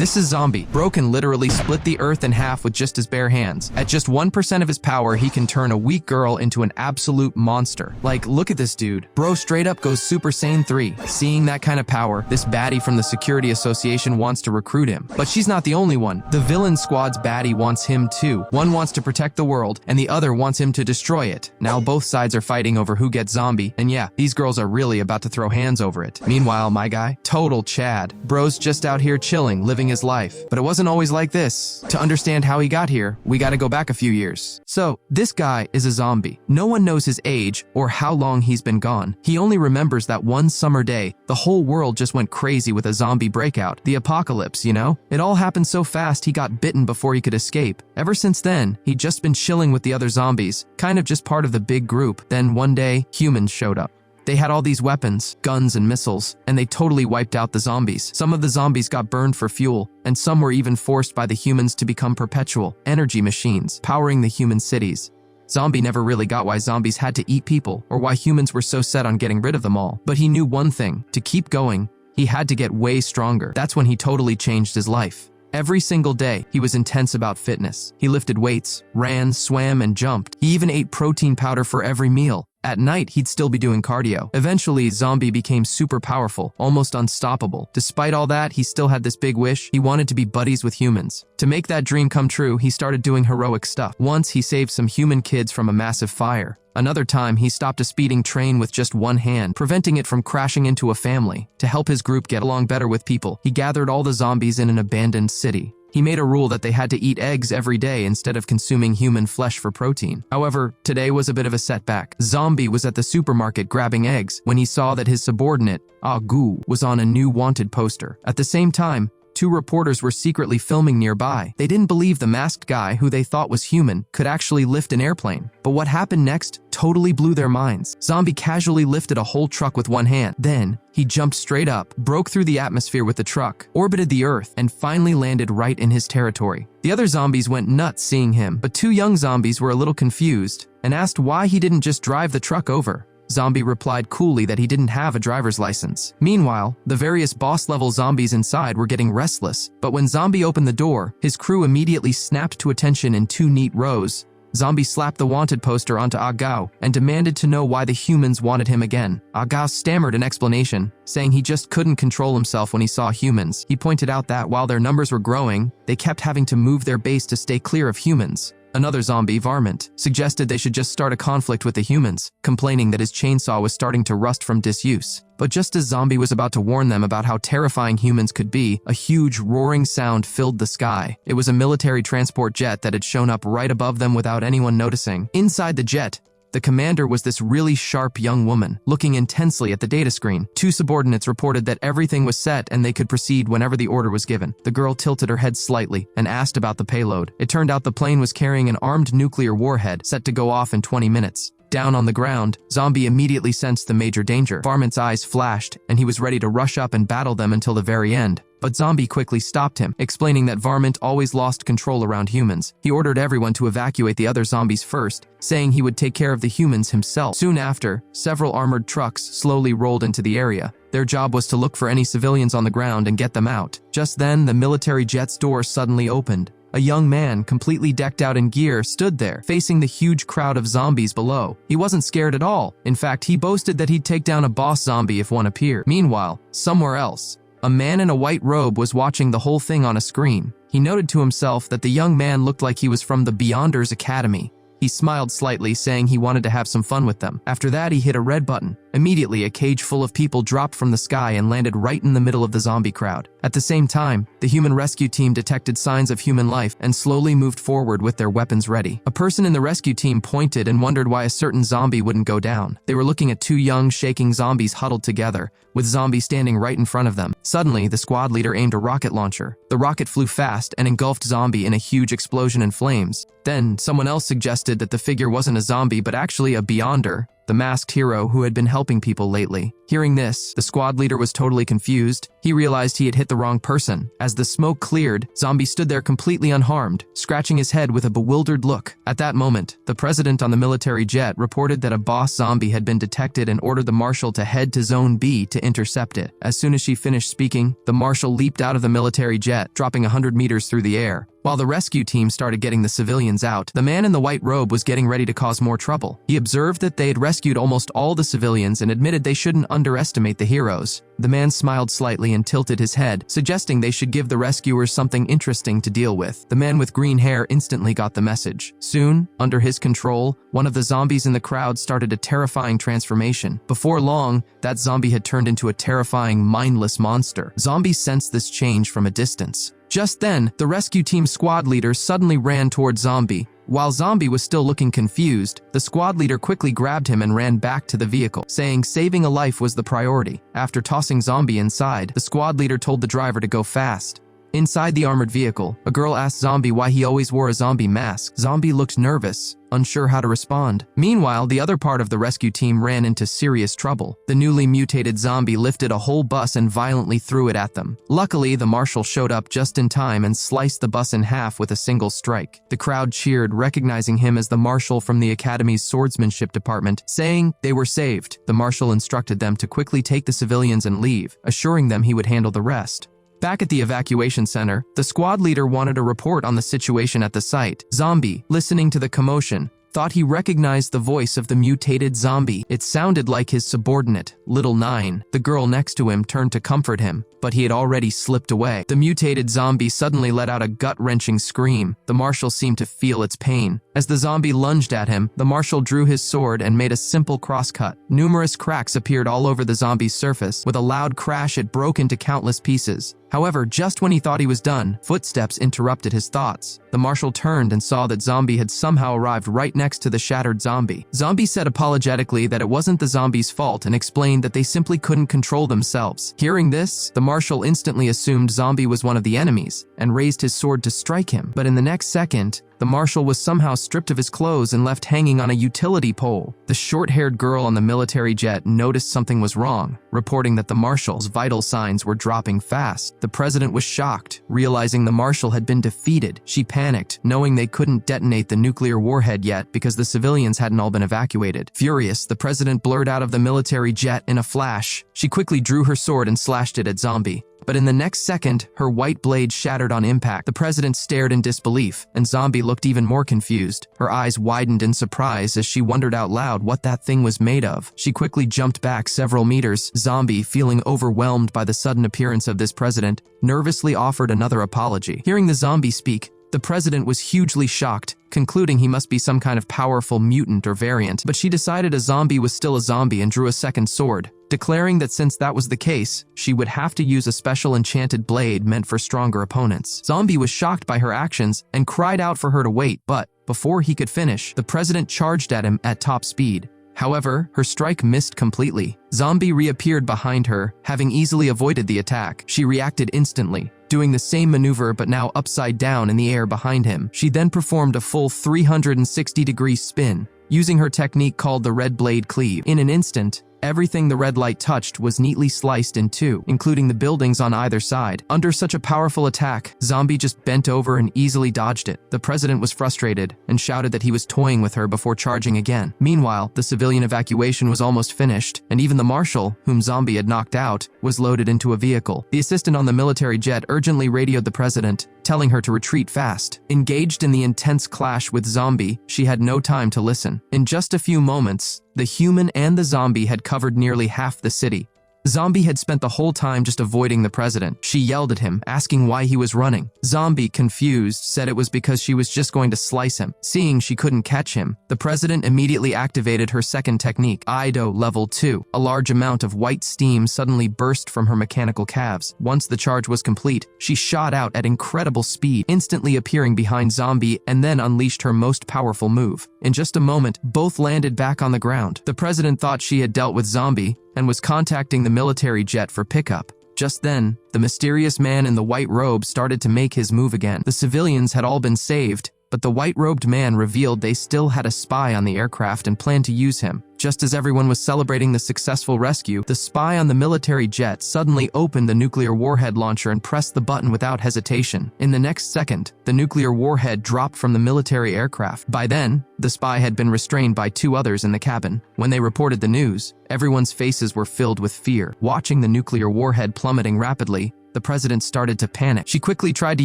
This is Zombie. Bro can literally split the earth in half with just his bare hands. At just 1% of his power, he can turn a weak girl into an absolute monster. Like, look at this dude. Bro straight up goes Super Saiyan 3. Seeing that kind of power, this baddie from the Security Association wants to recruit him. But she's not the only one. The villain squad's baddie wants him too. One wants to protect the world, and the other wants him to destroy it. Now both sides are fighting over who gets Zombie, and yeah, these girls are really about to throw hands over it. Meanwhile, my guy, total Chad. Bro's just out here chilling, living his life. But it wasn't always like this. To understand how he got here, we gotta go back a few years. So, this guy is a zombie. No one knows his age or how long he's been gone. He only remembers that one summer day, the whole world just went crazy with a zombie breakout. The apocalypse, you know? It all happened so fast he got bitten before he could escape. Ever since then, he'd just been chilling with the other zombies, kind of just part of the big group. Then one day, humans showed up. They had all these weapons, guns and missiles, and they totally wiped out the zombies. Some of the zombies got burned for fuel, and some were even forced by the humans to become perpetual energy machines, powering the human cities. Zombie never really got why zombies had to eat people, or why humans were so set on getting rid of them all. But he knew one thing: to keep going, he had to get way stronger. That's when he totally changed his life. Every single day, he was intense about fitness. He lifted weights, ran, swam, and jumped. He even ate protein powder for every meal. At night, he'd still be doing cardio. Eventually, Zombie became super powerful, almost unstoppable. Despite all that, he still had this big wish. He wanted to be buddies with humans. To make that dream come true, he started doing heroic stuff. Once, he saved some human kids from a massive fire. Another time, he stopped a speeding train with just one hand, preventing it from crashing into a family. To help his group get along better with people, he gathered all the zombies in an abandoned city. He made a rule that they had to eat eggs every day instead of consuming human flesh for protein. However, today was a bit of a setback. Zombie was at the supermarket grabbing eggs when he saw that his subordinate, Agu, was on a new wanted poster. At the same time, two reporters were secretly filming nearby. They didn't believe the masked guy, who they thought was human, could actually lift an airplane. But what happened next totally blew their minds. Zombie casually lifted a whole truck with one hand. Then, he jumped straight up, broke through the atmosphere with the truck, orbited the Earth, and finally landed right in his territory. The other zombies went nuts seeing him, but two young zombies were a little confused and asked why he didn't just drive the truck over. Zombie replied coolly that he didn't have a driver's license. Meanwhile, the various boss-level zombies inside were getting restless, but when Zombie opened the door, his crew immediately snapped to attention in two neat rows. Zombie slapped the wanted poster onto Agao and demanded to know why the humans wanted him again. Agao stammered an explanation, saying he just couldn't control himself when he saw humans. He pointed out that while their numbers were growing, they kept having to move their base to stay clear of humans. Another zombie, Varmint, suggested they should just start a conflict with the humans, complaining that his chainsaw was starting to rust from disuse. But just as Zombie was about to warn them about how terrifying humans could be, a huge roaring sound filled the sky. It was a military transport jet that had shown up right above them without anyone noticing. Inside the jet, the commander was this really sharp young woman, looking intensely at the data screen. Two subordinates reported that everything was set and they could proceed whenever the order was given. The girl tilted her head slightly and asked about the payload. It turned out the plane was carrying an armed nuclear warhead set to go off in 20 minutes. Down on the ground, Zombie immediately sensed the major danger. Varmint's eyes flashed, and he was ready to rush up and battle them until the very end. But Zombie quickly stopped him, explaining that Varmint always lost control around humans. He ordered everyone to evacuate the other zombies first, saying he would take care of the humans himself. Soon after, several armored trucks slowly rolled into the area. Their job was to look for any civilians on the ground and get them out. Just then, the military jet's door suddenly opened. A young man, completely decked out in gear, stood there, facing the huge crowd of zombies below. He wasn't scared at all. In fact, he boasted that he'd take down a boss zombie if one appeared. Meanwhile, somewhere else, a man in a white robe was watching the whole thing on a screen. He noted to himself that the young man looked like he was from the Beyonders Academy. He smiled slightly, saying he wanted to have some fun with them. After that, he hit a red button. Immediately, a cage full of people dropped from the sky and landed right in the middle of the zombie crowd. At the same time, the human rescue team detected signs of human life and slowly moved forward with their weapons ready. A person in the rescue team pointed and wondered why a certain zombie wouldn't go down. They were looking at two young, shaking zombies huddled together, with Zombie standing right in front of them. Suddenly, the squad leader aimed a rocket launcher. The rocket flew fast and engulfed Zombie in a huge explosion in flames. Then, someone else suggested that the figure wasn't a zombie but actually a Beyonder. the masked hero who had been helping people lately. Hearing this, the squad leader was totally confused. He realized he had hit the wrong person. As the smoke cleared, Zombie stood there completely unharmed, scratching his head with a bewildered look. At that moment, the president on the military jet reported that a boss zombie had been detected and ordered the marshal to head to Zone B to intercept it. As soon as she finished speaking, the marshal leaped out of the military jet, dropping 100 meters through the air. While the rescue team started getting the civilians out, the man in the white robe was getting ready to cause more trouble. He observed that they had rescued almost all the civilians and admitted they shouldn't underestimate the heroes. The man smiled slightly and tilted his head, suggesting they should give the rescuers something interesting to deal with. The man with green hair instantly got the message. Soon, under his control, one of the zombies in the crowd started a terrifying transformation. Before long, that zombie had turned into a terrifying, mindless monster. Zombies sensed this change from a distance. Just then, the rescue team squad leader suddenly ran toward Zombie. While Zombie was still looking confused, the squad leader quickly grabbed him and ran back to the vehicle, saying saving a life was the priority. After tossing Zombie inside, the squad leader told the driver to go fast. Inside the armored vehicle, a girl asked Zombie why he always wore a zombie mask. Zombie looked nervous, unsure how to respond. Meanwhile, the other part of the rescue team ran into serious trouble. The newly mutated zombie lifted a whole bus and violently threw it at them. Luckily, the marshal showed up just in time and sliced the bus in half with a single strike. The crowd cheered, recognizing him as the marshal from the academy's swordsmanship department, saying they were saved. The marshal instructed them to quickly take the civilians and leave, assuring them he would handle the rest. Back at the evacuation center, the squad leader wanted a report on the situation at the site. Zombie, listening to the commotion, thought he recognized the voice of the mutated zombie. It sounded like his subordinate, Little Nine. The girl next to him turned to comfort him, but he had already slipped away. The mutated zombie suddenly let out a gut-wrenching scream. The marshal seemed to feel its pain. As the zombie lunged at him, the marshal drew his sword and made a simple crosscut. Numerous cracks appeared all over the zombie's surface. With a loud crash, it broke into countless pieces. However, just when he thought he was done, footsteps interrupted his thoughts. The marshal turned and saw that Zombie had somehow arrived right next to the shattered zombie. Zombie said apologetically that it wasn't the zombie's fault and explained that they simply couldn't control themselves. Hearing this, the marshal instantly assumed Zombie was one of the enemies and raised his sword to strike him. But in the next second, the marshal was somehow stripped of his clothes and left hanging on a utility pole. The short-haired girl on the military jet noticed something was wrong, reporting that the marshal's vital signs were dropping fast. The president was shocked, realizing the marshal had been defeated. She panicked, knowing they couldn't detonate the nuclear warhead yet because the civilians hadn't all been evacuated. Furious, the president blurred out of the military jet in a flash. She quickly drew her sword and slashed it at Zombie. But in the next second, her white blade shattered on impact. The president stared in disbelief, and Zombie looked even more confused. Her eyes widened in surprise as she wondered out loud what that thing was made of. She quickly jumped back several meters. Zombie, feeling overwhelmed by the sudden appearance of this president, nervously offered another apology. Hearing the zombie speak, the president was hugely shocked, concluding he must be some kind of powerful mutant or variant, but she decided a zombie was still a zombie and drew a second sword, declaring that since that was the case, she would have to use a special enchanted blade meant for stronger opponents. Zombie was shocked by her actions and cried out for her to wait, but before he could finish, the president charged at him at top speed. However, her strike missed completely. Zombie reappeared behind her, having easily avoided the attack. She reacted instantly, doing the same maneuver but now upside down in the air behind him. She then performed a full 360-degree spin, using her technique called the red blade cleave. In an instant, everything the red light touched was neatly sliced in two, including the buildings on either side. Under such a powerful attack, Zombie just bent over and easily dodged it. The president was frustrated and shouted that he was toying with her before charging again. Meanwhile, the civilian evacuation was almost finished, and even the marshal, whom Zombie had knocked out, was loaded into a vehicle. The assistant on the military jet urgently radioed the president, telling her to retreat fast. Engaged in the intense clash with Zombie, she had no time to listen. In just a few moments, the human and the zombie had covered nearly half the city. Zombie had spent the whole time just avoiding the president. She yelled at him, asking why he was running. Zombie, confused, said it was because she was just going to slice him. Seeing she couldn't catch him, the president immediately activated her second technique, Ido Level 2. A large amount of white steam suddenly burst from her mechanical calves. Once the charge was complete, she shot out at incredible speed, instantly appearing behind Zombie and then unleashed her most powerful move. In just a moment, both landed back on the ground. The president thought she had dealt with Zombie and was contacting the military jet for pickup. Just then, the mysterious man in the white robe started to make his move again. The civilians had all been saved, but the white-robed man revealed they still had a spy on the aircraft and planned to use him. Just as everyone was celebrating the successful rescue, the spy on the military jet suddenly opened the nuclear warhead launcher and pressed the button without hesitation. In the next second, the nuclear warhead dropped from the military aircraft. By then, the spy had been restrained by 2 others in the cabin. When they reported the news, everyone's faces were filled with fear. Watching the nuclear warhead plummeting rapidly, the president started to panic. She quickly tried to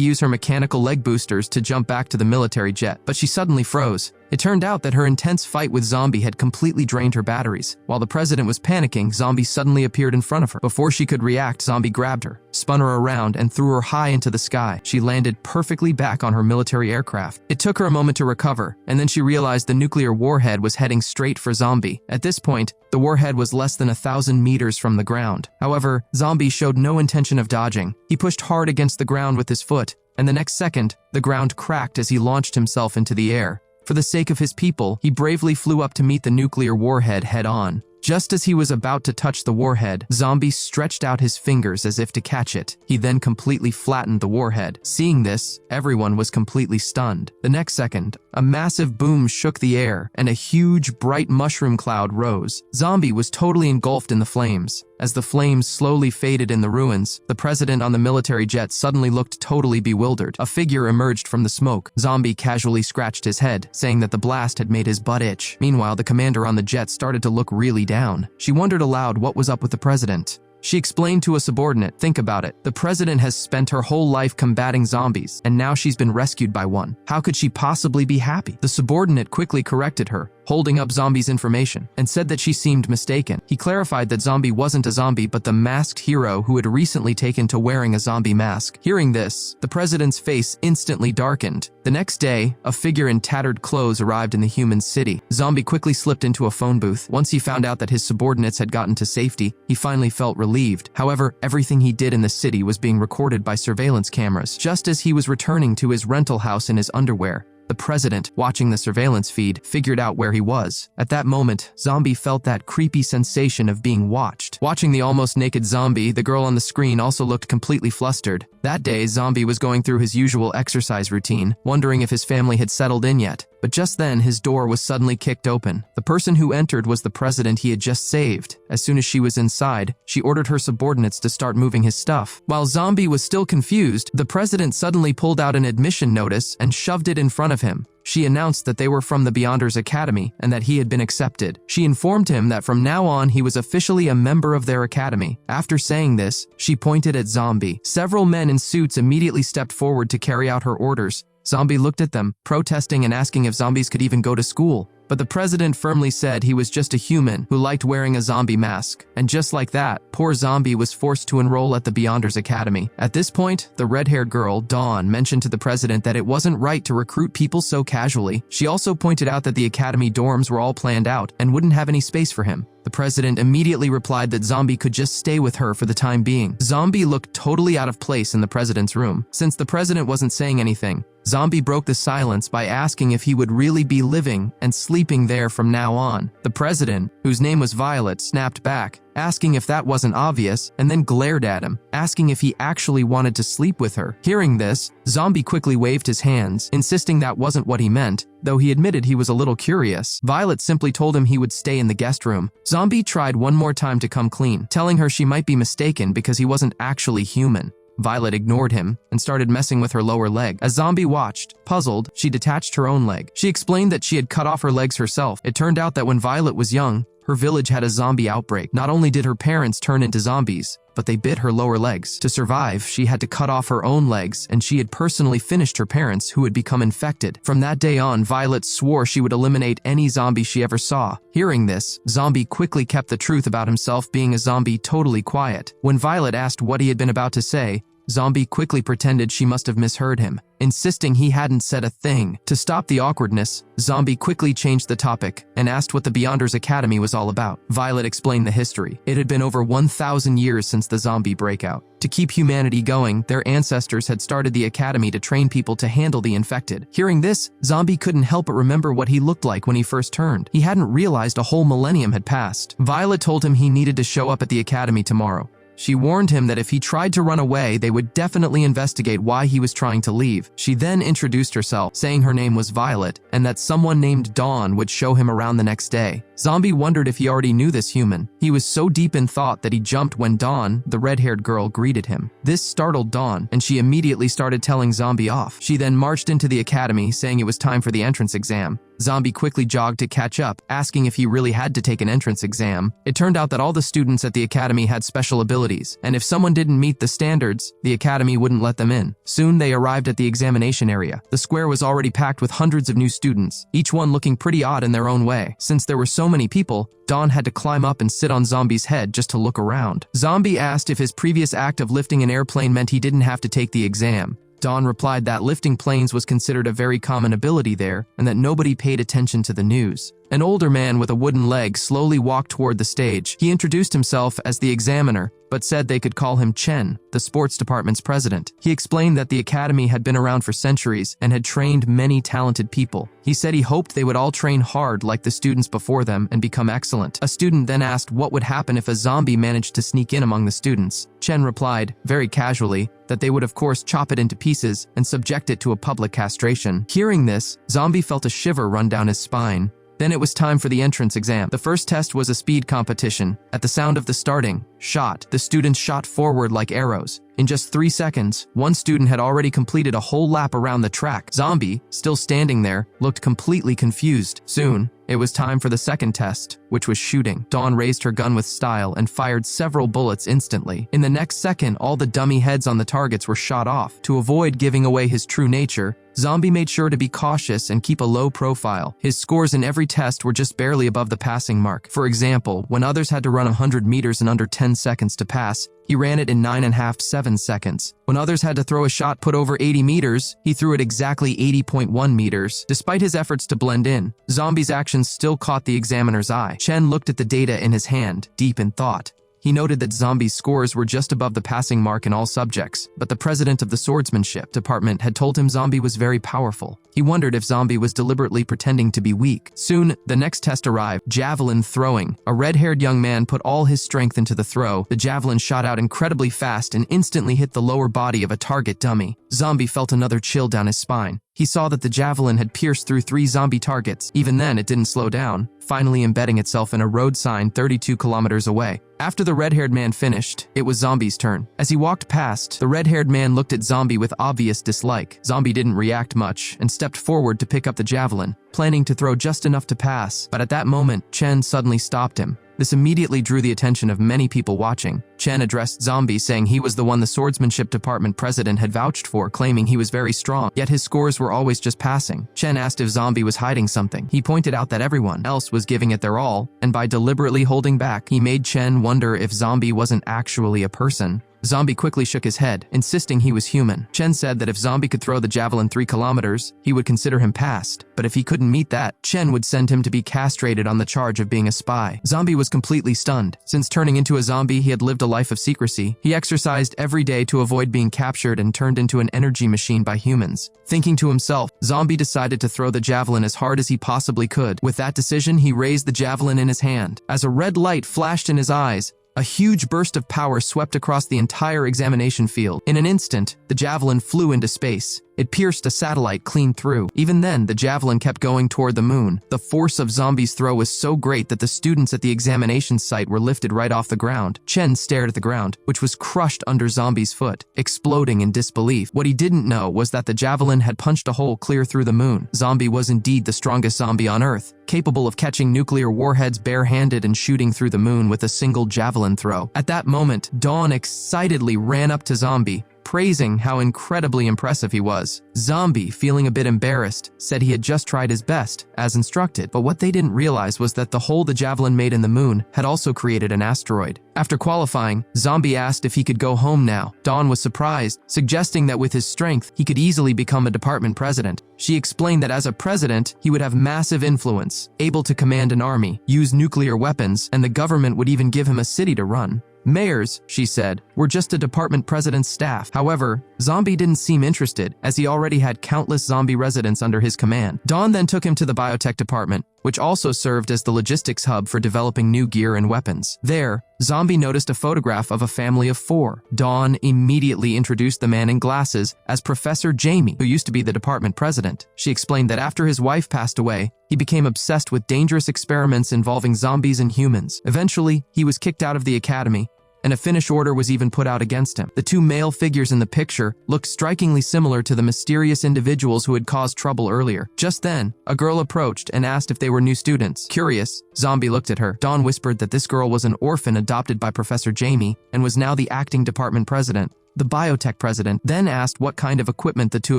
use her mechanical leg boosters to jump back to the military jet, but she suddenly froze. It turned out that her intense fight with Zombie had completely drained her batteries. While the president was panicking, Zombie suddenly appeared in front of her. Before she could react, Zombie grabbed her, spun her around, and threw her high into the sky. She landed perfectly back on her military aircraft. It took her a moment to recover, and then she realized the nuclear warhead was heading straight for Zombie. At this point, the warhead was less than 1,000 meters from the ground. However, Zombie showed no intention of dodging. He pushed hard against the ground with his foot, and the next second, the ground cracked as he launched himself into the air. For the sake of his people, he bravely flew up to meet the nuclear warhead head-on. Just as he was about to touch the warhead, Zombie stretched out his fingers as if to catch it. He then completely flattened the warhead. Seeing this, everyone was completely stunned. The next second, a massive boom shook the air, and a huge, bright mushroom cloud rose. Zombie was totally engulfed in the flames. As the flames slowly faded in the ruins, the president on the military jet suddenly looked totally bewildered. A figure emerged from the smoke. Zombie casually scratched his head, saying that the blast had made his butt itch. Meanwhile, the commander on the jet started to look really down. She wondered aloud what was up with the president. She explained to a subordinate, "Think about it. The president has spent her whole life combating zombies, and now she's been rescued by one. How could she possibly be happy?" The subordinate quickly corrected her, holding up Zombie's information, and said that she seemed mistaken. He clarified that Zombie wasn't a zombie but the masked hero who had recently taken to wearing a zombie mask. Hearing this, the president's face instantly darkened. The next day, a figure in tattered clothes arrived in the human city. Zombie quickly slipped into a phone booth. Once he found out that his subordinates had gotten to safety, he finally felt relieved. However, everything he did in the city was being recorded by surveillance cameras. Just as he was returning to his rental house in his underwear, the president, watching the surveillance feed, figured out where he was. At that moment, Zombie felt that creepy sensation of being watched. Watching the almost naked Zombie, the girl on the screen also looked completely flustered. That day, Zombie was going through his usual exercise routine, wondering if his family had settled in yet. But just then, his door was suddenly kicked open. The person who entered was the president he had just saved. As soon as she was inside, she ordered her subordinates to start moving his stuff. While Zombie was still confused, the president suddenly pulled out an admission notice and shoved it in front of him. She announced that they were from the Beyonders Academy and that he had been accepted. She informed him that from now on he was officially a member of their academy. After saying this, she pointed at Zombie. Several men in suits immediately stepped forward to carry out her orders. Zombie looked at them, protesting and asking if zombies could even go to school. But the president firmly said he was just a human who liked wearing a zombie mask. And just like that, poor Zombie was forced to enroll at the Beyonders Academy. At this point, the red-haired girl, Dawn, mentioned to the president that it wasn't right to recruit people so casually. She also pointed out that the academy dorms were all planned out and wouldn't have any space for him. The president immediately replied that Zombie could just stay with her for the time being. Zombie looked totally out of place in the president's room. Since the president wasn't saying anything, Zombie broke the silence by asking if he would really be living and sleeping there from now on. The president, whose name was Violet, snapped back, asking if that wasn't obvious, and then glared at him, asking if he actually wanted to sleep with her. Hearing this, Zombie quickly waved his hands, insisting that wasn't what he meant, though he admitted he was a little curious. Violet simply told him he would stay in the guest room. Zombie tried one more time to come clean, telling her she might be mistaken because he wasn't actually human. Violet ignored him and started messing with her lower leg. As Zombie watched, puzzled, she detached her own leg. She explained that she had cut off her legs herself. It turned out that when Violet was young, her village had a zombie outbreak. Not only did her parents turn into zombies, but they bit her lower legs. To survive, she had to cut off her own legs, and she had personally finished her parents who had become infected. From that day on, Violet swore she would eliminate any zombie she ever saw. Hearing this, Zombie quickly kept the truth about himself being a zombie totally quiet. When Violet asked what he had been about to say, Zombie quickly pretended she must have misheard him, insisting he hadn't said a thing. To stop the awkwardness, Zombie quickly changed the topic and asked what the Beyonders Academy was all about. Violet explained the history. It had been over 1,000 years since the zombie breakout. To keep humanity going, their ancestors had started the academy to train people to handle the infected. Hearing this, Zombie couldn't help but remember what he looked like when he first turned. He hadn't realized a whole millennium had passed. Violet told him he needed to show up at the academy tomorrow. She warned him that if he tried to run away, they would definitely investigate why he was trying to leave. She then introduced herself, saying her name was Violet, and that someone named Dawn would show him around the next day. Zombie wondered if he already knew this human. He was so deep in thought that he jumped when Dawn, the red-haired girl, greeted him. This startled Dawn, and she immediately started telling Zombie off. She then marched into the academy, saying it was time for the entrance exam. Zombie quickly jogged to catch up, asking if he really had to take an entrance exam. It turned out that all the students at the academy had special abilities, and if someone didn't meet the standards, the academy wouldn't let them in. Soon they arrived at the examination area. The square was already packed with hundreds of new students, each one looking pretty odd in their own way. Since there were so many people, Dawn had to climb up and sit on Zombie's head just to look around. Zombie asked if his previous act of lifting an airplane meant he didn't have to take the exam. Dawn replied that lifting planes was considered a very common ability there, and that nobody paid attention to the news. An older man with a wooden leg slowly walked toward the stage. He introduced himself as the examiner, but said they could call him Chen, the sports department's president. He explained that the academy had been around for centuries and had trained many talented people. He said he hoped they would all train hard like the students before them and become excellent. A student then asked what would happen if a zombie managed to sneak in among the students. Chen replied, very casually, that they would of course chop it into pieces and subject it to a public castration. Hearing this, Zombie felt a shiver run down his spine. Then it was time for the entrance exam. The first test was a speed competition. At the sound of the starting shot, the students shot forward like arrows. In just 3 seconds, one student had already completed a whole lap around the track. Zombie, still standing there, looked completely confused. Soon, it was time for the second test, which was shooting. Dawn raised her gun with style and fired several bullets instantly. In the next second, all the dummy heads on the targets were shot off. To avoid giving away his true nature, Zombie made sure to be cautious and keep a low profile. His scores in every test were just barely above the passing mark. For example, when others had to run 100 meters in under 10 seconds to pass, he ran it in 9.5–7 seconds. When others had to throw a shot put over 80 meters, he threw it exactly 80.1 meters. Despite his efforts to blend in, Zombie's actions still caught the examiner's eye. Chen looked at the data in his hand, deep in thought. He noted that Zombie's scores were just above the passing mark in all subjects, but the president of the swordsmanship department had told him Zombie was very powerful. He wondered if Zombie was deliberately pretending to be weak. Soon, the next test arrived, javelin throwing. A red-haired young man put all his strength into the throw. The javelin shot out incredibly fast and instantly hit the lower body of a target dummy. Zombie felt another chill down his spine. He saw that the javelin had pierced through 3 zombie targets. Even then, it didn't slow down, finally embedding itself in a road sign 32 kilometers away. After the red-haired man finished, it was Zombie's turn. As he walked past, the red-haired man looked at Zombie with obvious dislike. Zombie didn't react much and stepped forward to pick up the javelin, planning to throw just enough to pass. But at that moment, Chen suddenly stopped him. This immediately drew the attention of many people watching. Chen addressed Zombie, saying he was the one the swordsmanship department president had vouched for, claiming he was very strong, yet his scores were always just passing. Chen asked if Zombie was hiding something. He pointed out that everyone else was giving it their all, and by deliberately holding back, he made Chen wonder if Zombie wasn't actually a person. Zombie quickly shook his head, insisting he was human. Chen said that if Zombie could throw the javelin 3 kilometers, he would consider him passed. But if he couldn't meet that, Chen would send him to be castrated on the charge of being a spy. Zombie was completely stunned. Since turning into a zombie, he had lived a life of secrecy. He exercised every day to avoid being captured and turned into an energy machine by humans. Thinking to himself, Zombie decided to throw the javelin as hard as he possibly could. With that decision, he raised the javelin in his hand. As a red light flashed in his eyes, a huge burst of power swept across the entire examination field. In an instant, the javelin flew into space. It pierced a satellite clean through. Even then, the javelin kept going toward the moon. The force of Zombie's throw was so great that the students at the examination site were lifted right off the ground. Chen stared at the ground, which was crushed under Zombie's foot, exploding in disbelief. What he didn't know was that the javelin had punched a hole clear through the moon. Zombie was indeed the strongest zombie on Earth, capable of catching nuclear warheads bare-handed and shooting through the moon with a single javelin throw. At that moment, Dawn excitedly ran up to Zombie, praising how incredibly impressive he was. Zombie, feeling a bit embarrassed, said he had just tried his best, as instructed, but what they didn't realize was that the hole the javelin made in the moon had also created an asteroid. After qualifying, Zombie asked if he could go home now. Dawn was surprised, suggesting that with his strength, he could easily become a department president. She explained that as a president, he would have massive influence, able to command an army, use nuclear weapons, and the government would even give him a city to run. Mayors, she said, were just a department president's staff. However, Zombie didn't seem interested, as he already had countless zombie residents under his command. Dawn then took him to the biotech department, which also served as the logistics hub for developing new gear and weapons. There, Zombie noticed a photograph of a family of 4. Dawn immediately introduced the man in glasses as Professor Jaime, who used to be the department president. She explained that after his wife passed away, he became obsessed with dangerous experiments involving zombies and humans. Eventually, he was kicked out of the academy, and a finish order was even put out against him. The 2 male figures in the picture looked strikingly similar to the mysterious individuals who had caused trouble earlier. Just then, a girl approached and asked if they were new students. Curious, Zombie looked at her. Dawn whispered that this girl was an orphan adopted by Professor Jaime and was now the acting department president. The biotech president then asked what kind of equipment the 2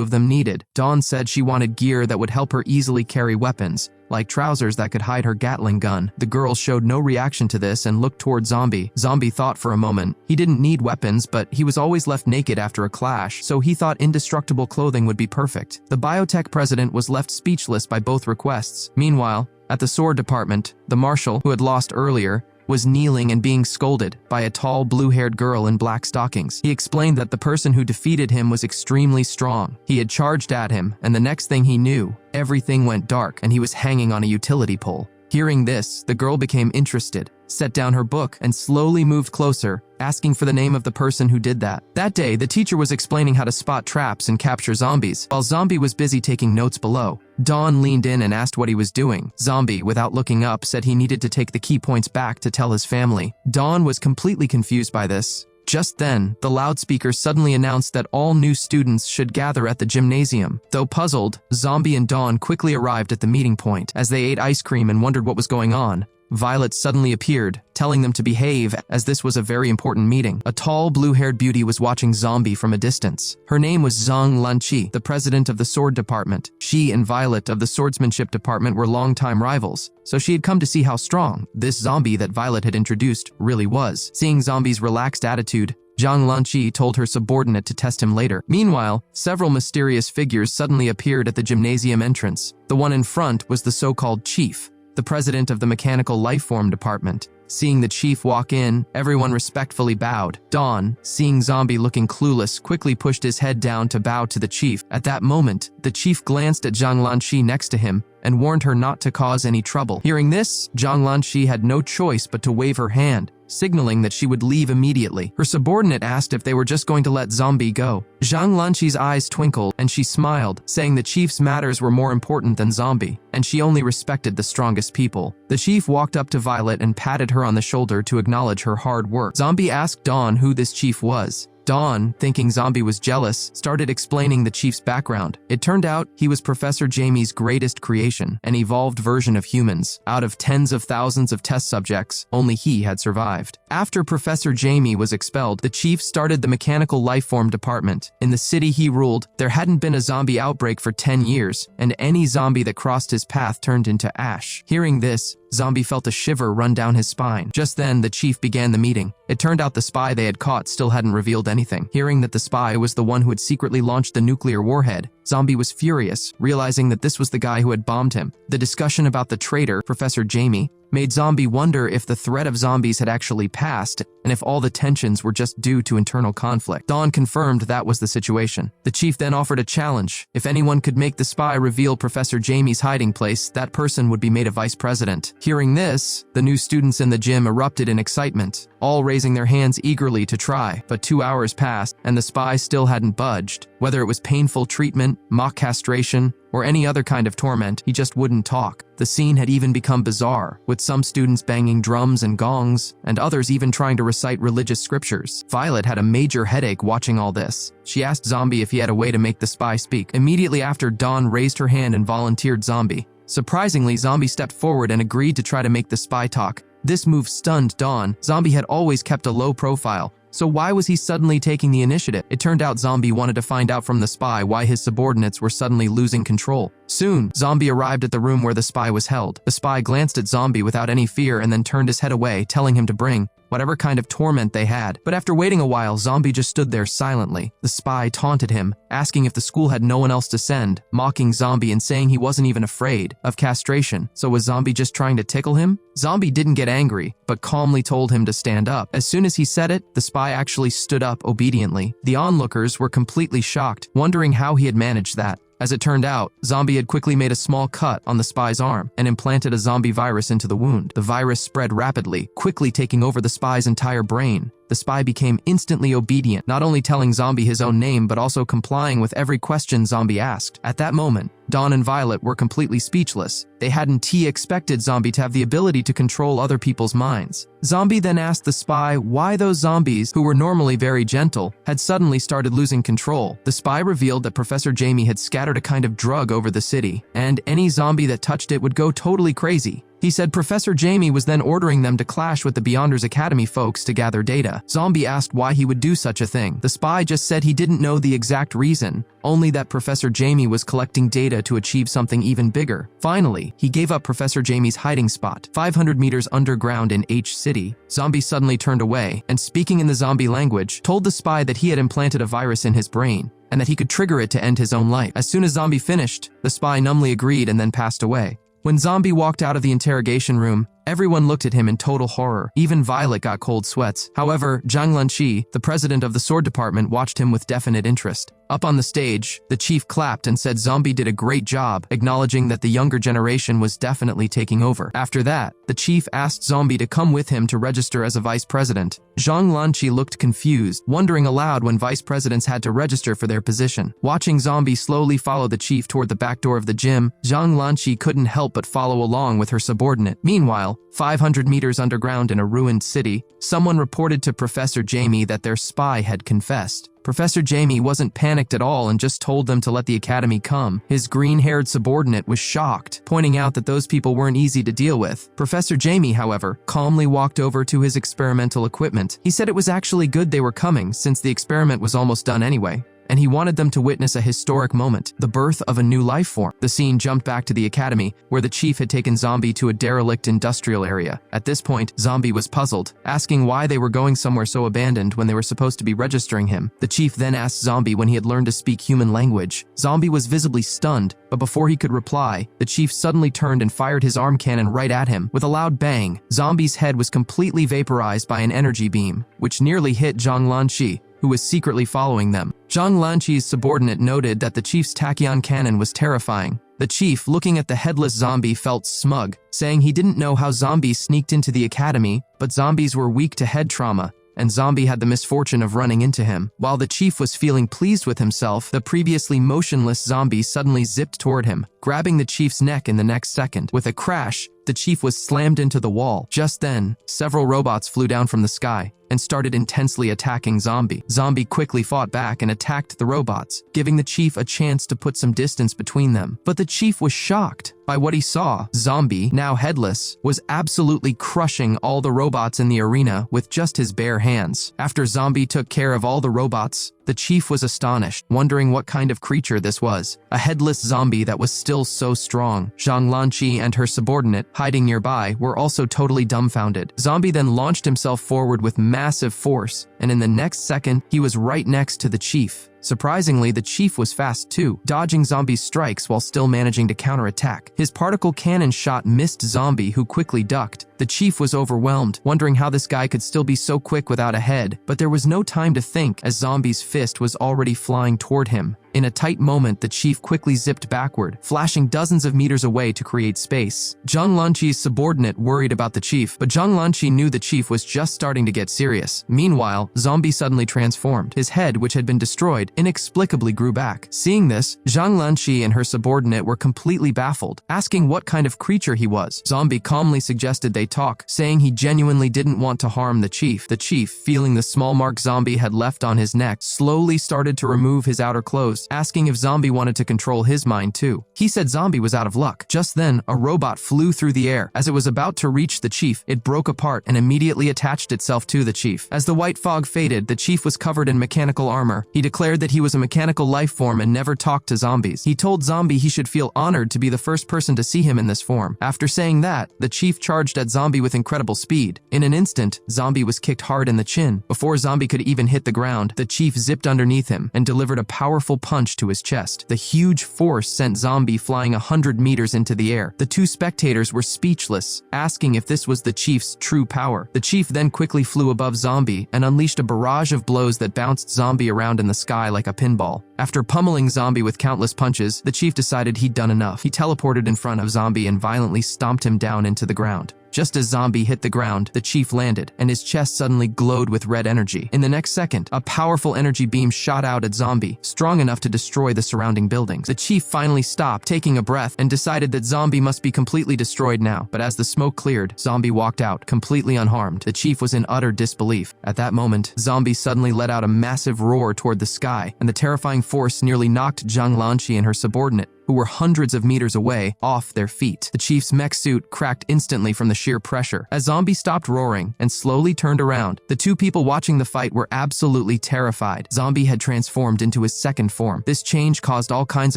of them needed. Dawn said she wanted gear that would help her easily carry weapons, like trousers that could hide her Gatling gun. The girl showed no reaction to this and looked toward Zombie. Zombie thought for a moment. He didn't need weapons, but he was always left naked after a clash, so he thought indestructible clothing would be perfect. The biotech president was left speechless by both requests. Meanwhile, at the sword department, the marshal, who had lost earlier, was kneeling and being scolded by a tall, blue-haired girl in black stockings. He explained that the person who defeated him was extremely strong. He had charged at him, and the next thing he knew, everything went dark and he was hanging on a utility pole. Hearing this, the girl became interested, set down her book, and slowly moved closer, asking for the name of the person who did that. That day, the teacher was explaining how to spot traps and capture zombies, while Zombie was busy taking notes below. Dawn leaned in and asked what he was doing. Zombie, without looking up, said he needed to take the key points back to tell his family. Dawn was completely confused by this. Just then, the loudspeaker suddenly announced that all new students should gather at the gymnasium. Though puzzled, Zombie and Dawn quickly arrived at the meeting point. As they ate ice cream and wondered what was going on, Violet suddenly appeared, telling them to behave as this was a very important meeting. A tall, blue-haired beauty was watching Zombie from a distance. Her name was Zhang Lanqi, the president of the sword department. She and Violet of the swordsmanship department were longtime rivals, so she had come to see how strong this zombie that Violet had introduced really was. Seeing Zombie's relaxed attitude, Zhang Lanqi told her subordinate to test him later. Meanwhile, several mysterious figures suddenly appeared at the gymnasium entrance. The one in front was the so-called chief, the president of the mechanical lifeform department. Seeing the chief walk in, everyone respectfully bowed. Dawn, seeing Zombie looking clueless, quickly pushed his head down to bow to the chief. At that moment, the chief glanced at Zhang Lanqi next to him and warned her not to cause any trouble. Hearing this, Zhang Lanqi had no choice but to wave her hand, signaling that she would leave immediately. Her subordinate asked if they were just going to let Zombie go. Zhang Lanqi's eyes twinkled, and she smiled, saying the chief's matters were more important than Zombie, and she only respected the strongest people. The chief walked up to Violet and patted her on the shoulder to acknowledge her hard work. Zombie asked Dawn who this chief was. Dawn, thinking Zombie was jealous, started explaining the chief's background. It turned out he was Professor Jaime's greatest creation, an evolved version of humans. Out of tens of thousands of test subjects, only he had survived. After Professor Jaime was expelled, the chief started the mechanical lifeform department. In the city he ruled, there hadn't been a zombie outbreak for 10 years, and any zombie that crossed his path turned into ash. Hearing this, Zombie felt a shiver run down his spine. Just then, the chief began the meeting. It turned out the spy they had caught still hadn't revealed anything. Hearing that the spy was the one who had secretly launched the nuclear warhead, Zombie was furious, realizing that this was the guy who had bombed him. The discussion about the traitor, Professor Jaime, made Zombie wonder if the threat of zombies had actually passed and if all the tensions were just due to internal conflict. Dawn confirmed that was the situation. The chief then offered a challenge. If anyone could make the spy reveal Professor Jaime's hiding place, that person would be made a vice president. Hearing this, the new students in the gym erupted in excitement, all raising their hands eagerly to try. But 2 hours passed, and the spy still hadn't budged. Whether it was painful treatment, mock castration, or any other kind of torment, he just wouldn't talk. The scene had even become bizarre, with some students banging drums and gongs, and others even trying to recite religious scriptures. Violet had a major headache watching all this. She asked Zombie if he had a way to make the spy speak. Immediately after, Dawn raised her hand and volunteered Zombie. Surprisingly, Zombie stepped forward and agreed to try to make the spy talk. This move stunned Dawn. Zombie had always kept a low profile, so why was he suddenly taking the initiative? It turned out Zombie wanted to find out from the spy why his subordinates were suddenly losing control. Soon, Zombie arrived at the room where the spy was held. The spy glanced at Zombie without any fear and then turned his head away, telling him to bring whatever kind of torment they had. But after waiting a while, Zombie just stood there silently. The spy taunted him, asking if the school had no one else to send, mocking Zombie and saying he wasn't even afraid of castration. So was Zombie just trying to tickle him? Zombie didn't get angry, but calmly told him to stand up. As soon as he said it, the spy actually stood up obediently. The onlookers were completely shocked, wondering how he had managed that. As it turned out, Zombie had quickly made a small cut on the spy's arm and implanted a zombie virus into the wound. The virus spread rapidly, quickly taking over the spy's entire brain. The spy became instantly obedient, not only telling Zombie his own name but also complying with every question Zombie asked. At that moment, Dawn and Violet were completely speechless. They hadn't expected Zombie to have the ability to control other people's minds. Zombie then asked the spy why those zombies, who were normally very gentle, had suddenly started losing control. The spy revealed that Professor Jaime had scattered a kind of drug over the city, and any zombie that touched it would go totally crazy. He said Professor Jaime was then ordering them to clash with the Beyonders Academy folks to gather data. Zombie asked why he would do such a thing. The spy just said he didn't know the exact reason, only that Professor Jaime was collecting data to achieve something even bigger. Finally, he gave up Professor Jaime's hiding spot, 500 meters underground in H City. Zombie suddenly turned away, and speaking in the zombie language, told the spy that he had implanted a virus in his brain, and that he could trigger it to end his own life. As soon as Zombie finished, the spy numbly agreed and then passed away. When Zombie walked out of the interrogation room, everyone looked at him in total horror. Even Violet got cold sweats. However, Zhang Lanqi, the president of the sword department, watched him with definite interest. Up on the stage, the chief clapped and said Zombie did a great job, acknowledging that the younger generation was definitely taking over. After that, the chief asked Zombie to come with him to register as a vice president. Zhang Lanqi looked confused, wondering aloud when vice presidents had to register for their position. Watching Zombie slowly follow the chief toward the back door of the gym, Zhang Lanqi couldn't help but follow along with her subordinate. Meanwhile, 500 meters underground in a ruined city, someone reported to Professor Jaime that their spy had confessed. Professor Jaime wasn't panicked at all and just told them to let the academy come. His green-haired subordinate was shocked, pointing out that those people weren't easy to deal with. Professor Jaime, however, calmly walked over to his experimental equipment. He said it was actually good they were coming, since the experiment was almost done anyway, and he wanted them to witness a historic moment, the birth of a new life form. The scene jumped back to the academy, where the chief had taken Zombie to a derelict industrial area. At this point, Zombie was puzzled, asking why they were going somewhere so abandoned when they were supposed to be registering him. The chief then asked Zombie when he had learned to speak human language. Zombie was visibly stunned, but before he could reply, the chief suddenly turned and fired his arm cannon right at him. With a loud bang, Zombie's head was completely vaporized by an energy beam, which nearly hit Zhang Lanqi, who was secretly following them. Zhang Lanqi's subordinate noted that the chief's tachyon cannon was terrifying. The chief, looking at the headless zombie, felt smug, saying he didn't know how zombies sneaked into the academy, but zombies were weak to head trauma, and Zombie had the misfortune of running into him. While the chief was feeling pleased with himself, the previously motionless zombie suddenly zipped toward him, grabbing the chief's neck in the next second. With a crash, the chief was slammed into the wall. Just then, several robots flew down from the sky and started intensely attacking Zombie. Zombie quickly fought back and attacked the robots, giving the chief a chance to put some distance between them. But the chief was shocked by what he saw. Zombie, now headless, was absolutely crushing all the robots in the arena with just his bare hands. After Zombie took care of all the robots, the chief was astonished, wondering what kind of creature this was. A headless zombie that was still so strong. Zhang Lanqi and her subordinate, hiding nearby, were also totally dumbfounded. Zombie then launched himself forward with massive force, and in the next second, he was right next to the chief. Surprisingly, the chief was fast too, dodging Zombie's strikes while still managing to counterattack. His particle cannon shot missed Zombie, who quickly ducked. The chief was overwhelmed, wondering how this guy could still be so quick without a head, but there was no time to think as Zombie's fist was already flying toward him. In a tight moment, the chief quickly zipped backward, flashing dozens of meters away to create space. Zhang Lanqi's subordinate worried about the chief, but Zhang Lanqi knew the chief was just starting to get serious. Meanwhile, Zombie suddenly transformed. His head, which had been destroyed, inexplicably grew back. Seeing this, Zhang Lanqi and her subordinate were completely baffled, asking what kind of creature he was. Zombie calmly suggested they talk, saying he genuinely didn't want to harm the chief. The chief, feeling the small mark Zombie had left on his neck, slowly started to remove his outer clothes, asking if Zombie wanted to control his mind too. He said Zombie was out of luck. Just then, a robot flew through the air. As it was about to reach the chief, it broke apart and immediately attached itself to the chief. As the white fog faded, the chief was covered in mechanical armor. He declared that he was a mechanical life form and never talked to zombies. He told Zombie he should feel honored to be the first person to see him in this form. After saying that, the chief charged at Zombie Zombie with incredible speed. In an instant, Zombie was kicked hard in the chin. Before Zombie could even hit the ground, the chief zipped underneath him and delivered a powerful punch to his chest. The huge force sent Zombie flying 100 meters into the air. The two spectators were speechless, asking if this was the chief's true power. The chief then quickly flew above Zombie and unleashed a barrage of blows that bounced Zombie around in the sky like a pinball. After pummeling Zombie with countless punches, the chief decided he'd done enough. He teleported in front of Zombie and violently stomped him down into the ground. Just as Zombie hit the ground, the chief landed, and his chest suddenly glowed with red energy. In the next second, a powerful energy beam shot out at Zombie, strong enough to destroy the surrounding buildings. The chief finally stopped, taking a breath, and decided that Zombie must be completely destroyed now. But as the smoke cleared, Zombie walked out, completely unharmed. The chief was in utter disbelief. At that moment, Zombie suddenly let out a massive roar toward the sky, and the terrifying force nearly knocked Zhang Lanqi and her subordinate, who were hundreds of meters away, off their feet. The chief's mech suit cracked instantly from the sheer pressure. As Zombie stopped roaring and slowly turned around, the two people watching the fight were absolutely terrified. Zombie had transformed into his second form. This change caused all kinds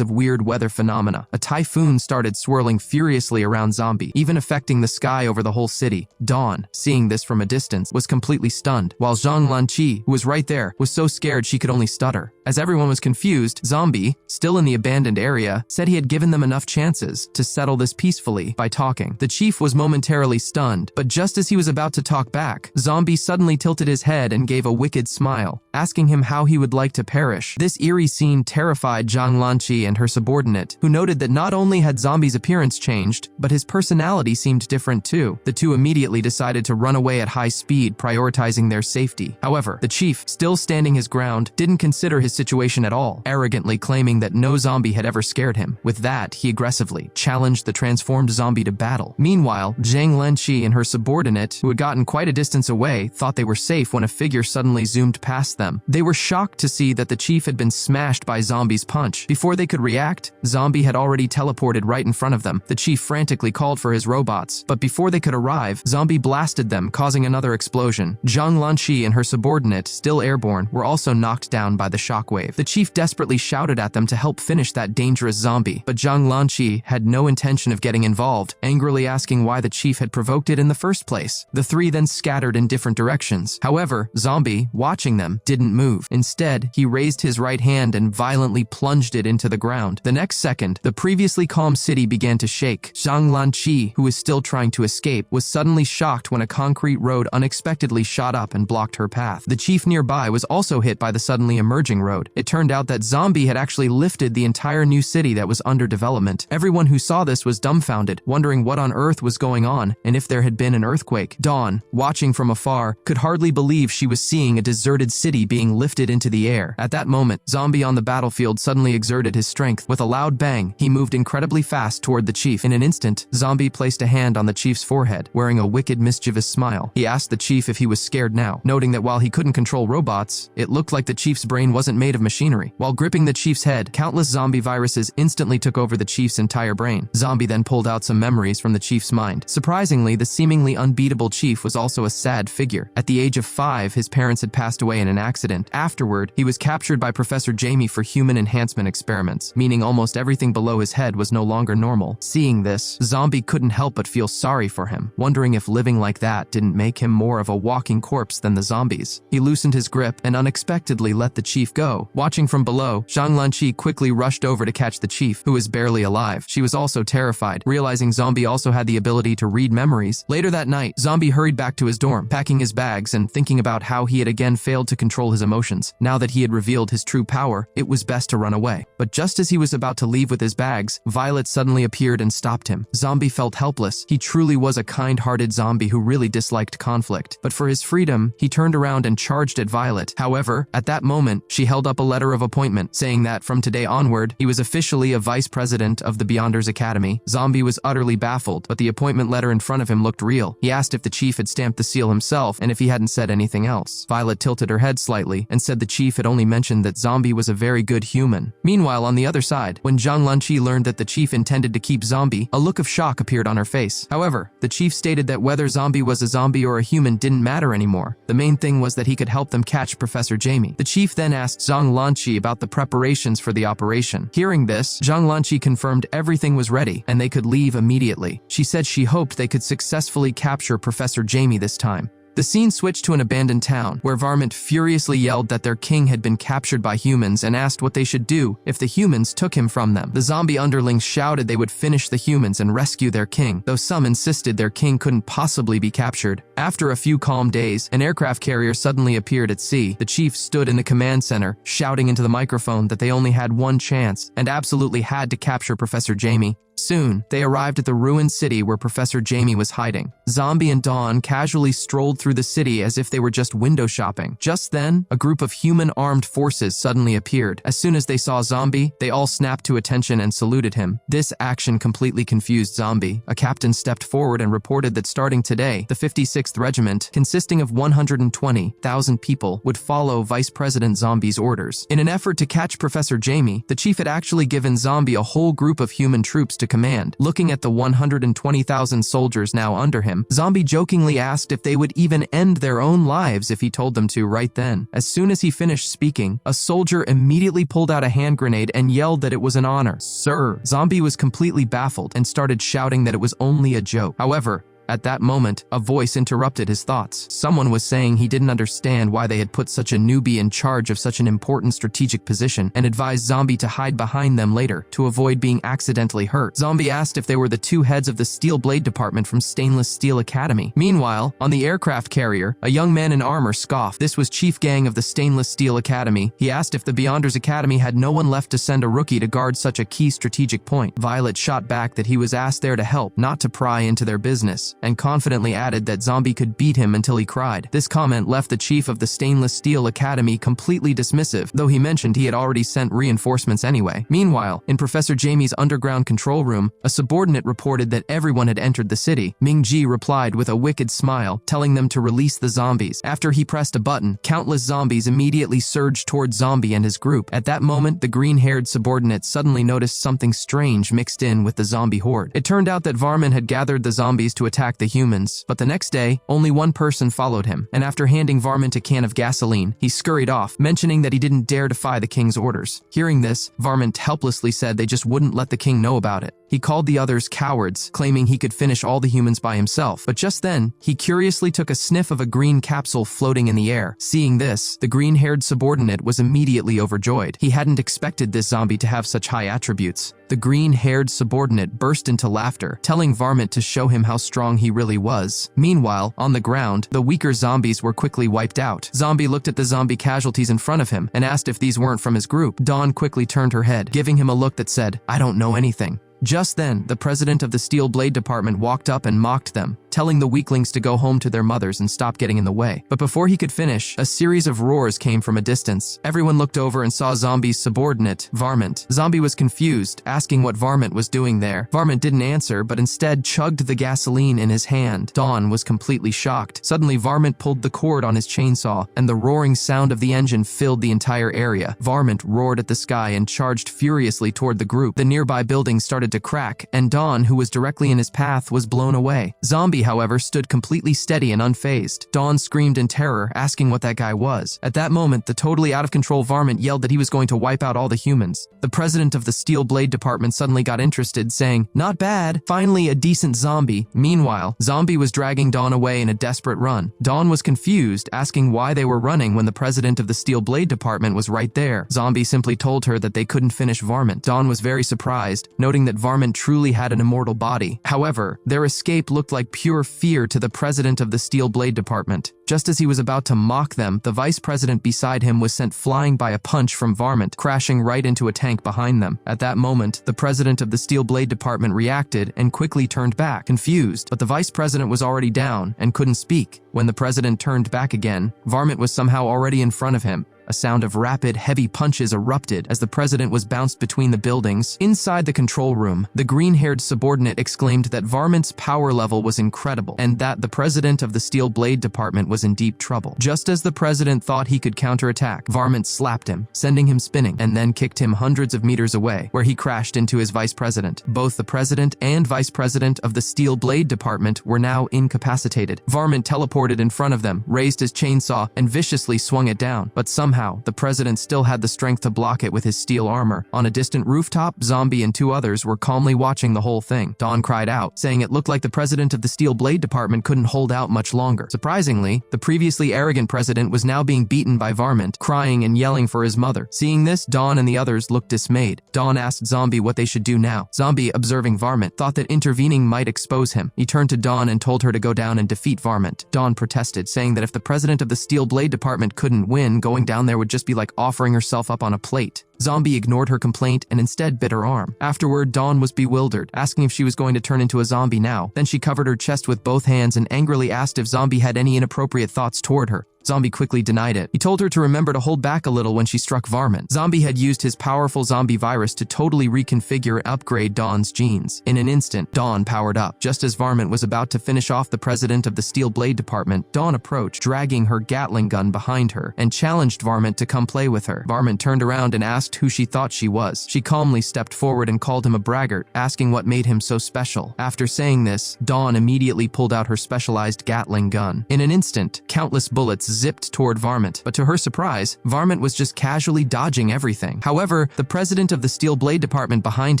of weird weather phenomena. A typhoon started swirling furiously around Zombie, even affecting the sky over the whole city. Dawn, seeing this from a distance, was completely stunned, while Zhang Lanqi, who was right there, was so scared she could only stutter. As everyone was confused, Zombie, still in the abandoned area, said he had given them enough chances to settle this peacefully by talking. The chief was momentarily stunned, but just as he was about to talk back, Zombie suddenly tilted his head and gave a wicked smile, asking him how he would like to perish. This eerie scene terrified Zhang Lanqi and her subordinate, who noted that not only had Zombie's appearance changed, but his personality seemed different too. The two immediately decided to run away at high speed, prioritizing their safety. However, the chief, still standing his ground, didn't consider his situation at all, arrogantly claiming that no zombie had ever scared him. With that, he aggressively challenged the transformed zombie to battle. Meanwhile, Zhang Lanqi and her subordinate, who had gotten quite a distance away, thought they were safe when a figure suddenly zoomed past them. They were shocked to see that the chief had been smashed by Zombie's punch. Before they could react, Zombie had already teleported right in front of them. The chief frantically called for his robots, but before they could arrive, Zombie blasted them, causing another explosion. Zhang Lanqi and her subordinate, still airborne, were also knocked down by the shockwave. The chief desperately shouted at them to help finish that dangerous zombie, but Zhang Lanqi had no intention of getting involved, angrily asking why the chief had provoked it in the first place. The three then scattered in different directions. However, Zombie, watching them, didn't move. Instead, he raised his right hand and violently plunged it into the ground. The next second, the previously calm city began to shake. Zhang Lanqi, who was still trying to escape, was suddenly shocked when a concrete road unexpectedly shot up and blocked her path. The chief nearby was also hit by the suddenly emerging road. It turned out that Zombie had actually lifted the entire new city that was under development. Everyone who saw this was dumbfounded, wondering what on earth was going on and if there had been an earthquake. Dawn, watching from afar, could hardly believe she was seeing a deserted city being lifted into the air. At that moment, Zombie on the battlefield suddenly exerted his strength. With a loud bang, he moved incredibly fast toward the chief. In an instant, Zombie placed a hand on the chief's forehead, wearing a wicked, mischievous smile. He asked the chief if he was scared now, noting that while he couldn't control robots, it looked like the chief's brain wasn't made of machinery. While gripping the chief's head, countless zombie viruses instantly took over the chief's entire brain. Zombie then pulled out some memories from the chief's mind. Surprisingly, the seemingly unbeatable chief was also a sad figure. At the age of 5, his parents had passed away in an accident. Afterward, he was captured by Professor Jaime for human enhancement experiments, meaning almost everything below his head was no longer normal. Seeing this, Zombie couldn't help but feel sorry for him, wondering if living like that didn't make him more of a walking corpse than the zombies. He loosened his grip and unexpectedly let the chief go. Watching from below, Zhang Lanqi quickly rushed over to catch the chief, who was barely alive. She was also terrified, realizing Zombie also had the ability to read memories. Later that night, Zombie hurried back to his dorm, packing his bags and thinking about how he had again failed to control his emotions. Now that he had revealed his true power, it was best to run away. But just as he was about to leave with his bags, Violet suddenly appeared and stopped him. Zombie felt helpless. He truly was a kind-hearted zombie who really disliked conflict. But for his freedom, he turned around and charged at Violet. However, at that moment, she held up a letter of appointment, saying that from today onward, he was officially a vice president of the Beyonders Academy. Zombie was utterly baffled, but the appointment letter in front of him looked real. He asked if the chief had stamped the seal himself and if he hadn't said anything else. Violet tilted her head slightly and said the chief had only mentioned that Zombie was a very good human. Meanwhile, on the other side, when Zhang Lanqi learned that the chief intended to keep Zombie, a look of shock appeared on her face. However, the chief stated that whether Zombie was a zombie or a human didn't matter anymore. The main thing was that he could help them catch Professor Jaime. The chief then asked Zhang Lanqi about the preparations for the operation. Hearing this, Zhang Lanqi confirmed everything was ready and they could leave immediately. She said she hoped they could successfully capture Professor Jaime this time. The scene switched to an abandoned town, where Varmint furiously yelled that their king had been captured by humans and asked what they should do if the humans took him from them. The zombie underlings shouted they would finish the humans and rescue their king, though some insisted their king couldn't possibly be captured. After a few calm days, an aircraft carrier suddenly appeared at sea. The chief stood in the command center, shouting into the microphone that they only had one chance and absolutely had to capture Professor Jaime. Soon, they arrived at the ruined city where Professor Jaime was hiding. Zombie and Dawn casually strolled through the city as if they were just window shopping. Just then, a group of human armed forces suddenly appeared. As soon as they saw Zombie, they all snapped to attention and saluted him. This action completely confused Zombie. A captain stepped forward and reported that starting today, the 56th Regiment, consisting of 120,000 people, would follow Vice President Zombie's orders. In an effort to catch Professor Jaime, the chief had actually given Zombie a whole group of human troops to command. Looking at the 120,000 soldiers now under him, Zombie jokingly asked if they would even end their own lives if he told them to right then. As soon as he finished speaking, a soldier immediately pulled out a hand grenade and yelled that it was an honor. Sir, Zombie was completely baffled and started shouting that it was only a joke. However, at that moment, a voice interrupted his thoughts. Someone was saying he didn't understand why they had put such a newbie in charge of such an important strategic position and advised Zombie to hide behind them later to avoid being accidentally hurt. Zombie asked if they were the two heads of the Steel Blade Department from Stainless Steel Academy. Meanwhile, on the aircraft carrier, a young man in armor scoffed. This was Chief Gang of the Stainless Steel Academy. He asked if the Beyonders Academy had no one left to send a rookie to guard such a key strategic point. Violet shot back that he was asked there to help, not to pry into their business, and confidently added that Zombie could beat him until he cried. This comment left the chief of the Stainless Steel Academy completely dismissive, though he mentioned he had already sent reinforcements anyway. Meanwhile, in Professor Jaime's underground control room, a subordinate reported that everyone had entered the city. Ming-Ji replied with a wicked smile, telling them to release the zombies. After he pressed a button, countless zombies immediately surged towards Zombie and his group. At that moment, the green-haired subordinate suddenly noticed something strange mixed in with the zombie horde. It turned out that Varmint had gathered the zombies to attack the humans, but the next day, only one person followed him, and after handing Varmint a can of gasoline, he scurried off, mentioning that he didn't dare defy the king's orders. Hearing this, Varmint helplessly said they just wouldn't let the king know about it. He called the others cowards, claiming he could finish all the humans by himself. But just then, he curiously took a sniff of a green capsule floating in the air. Seeing this, the green-haired subordinate was immediately overjoyed. He hadn't expected this zombie to have such high attributes. The green-haired subordinate burst into laughter, telling Varmint to show him how strong he really was. Meanwhile, on the ground, the weaker zombies were quickly wiped out. Zombie looked at the zombie casualties in front of him and asked if these weren't from his group. Dawn quickly turned her head, giving him a look that said, "I don't know anything." Just then, the president of the Steel Blade Department walked up and mocked them, telling the weaklings to go home to their mothers and stop getting in the way. But before he could finish, a series of roars came from a distance. Everyone looked over and saw Zombie's subordinate, Varmint. Zombie was confused, asking what Varmint was doing there. Varmint didn't answer, but instead chugged the gasoline in his hand. Dawn was completely shocked. Suddenly, Varmint pulled the cord on his chainsaw, and the roaring sound of the engine filled the entire area. Varmint roared at the sky and charged furiously toward the group. The nearby buildings started to crack, and Dawn, who was directly in his path, was blown away. Zombie, however, stood completely steady and unfazed. Dawn screamed in terror, asking what that guy was. At that moment, the totally out-of-control Varmint yelled that he was going to wipe out all the humans. The president of the Steel Blade Department suddenly got interested, saying, "Not bad, finally a decent zombie." Meanwhile, Zombie was dragging Dawn away in a desperate run. Dawn was confused, asking why they were running when the president of the Steel Blade Department was right there. Zombie simply told her that they couldn't finish Varmint. Dawn was very surprised, noting that Varmint truly had an immortal body. However, their escape looked like pure fear to the president of the Steel Blade Department. Just as he was about to mock them, the vice president beside him was sent flying by a punch from Varmint, crashing right into a tank behind them. At that moment, the president of the Steel Blade Department reacted and quickly turned back, confused, but the vice president was already down and couldn't speak. When the president turned back again, Varmint was somehow already in front of him. A sound of rapid, heavy punches erupted as the president was bounced between the buildings. Inside the control room, the green-haired subordinate exclaimed that Varmint's power level was incredible and that the president of the Steel Blade Department was in deep trouble. Just as the president thought he could counterattack, Varmint slapped him, sending him spinning, and then kicked him hundreds of meters away, where he crashed into his vice president. Both the president and vice president of the Steel Blade Department were now incapacitated. Varmint teleported in front of them, raised his chainsaw, and viciously swung it down, but somehow somehow, the president still had the strength to block it with his steel armor. On a distant rooftop, Zombie and 2 others were calmly watching the whole thing. Dawn cried out, saying it looked like the president of the Steel Blade Department couldn't hold out much longer. Surprisingly, the previously arrogant president was now being beaten by Varmint, crying and yelling for his mother. Seeing this, Dawn and the others looked dismayed. Dawn asked Zombie what they should do now. Zombie, observing Varmint, thought that intervening might expose him. He turned to Dawn and told her to go down and defeat Varmint. Dawn protested, saying that if the president of the Steel Blade Department couldn't win, going down there would just be like offering herself up on a plate. Zombie ignored her complaint and instead bit her arm. Afterward, Dawn was bewildered, asking if she was going to turn into a zombie now. Then she covered her chest with both hands and angrily asked if Zombie had any inappropriate thoughts toward her. Zombie quickly denied it. He told her to remember to hold back a little when she struck Varmint. Zombie had used his powerful zombie virus to totally reconfigure and upgrade Dawn's genes. In an instant, Dawn powered up. Just as Varmint was about to finish off the president of the Steel Blade Department, Dawn approached, dragging her Gatling gun behind her, and challenged Varmint to come play with her. Varmint turned around and asked who she thought she was. She calmly stepped forward and called him a braggart, asking what made him so special. After saying this, Dawn immediately pulled out her specialized Gatling gun. In an instant, countless bullets zipped toward Varmint, but to her surprise, Varmint was just casually dodging everything. However, the president of the Steel Blade Department behind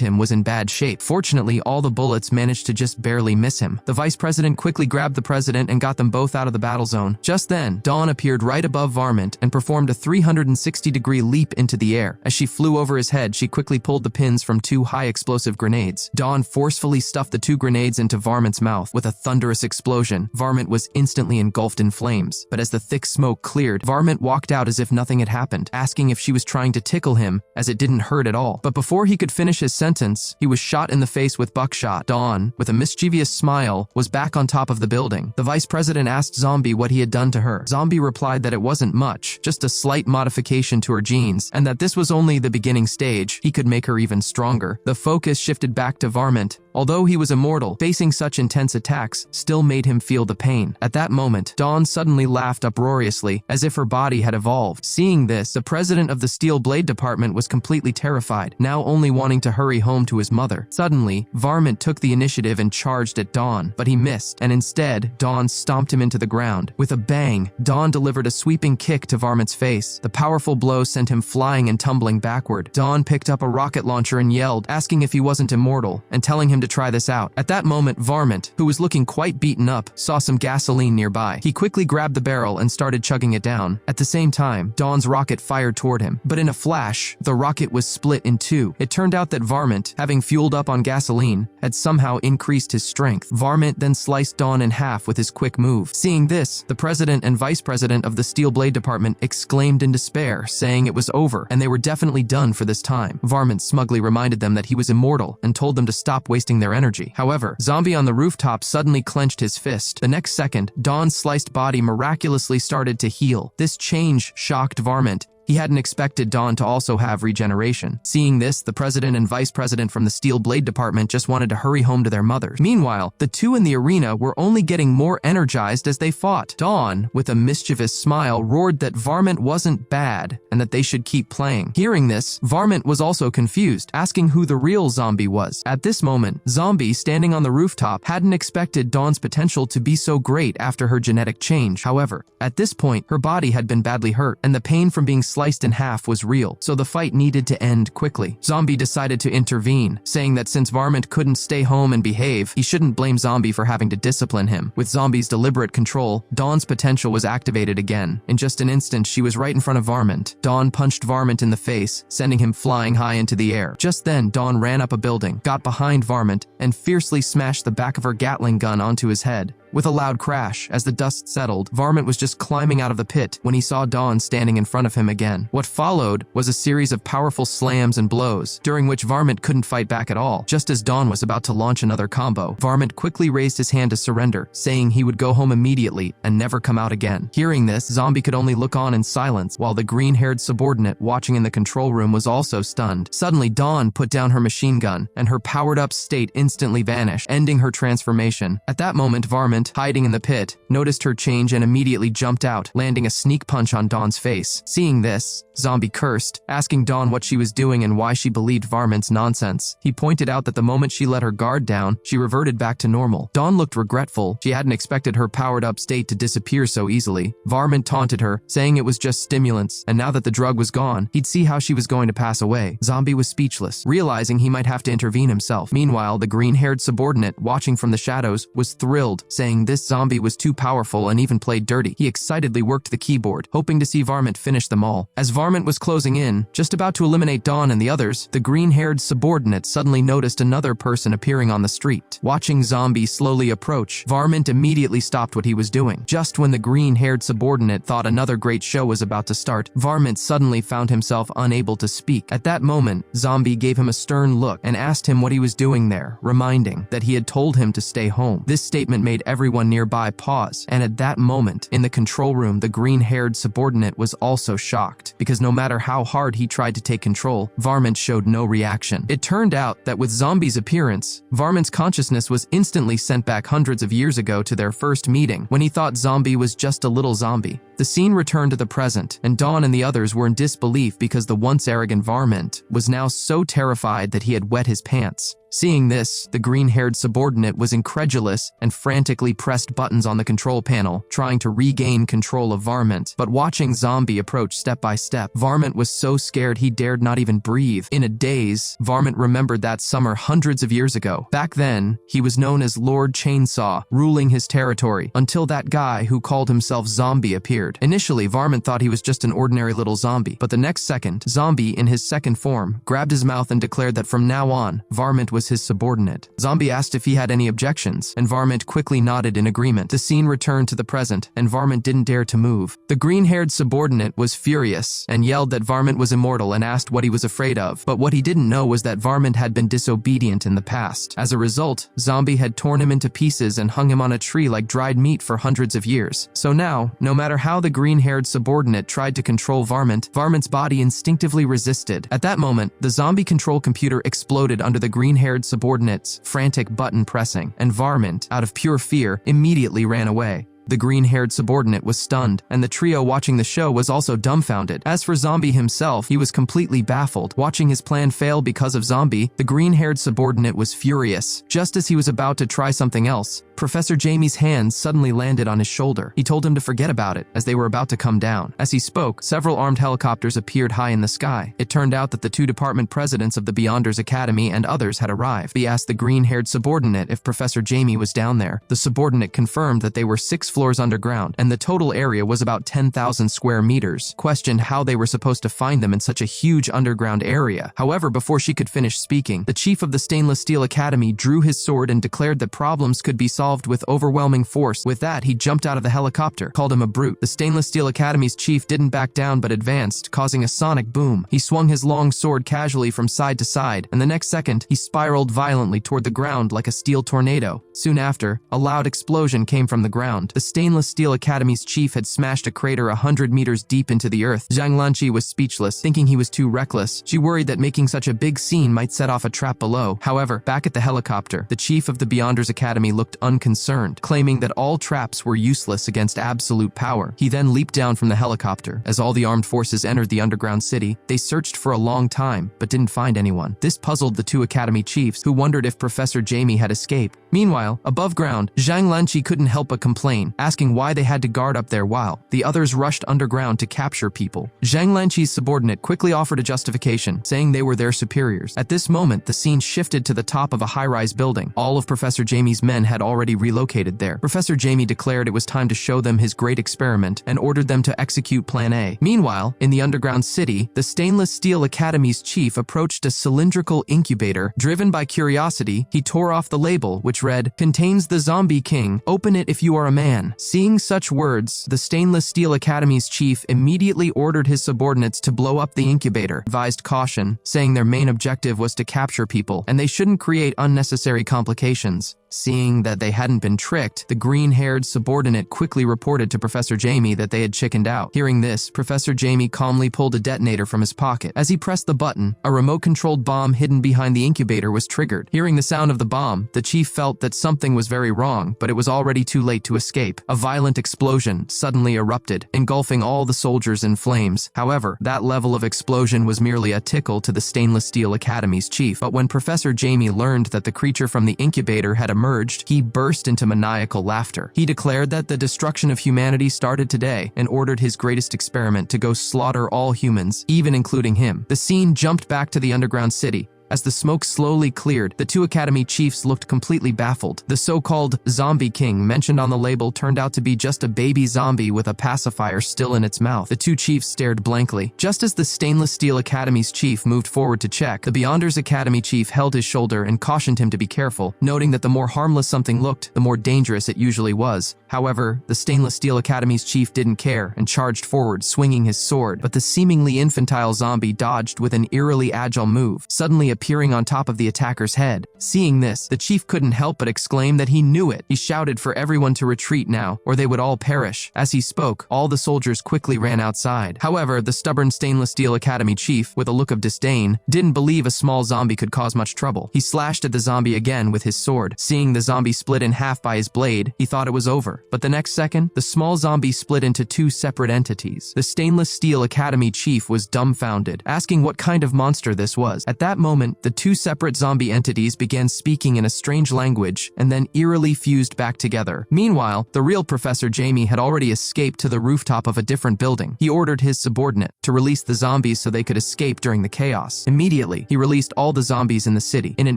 him was in bad shape. Fortunately, all the bullets managed to just barely miss him. The vice president quickly grabbed the president and got them both out of the battle zone. Just then, Dawn appeared right above Varmint and performed a 360-degree leap into the air. As she flew over his head, she quickly pulled the pins from 2 high-explosive grenades. Dawn forcefully stuffed the 2 grenades into Varmint's mouth. With a thunderous explosion, Varmint was instantly engulfed in flames. But as the thick smoke cleared, Varmint walked out as if nothing had happened, asking if she was trying to tickle him, as it didn't hurt at all. But before he could finish his sentence, he was shot in the face with buckshot. Dawn, with a mischievous smile, was back on top of the building. The vice president asked Zombie what he had done to her. Zombie replied that it wasn't much, just a slight modification to her genes, and that this was only the beginning stage. He could make her even stronger. The focus shifted back to Varmint. Although he was immortal, facing such intense attacks still made him feel the pain. At that moment, Dawn suddenly laughed uproariously, as if her body had evolved. Seeing this, the president of the Steel Blade Department was completely terrified, now only wanting to hurry home to his mother. Suddenly, Varmint took the initiative and charged at Dawn, but he missed, and instead, Dawn stomped him into the ground. With a bang, Dawn delivered a sweeping kick to Varmint's face. The powerful blow sent him flying and tumbling backward. Dawn picked up a rocket launcher and yelled, asking if he wasn't immortal, and telling him to try this out. At that moment, Varmint, who was looking quite beaten up, saw some gasoline nearby. He quickly grabbed the barrel and started chugging it down. At the same time, Dawn's rocket fired toward him, but in a flash, the rocket was split in 2. It turned out that Varmint, having fueled up on gasoline, had somehow increased his strength. Varmint then sliced Dawn in half with his quick move. Seeing this, the president and vice president of the Steel Blade Department exclaimed in despair, saying it was over, and they were definitely done for this time. Varmint smugly reminded them that he was immortal and told them to stop wasting their energy. However, Zombie on the rooftop suddenly clenched his fist. The next second, Dawn's sliced body miraculously started to heal. This change shocked Varmint. He hadn't expected Dawn to also have regeneration. Seeing this, the president and vice president from the Steel Blade Department just wanted to hurry home to their mothers. Meanwhile, the 2 in the arena were only getting more energized as they fought. Dawn, with a mischievous smile, roared that Varmint wasn't bad and that they should keep playing. Hearing this, Varmint was also confused, asking who the real Zombie was. At this moment, Zombie, standing on the rooftop, hadn't expected Dawn's potential to be so great after her genetic change. However, at this point, her body had been badly hurt, and the pain from being sliced in half was real, so the fight needed to end quickly. Zombie decided to intervene, saying that since Varmint couldn't stay home and behave, he shouldn't blame Zombie for having to discipline him. With Zombie's deliberate control, Dawn's potential was activated again. In just an instant, she was right in front of Varmint. Dawn punched Varmint in the face, sending him flying high into the air. Just then, Dawn ran up a building, got behind Varmint, and fiercely smashed the back of her Gatling gun onto his head. With a loud crash, as the dust settled, Varmint was just climbing out of the pit when he saw Dawn standing in front of him again. What followed was a series of powerful slams and blows, during which Varmint couldn't fight back at all. Just as Dawn was about to launch another combo, Varmint quickly raised his hand to surrender, saying he would go home immediately and never come out again. Hearing this, Zombie could only look on in silence, while the green-haired subordinate watching in the control room was also stunned. Suddenly, Dawn put down her machine gun, and her powered-up state instantly vanished, ending her transformation. At that moment, Varmint, Varmint, hiding in the pit, noticed her change and immediately jumped out, landing a sneak punch on Dawn's face. Seeing this, Zombie cursed, asking Dawn what she was doing and why she believed Varmint's nonsense. He pointed out that the moment she let her guard down, she reverted back to normal. Dawn looked regretful. She hadn't expected her powered-up state to disappear so easily. Varmint taunted her, saying it was just stimulants, and now that the drug was gone, he'd see how she was going to pass away. Zombie was speechless, realizing he might have to intervene himself. Meanwhile, the green-haired subordinate, watching from the shadows, was thrilled, saying this zombie was too powerful and even played dirty. He excitedly worked the keyboard, hoping to see Varmint finish them all. As Varmint was closing in, just about to eliminate Dawn and the others, the green-haired subordinate suddenly noticed another person appearing on the street. Watching Zombie slowly approach, Varmint immediately stopped what he was doing. Just when the green-haired subordinate thought another great show was about to start, Varmint suddenly found himself unable to speak. At that moment, Zombie gave him a stern look and asked him what he was doing there, reminding that he had told him to stay home. This statement made everyone nearby pause, and at that moment, in the control room, the green-haired subordinate was also shocked, because no matter how hard he tried to take control, Varmint showed no reaction. It turned out that with Zombie's appearance, Varmint's consciousness was instantly sent back hundreds of years ago to their first meeting, when he thought Zombie was just a little zombie. The scene returned to the present, and Dawn and the others were in disbelief because the once arrogant Varmint was now so terrified that he had wet his pants. Seeing this, the green-haired subordinate was incredulous and frantically pressed buttons on the control panel, trying to regain control of Varmint. But watching Zombie approach step by step, Varmint was so scared he dared not even breathe. In a daze, Varmint remembered that summer hundreds of years ago. Back then, he was known as Lord Chainsaw, ruling his territory, until that guy who called himself Zombie appeared. Initially, Varmint thought he was just an ordinary little zombie, but the next second, Zombie, in his second form, grabbed his mouth and declared that from now on, Varmint was his subordinate. Zombie asked if he had any objections, and Varmint quickly nodded in agreement. The scene returned to the present, and Varmint didn't dare to move. The green-haired subordinate was furious and yelled that Varmint was immortal and asked what he was afraid of, but what he didn't know was that Varmint had been disobedient in the past. As a result, Zombie had torn him into pieces and hung him on a tree like dried meat for hundreds of years. So now, no matter how the green-haired subordinate tried to control Varmint, Varmint's body instinctively resisted. At that moment, the zombie control computer exploded under the green-haired subordinate's frantic button pressing, and Varmint, out of pure fear, immediately ran away. The green-haired subordinate was stunned, and the trio watching the show was also dumbfounded. As for Zombie himself, he was completely baffled. Watching his plan fail because of Zombie, the green-haired subordinate was furious. Just as he was about to try something else, Professor Jaime's hands suddenly landed on his shoulder. He told him to forget about it, as they were about to come down. As he spoke, several armed helicopters appeared high in the sky. It turned out that the two department presidents of the Beyonders Academy and others had arrived. He asked the green-haired subordinate if Professor Jaime was down there. The subordinate confirmed that they were 6 floors underground, and the total area was about 10,000 square meters. Questioned how they were supposed to find them in such a huge underground area. However, before she could finish speaking, the chief of the Stainless Steel Academy drew his sword and declared that problems could be solved with overwhelming force. With that, he jumped out of the helicopter, called him a brute. The Stainless Steel Academy's chief didn't back down but advanced, causing a sonic boom. He swung his long sword casually from side to side, and the next second, he spiraled violently toward the ground like a steel tornado. Soon after, a loud explosion came from the ground. The Stainless Steel Academy's chief had smashed a crater 100 meters deep into the earth. Zhang Lanqi was speechless, thinking he was too reckless. She worried that making such a big scene might set off a trap below. However, back at the helicopter, the chief of the Beyonders Academy looked unconcerned, claiming that all traps were useless against absolute power. He then leaped down from the helicopter. As all the armed forces entered the underground city, they searched for a long time, but didn't find anyone. This puzzled the two academy chiefs, who wondered if Professor Jaime had escaped. Meanwhile, above ground, Zhang Lanqi couldn't help but complain, asking why they had to guard up there while the others rushed underground to capture people. Zhang Lanqi's subordinate quickly offered a justification, saying they were their superiors. At this moment, the scene shifted to the top of a high-rise building. All of Professor Jaime's men had already relocated there. Professor Jaime declared it was time to show them his great experiment and ordered them to execute Plan A. Meanwhile, in the underground city, the Stainless Steel Academy's chief approached a cylindrical incubator. Driven by curiosity, he tore off the label, which read, "Contains the Zombie King. Open it if you are a man." Seeing such words, the Stainless Steel Academy's chief immediately ordered his subordinates to blow up the incubator, advised caution, saying their main objective was to capture people, and they shouldn't create unnecessary complications. Seeing that they hadn't been tricked, the green-haired subordinate quickly reported to Professor Jaime that they had chickened out. Hearing this, Professor Jaime calmly pulled a detonator from his pocket. As he pressed the button, a remote-controlled bomb hidden behind the incubator was triggered. Hearing the sound of the bomb, the chief felt that something was very wrong, but it was already too late to escape. A violent explosion suddenly erupted, engulfing all the soldiers in flames. However, that level of explosion was merely a tickle to the Stainless Steel Academy's chief. But when Professor Jaime learned that the creature from the incubator had emerged, he burst into maniacal laughter. He declared that the destruction of humanity started today and ordered his greatest experiment to go slaughter all humans, even including him. The scene jumped back to the underground city. As the smoke slowly cleared, the two Academy chiefs looked completely baffled. The so-called Zombie King mentioned on the label turned out to be just a baby zombie with a pacifier still in its mouth. The two chiefs stared blankly. Just as the Stainless Steel Academy's chief moved forward to check, the Beyonders Academy chief held his shoulder and cautioned him to be careful, noting that the more harmless something looked, the more dangerous it usually was. However, the Stainless Steel Academy's chief didn't care and charged forward, swinging his sword, but the seemingly infantile zombie dodged with an eerily agile move, suddenly appearing on top of the attacker's head. Seeing this, the chief couldn't help but exclaim that he knew it. He shouted for everyone to retreat now, or they would all perish. As he spoke, all the soldiers quickly ran outside. However, the stubborn Stainless Steel Academy chief, with a look of disdain, didn't believe a small zombie could cause much trouble. He slashed at the zombie again with his sword. Seeing the zombie split in half by his blade, he thought it was over. But the next second, the small zombie split into two separate entities. The Stainless Steel Academy chief was dumbfounded, asking what kind of monster this was. At that moment, the two separate zombie entities began speaking in a strange language and then eerily fused back together. Meanwhile, the real Professor Jaime had already escaped to the rooftop of a different building. He ordered his subordinate to release the zombies so they could escape during the chaos. Immediately, he released all the zombies in the city. In an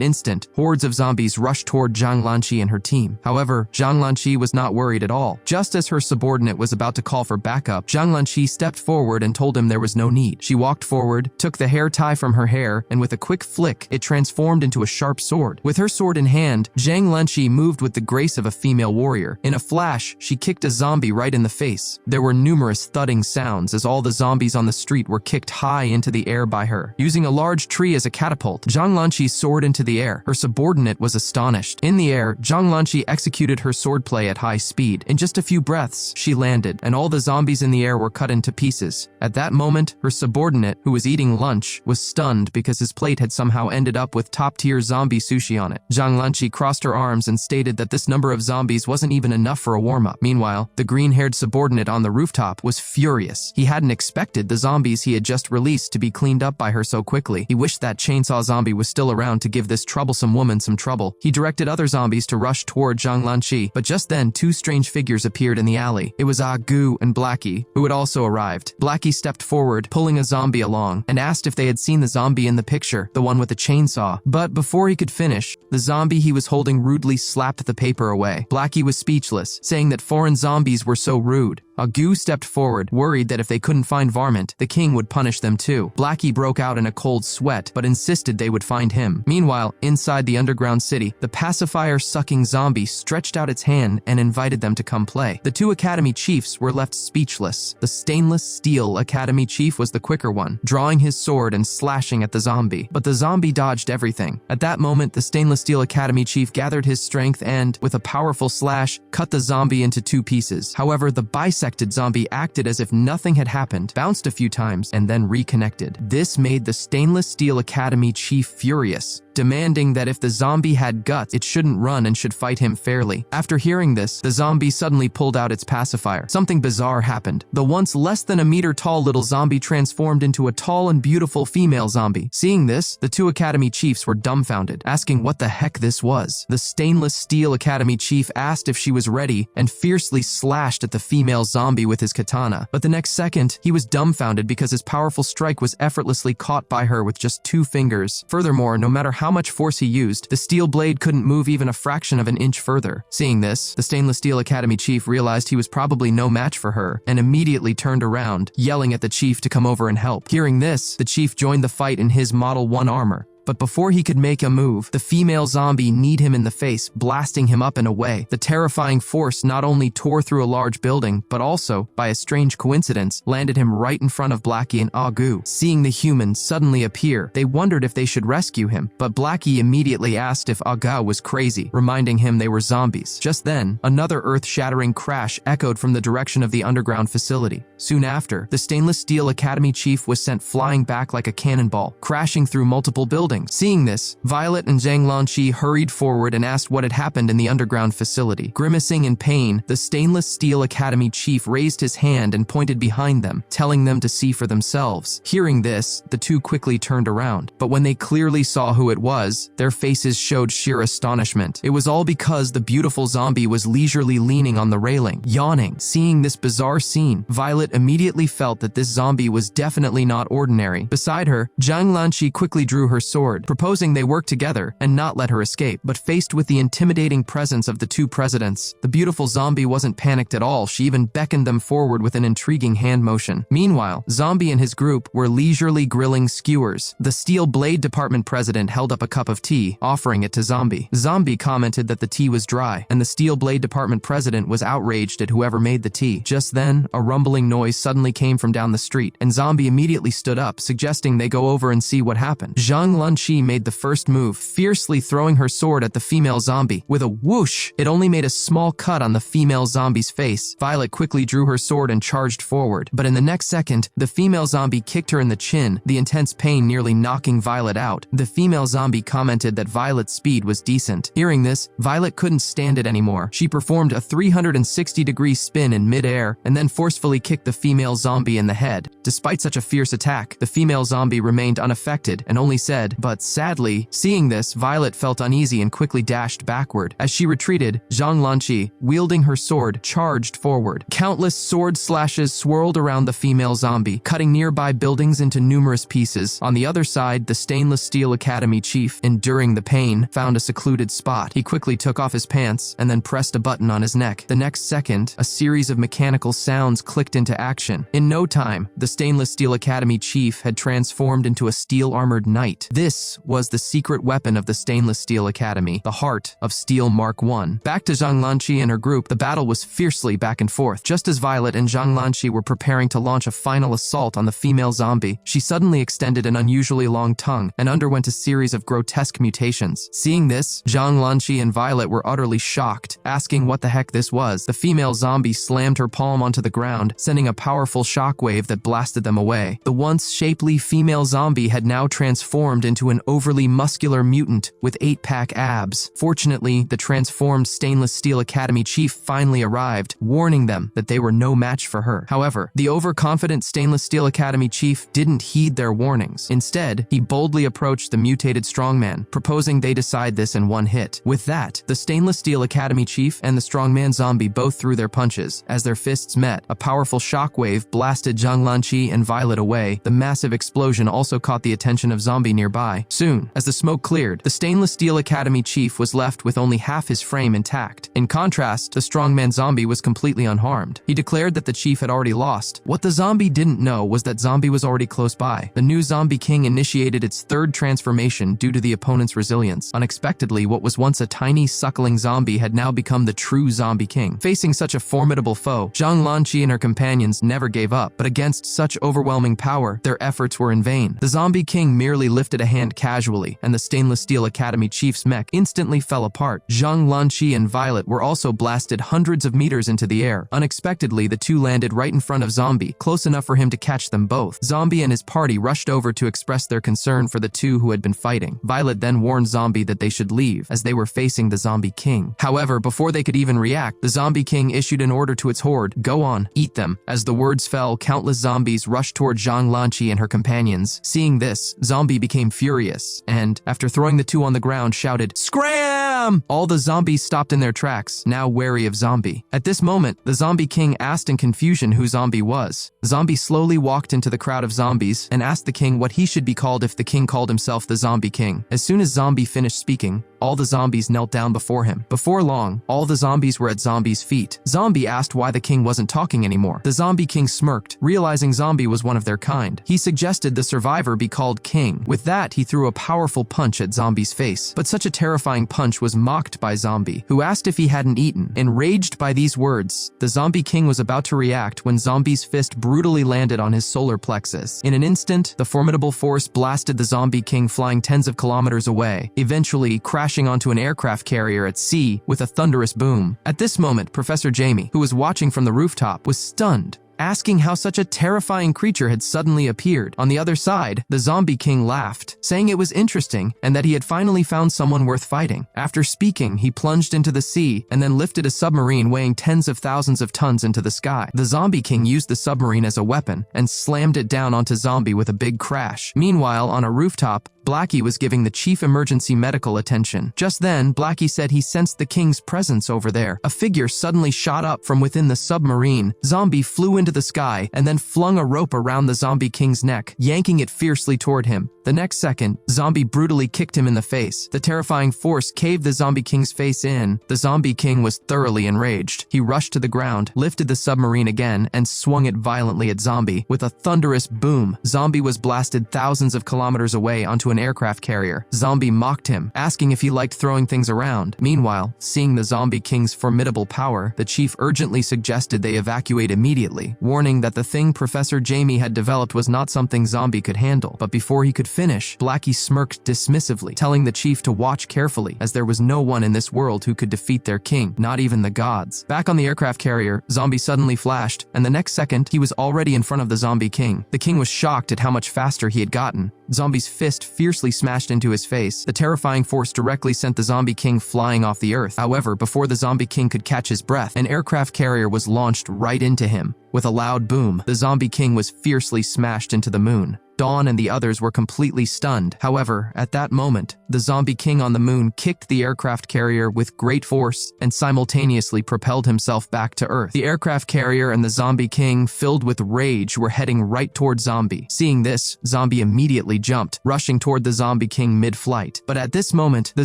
instant, hordes of zombies rushed toward Zhang Lanqi and her team. However, Zhang Lanqi was not worried at all. Just as her subordinate was about to call for backup, Zhang Lanqi stepped forward and told him there was no need. She walked forward, took the hair tie from her hair, and with a quick flick, it transformed into a sharp sword. With her sword in hand, Zhang Lanqi moved with the grace of a female warrior. In a flash, she kicked a zombie right in the face. There were numerous thudding sounds as all the zombies on the street were kicked high into the air by her. Using a large tree as a catapult, Zhang Lanqi soared into the air. Her subordinate was astonished. In the air, Zhang Lanqi executed her swordplay at high speed. In just a few breaths, she landed, and all the zombies in the air were cut into pieces. At that moment, her subordinate, who was eating lunch, was stunned because his plate had somehow ended up with top-tier zombie sushi on it. Zhang Lanqi crossed her arms and stated that this number of zombies wasn't even enough for a warm-up. Meanwhile, the green-haired subordinate on the rooftop was furious. He hadn't expected the zombies he had just released to be cleaned up by her so quickly. He wished that chainsaw zombie was still around to give this troublesome woman some trouble. He directed other zombies to rush toward Zhang Lanqi, but just then two strange figures appeared in the alley. It was Goo and Blackie, who had also arrived. Blackie stepped forward, pulling a zombie along, and asked if they had seen the zombie in the picture, the one with the chainsaw. But before he could finish, the zombie he was holding rudely slapped the paper away. Blackie was speechless, saying that foreign zombies were so rude. Goo stepped forward, worried that if they couldn't find Varmint, the king would punish them too. Blackie broke out in a cold sweat, but insisted they would find him. Meanwhile, inside the underground city, the pacifier-sucking zombie stretched out its hand and invited them to come play. The two Academy chiefs were left speechless. The Stainless Steel Academy chief was the quicker one, drawing his sword and slashing at the zombie. But the zombie dodged everything. At that moment, the Stainless Steel Academy chief gathered his strength and, with a powerful slash, cut the zombie into two pieces. However, the bisected zombie acted as if nothing had happened, bounced a few times, and then reconnected. This made the Stainless Steel Academy chief furious, demanding that if the zombie had guts, it shouldn't run and should fight him fairly. After hearing this, the zombie suddenly pulled out its pacifier. Something bizarre happened. The once less than a meter tall little zombie transformed into a tall and beautiful female zombie. Seeing this, the two Academy chiefs were dumbfounded, asking what the heck this was. The Stainless Steel Academy chief asked if she was ready and fiercely slashed at the female zombie with his katana. But the next second, he was dumbfounded because his powerful strike was effortlessly caught by her with just 2 fingers. Furthermore, no matter how much force he used, the steel blade couldn't move even a fraction of an inch further. Seeing this, the Stainless Steel Academy chief realized he was probably no match for her and immediately turned around, yelling at the chief to come over and help. Hearing this, the chief joined the fight in his Model 1 armor. But before he could make a move, the female zombie kneed him in the face, blasting him up and away. The terrifying force not only tore through a large building, but also, by a strange coincidence, landed him right in front of Blackie and Agu. Seeing the human suddenly appear, they wondered if they should rescue him, but Blackie immediately asked if Aga was crazy, reminding him they were zombies. Just then, another earth-shattering crash echoed from the direction of the underground facility. Soon after, the Stainless Steel Academy chief was sent flying back like a cannonball, crashing through multiple buildings. Seeing this, Violet and Zhang Lanqi hurried forward and asked what had happened in the underground facility. Grimacing in pain, the Stainless Steel Academy chief raised his hand and pointed behind them, telling them to see for themselves. Hearing this, the two quickly turned around, but when they clearly saw who it was, their faces showed sheer astonishment. It was all because the beautiful zombie was leisurely leaning on the railing, yawning. Seeing this bizarre scene, Violet immediately felt that this zombie was definitely not ordinary. Beside her, Zhang Lanqi quickly drew her sword, proposing they work together and not let her escape. But faced with the intimidating presence of the two presidents, the beautiful zombie wasn't panicked at all. She even beckoned them forward with an intriguing hand motion. Meanwhile, Zombie and his group were leisurely grilling skewers. The Steel Blade Department president held up a cup of tea, offering it to Zombie. Zombie commented that the tea was dry, and the Steel Blade Department president was outraged at whoever made the tea. Just then, a rumbling noise suddenly came from down the street, and Zombie immediately stood up, suggesting they go over and see what happened. Zhang Lanqi made the first move, fiercely throwing her sword at the female zombie. With a whoosh, it only made a small cut on the female zombie's face. Violet quickly drew her sword and charged forward, but in the next second, the female zombie kicked her in the chin, the intense pain nearly knocking Violet out. The female zombie commented that Violet's speed was decent. Hearing this, Violet couldn't stand it anymore. She performed a 360-degree spin in mid-air and then forcefully kicked the female zombie in the head. Despite such a fierce attack, the female zombie remained unaffected and only said, "But sadly." Seeing this, Violet felt uneasy and quickly dashed backward. As she retreated, Zhang Lanqi, wielding her sword, charged forward. Countless sword slashes swirled around the female zombie, cutting nearby buildings into numerous pieces. On the other side, the Stainless Steel Academy chief, enduring the pain, found a secluded spot. He quickly took off his pants and then pressed a button on his neck. The next second, a series of mechanical sounds clicked into action. In no time, the Stainless Steel Academy chief had transformed into a steel-armored knight. This was the secret weapon of the Stainless Steel Academy, the Heart of Steel Mark I. Back to Zhang Lanqi and her group, the battle was fiercely back and forth. Just as Violet and Zhang Lanqi were preparing to launch a final assault on the female zombie, she suddenly extended an unusually long tongue and underwent a series of grotesque mutations. Seeing this, Zhang Lanqi and Violet were utterly shocked, asking what the heck this was. The female zombie slammed her palm onto the ground, sending a powerful shockwave that blasted them away. The once shapely female zombie had now transformed into an overly muscular mutant with 8-pack abs. Fortunately, the transformed Stainless Steel Academy chief finally arrived, warning them that they were no match for her. However, the overconfident Stainless Steel Academy chief didn't heed their warnings. Instead, he boldly approached the mutated strongman, proposing they decide this in one hit. With that, the Stainless Steel Academy chief and the strongman zombie both threw their punches. As their fists met, a powerful shockwave blasted Zhang Lanqi and Violet away. The massive explosion also caught the attention of Zombie nearby. Soon, as the smoke cleared, the Stainless Steel Academy chief was left with only half his frame intact. In contrast, the strongman zombie was completely unharmed. He declared that the chief had already lost. What the zombie didn't know was that Zombie was already close by. The new Zombie King initiated its third transformation due to the opponent's resilience. Unexpectedly, what was once a tiny suckling zombie had now become the true Zombie King. Facing such a formidable foe, Zhang Lanqi and her companions never gave up, but against such overwhelming power, their efforts were in vain. The Zombie King merely lifted a hand casually, and the Stainless Steel Academy chief's mech instantly fell apart. Zhang Lanqi and Violet were also blasted hundreds of meters into the air. Unexpectedly, the two landed right in front of Zombie, close enough for him to catch them both. Zombie and his party rushed over to express their concern for the two who had been fighting. Violet then warned Zombie that they should leave, as they were facing the Zombie King. However, before they could even react, the Zombie King issued an order to its horde, "Go on, eat them." As the words fell, countless zombies rushed toward Zhang Lanqi and her companions. Seeing this, Zombie became furious, and, after throwing the two on the ground, shouted, "Scram!" All the zombies stopped in their tracks, now wary of Zombie. At this moment, the Zombie King asked in confusion who Zombie was. Zombie slowly walked into the crowd of zombies and asked the king what he should be called if the king called himself the Zombie King. As soon as Zombie finished speaking, all the zombies knelt down before him. Before long, all the zombies were at Zombie's feet. Zombie asked why the king wasn't talking anymore. The Zombie King smirked, realizing Zombie was one of their kind. He suggested the survivor be called King. With that, he threw a powerful punch at Zombie's face. But such a terrifying punch was mocked by Zombie, who asked if he hadn't eaten. Enraged by these words, the Zombie King was about to react when Zombie's fist brutally landed on his solar plexus. In an instant, the formidable force blasted the Zombie King flying tens of kilometers away, eventually crashing onto an aircraft carrier at sea with a thunderous boom. At this moment, Professor Jaime, who was watching from the rooftop, was stunned, asking how such a terrifying creature had suddenly appeared. On the other side, the Zombie King laughed, saying it was interesting and that he had finally found someone worth fighting. After speaking, he plunged into the sea and then lifted a submarine weighing tens of thousands of tons into the sky. The Zombie King used the submarine as a weapon and slammed it down onto Zombie with a big crash. Meanwhile, on a rooftop, Blackie was giving the chief emergency medical attention. Just then, Blackie said he sensed the king's presence over there. A figure suddenly shot up from within the submarine. Zombie flew into the sky and then flung a rope around the Zombie King's neck, yanking it fiercely toward him. The next second, Zombie brutally kicked him in the face. The terrifying force caved the Zombie King's face in. The Zombie King was thoroughly enraged. He rushed to the ground, lifted the submarine again, and swung it violently at Zombie. With a thunderous boom, Zombie was blasted thousands of kilometers away onto an aircraft carrier. Zombie mocked him, asking if he liked throwing things around. Meanwhile, seeing the Zombie King's formidable power, the chief urgently suggested they evacuate immediately, warning that the thing Professor Jaime had developed was not something Zombie could handle. But before he could finish, Blackie smirked dismissively, telling the chief to watch carefully, as there was no one in this world who could defeat their king, not even the gods. Back on the aircraft carrier, Zombie suddenly flashed, and the next second, he was already in front of the Zombie King. The king was shocked at how much faster he had gotten. Zombie's fist fiercely smashed into his face. The terrifying force directly sent the Zombie King flying off the earth. However, before the Zombie King could catch his breath, an aircraft carrier was launched right into him. With a loud boom, the Zombie King was fiercely smashed into the moon. Dawn and the others were completely stunned. However, at that moment, the Zombie King on the moon kicked the aircraft carrier with great force and simultaneously propelled himself back to Earth. The aircraft carrier and the Zombie King, filled with rage, were heading right toward Zombie. Seeing this, Zombie immediately jumped, rushing toward the Zombie King mid-flight. But at this moment, the